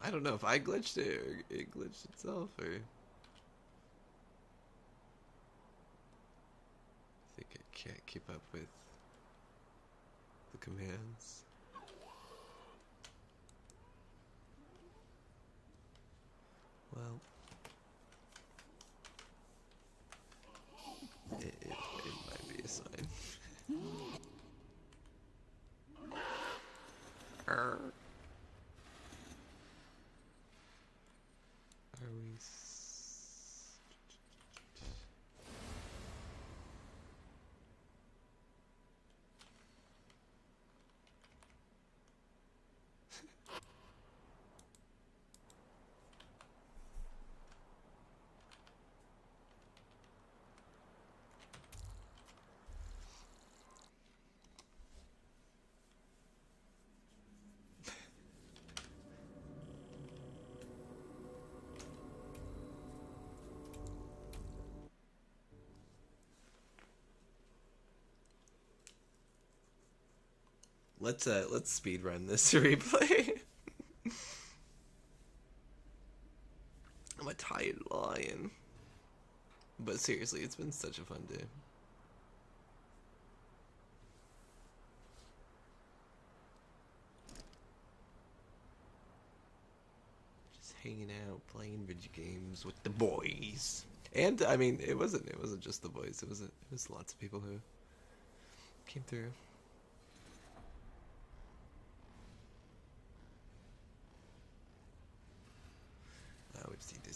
I don't know if I glitched it or it glitched itself or... I think I can't keep up with the commands. Well, it might be a sign. Are we... Let's speed run this replay. I'm a tired lion. But seriously, it's been such a fun day. Just hanging out, playing video games with the boys. And I mean, it wasn't just the boys. It was lots of people who came through.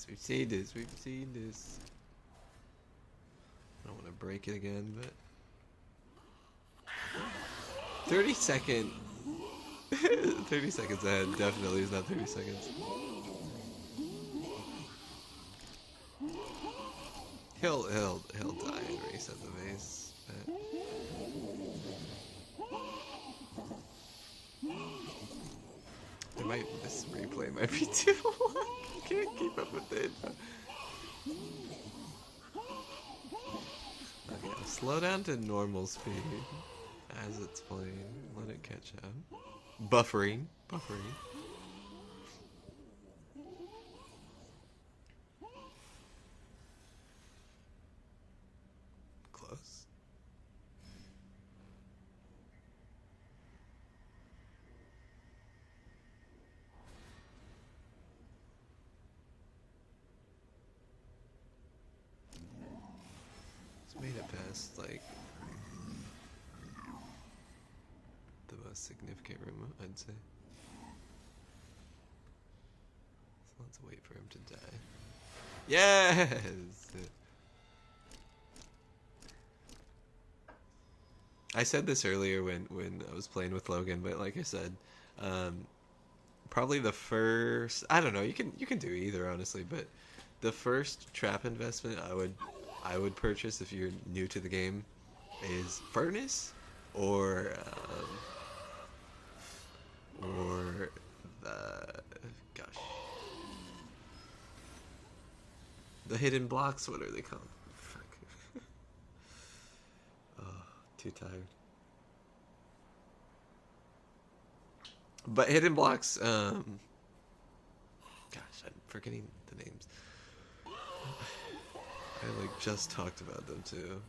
We've seen this. I don't want to break it again, but 30 seconds ahead definitely is not 30 seconds. He'll die and reset the base. This replay might be too long. Can't keep up with the info. Okay, I'll slow down to normal speed as it's playing. Let it catch up. Buffering. Close. Made it past like the most significant room, I'd say. So let's wait for him to die. Yes! I said this earlier when I was playing with Logan, but like I said, probably the first, I don't know, you can do either honestly, but the first trap investment I would purchase if you're new to the game is Furnace or gosh, the hidden blocks. What are they called? Fuck. Oh, too tired. But hidden blocks. Gosh, I'm forgetting the names. I like just talked about them too.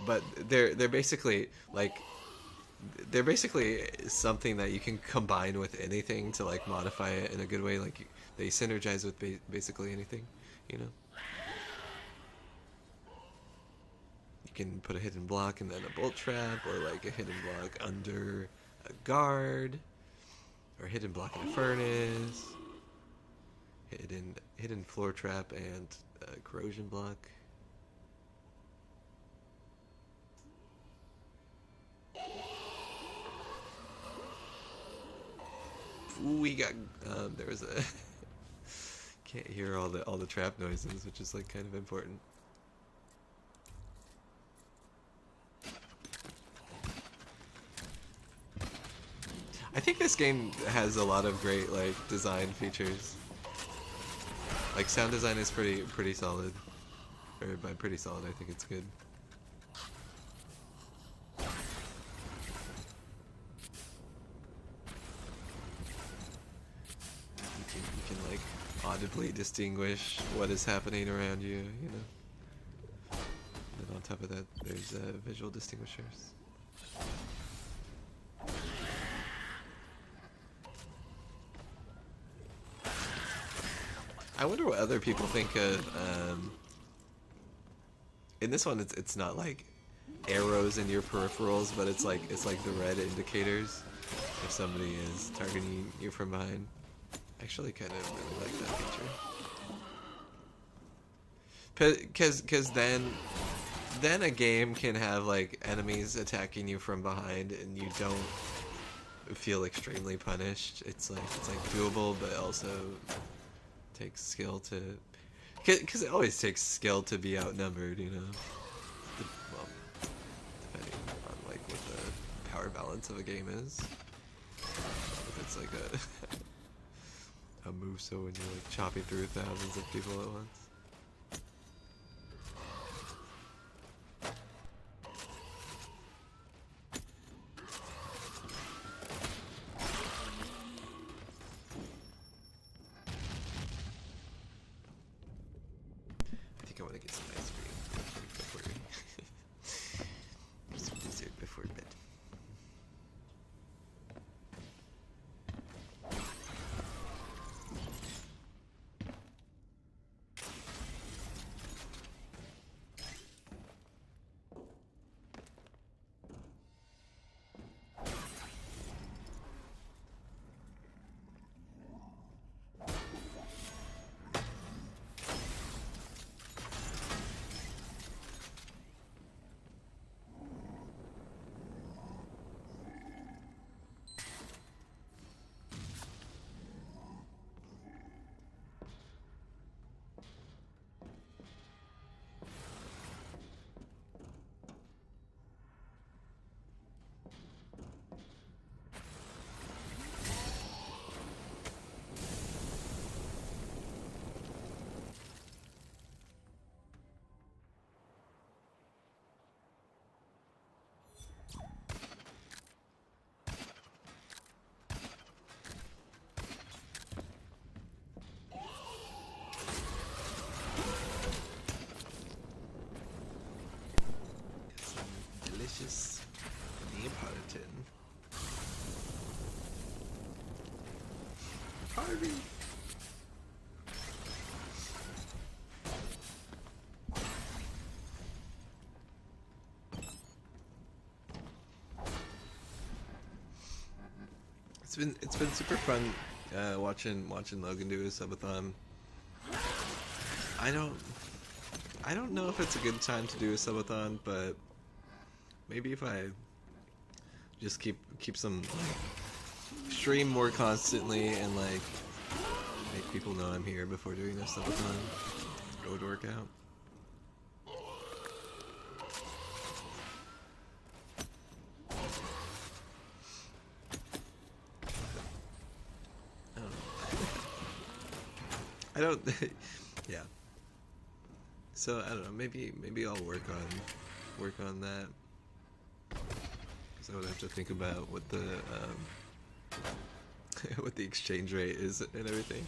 But they're basically like they're basically something that you can combine with anything to like modify it in a good way. Like they synergize with basically anything, you know. You can put a hidden block and then a bolt trap, or like a hidden block under a guard, or a hidden block in a furnace, hidden floor trap and a corrosion block. Ooh, we got there was a can't hear all the trap noises, which is like kind of important. I think this game has a lot of great like design features. Like sound design is pretty solid. Or by pretty solid, I think it's good. You can like audibly distinguish what is happening around you, you know. And on top of that, there's visual distinguishers. I wonder what other people think of. In this one, it's not like arrows in your peripherals, but it's like the red indicators if somebody is targeting you from behind. I actually kind of really like that feature. Cause then a game can have like enemies attacking you from behind and you don't feel extremely punished. It's like doable, but also takes skill to, because it always takes skill to be outnumbered, you know. Well, depending on like what the power balance of a game is. If it's like a move so when you're like chopping through thousands of people at once. I think I want to get some ice cream before some dessert before bed. Delicious Neapolitan. Harvey. It's been super fun watching Logan do his subathon. I don't know if it's a good time to do a subathon, but maybe if I just keep some stream more constantly and like make people know I'm here before doing a subathon, it would work out. I don't. Yeah. So I don't know. Maybe I'll work on that. Because I would have to think about what the what the exchange rate is and everything.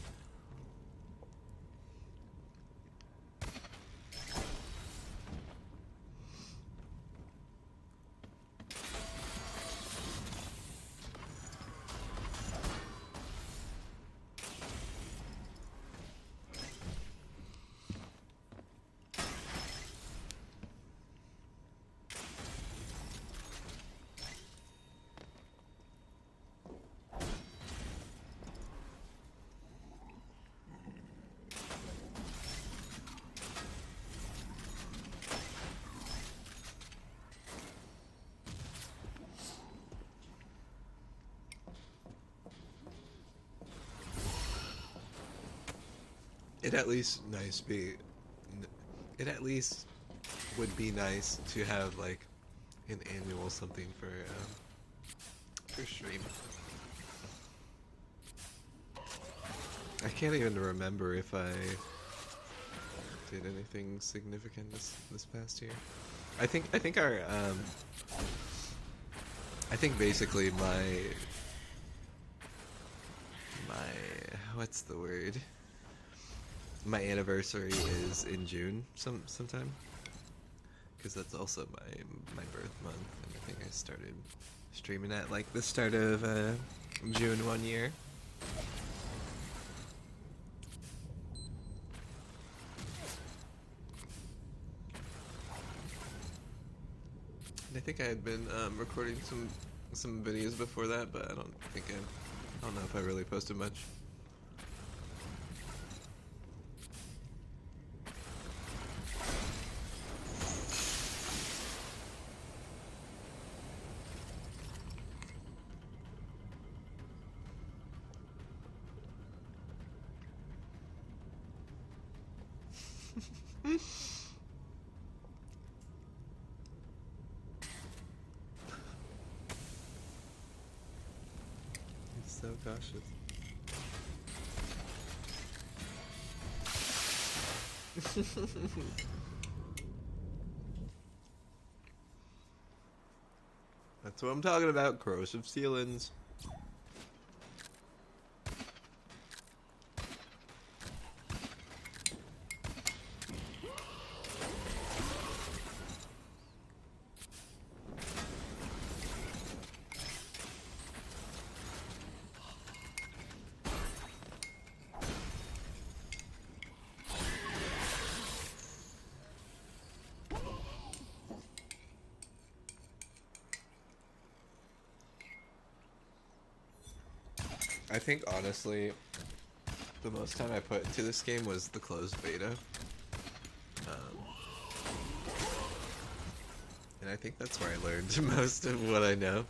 It at least nice be. It at least would be nice to have like an annual something for stream. I can't even remember if I did anything significant this past year. I think our I think basically my what's the word? My anniversary is in June sometime, because that's also my birth month, and I think I started streaming at like the start of June one year. And I think I had been recording some videos before that, but I don't know if I really posted much. He's so cautious. That's what I'm talking about, corrosive sealants. I think honestly, the most time I put into this game was the closed beta. And I think that's where I learned most of what I know.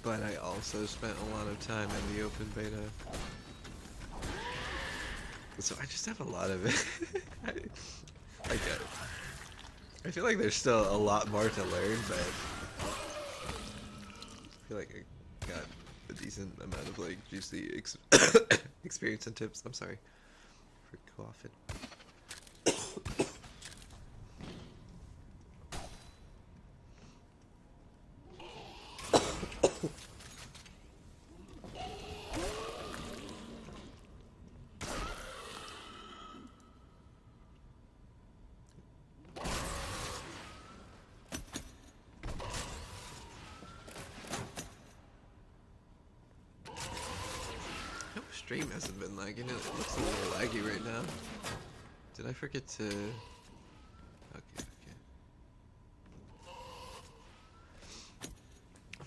But I also spent a lot of time in the open beta. So I just have a lot of it. I get it. I feel like there's still a lot more to learn, but I feel like I got a decent amount of like juicy experience and tips. I'm sorry for coughing. Stream hasn't been lagging. It looks a little laggy right now. Did I forget to... Okay.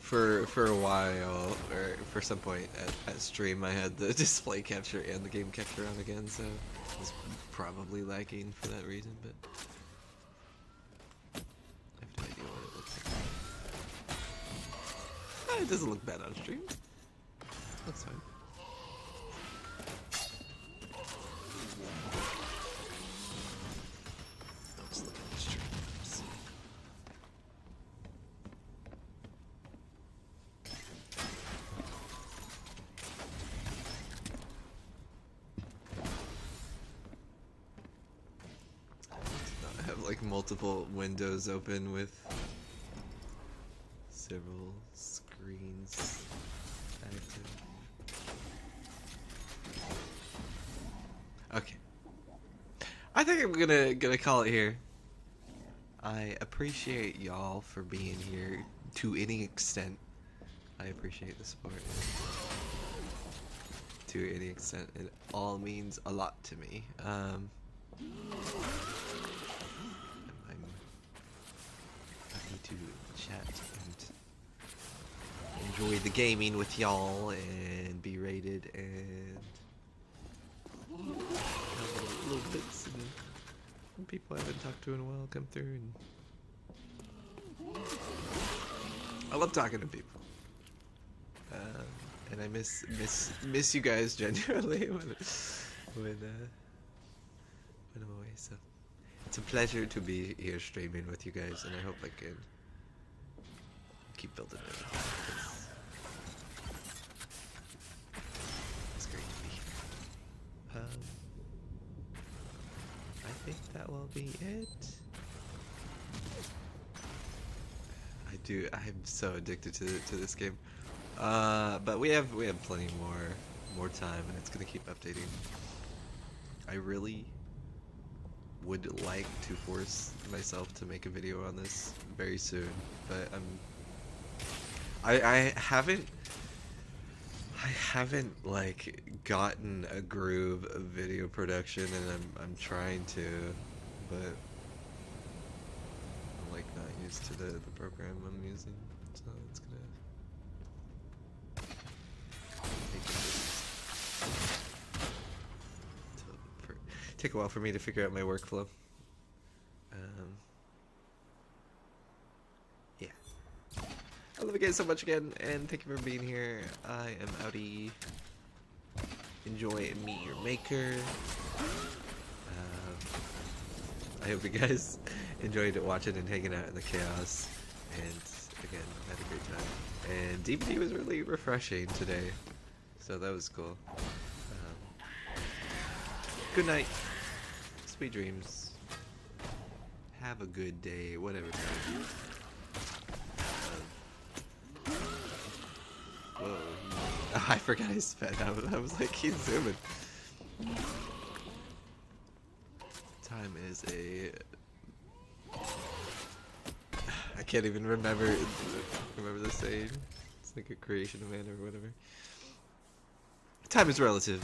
For a while, or for some point at stream, I had the display capture and the game capture on again, so it's probably lagging for that reason, but I have no idea what it looks like. It doesn't look bad on stream. That's fine. like multiple windows open with several screens active. Okay. I think I'm gonna call it here. I appreciate y'all for being here to any extent. I appreciate the support. To any extent, it all means a lot to me. I'm happy to chat and enjoy the gaming with y'all and be rated and have little bits and people I haven't talked to in a while come through. And I love talking to people. And I miss you guys genuinely when I'm away. So it's a pleasure to be here streaming with you guys, and I hope I can keep building it. It's great to be here. I think that will be it. I'm so addicted to this game. But we have plenty more time, and it's gonna keep updating. I really would like to force myself to make a video on this very soon, but I haven't like gotten a groove of video production, and I'm trying to, but I'm like not used to the program I'm using, so it's gonna take a while for me to figure out my workflow. Yeah. I love you guys so much again, and thank you for being here. I am outie. Enjoy Meet Your Maker. I hope you guys enjoyed watching and hanging out in the chaos. And again, had a great time. And DVD was really refreshing today, so that was cool. Good night. Sweet dreams. Have a good day, whatever time. Whoa. I forgot I sped. I was like, he's zooming. Time is a... I can't even remember the saying. It's like a creation of man or whatever. Time is relative.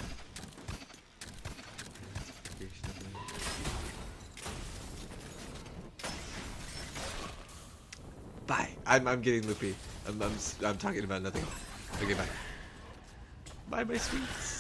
Bye. I'm getting loopy. I'm talking about nothing. Okay, bye. Bye, my sweets.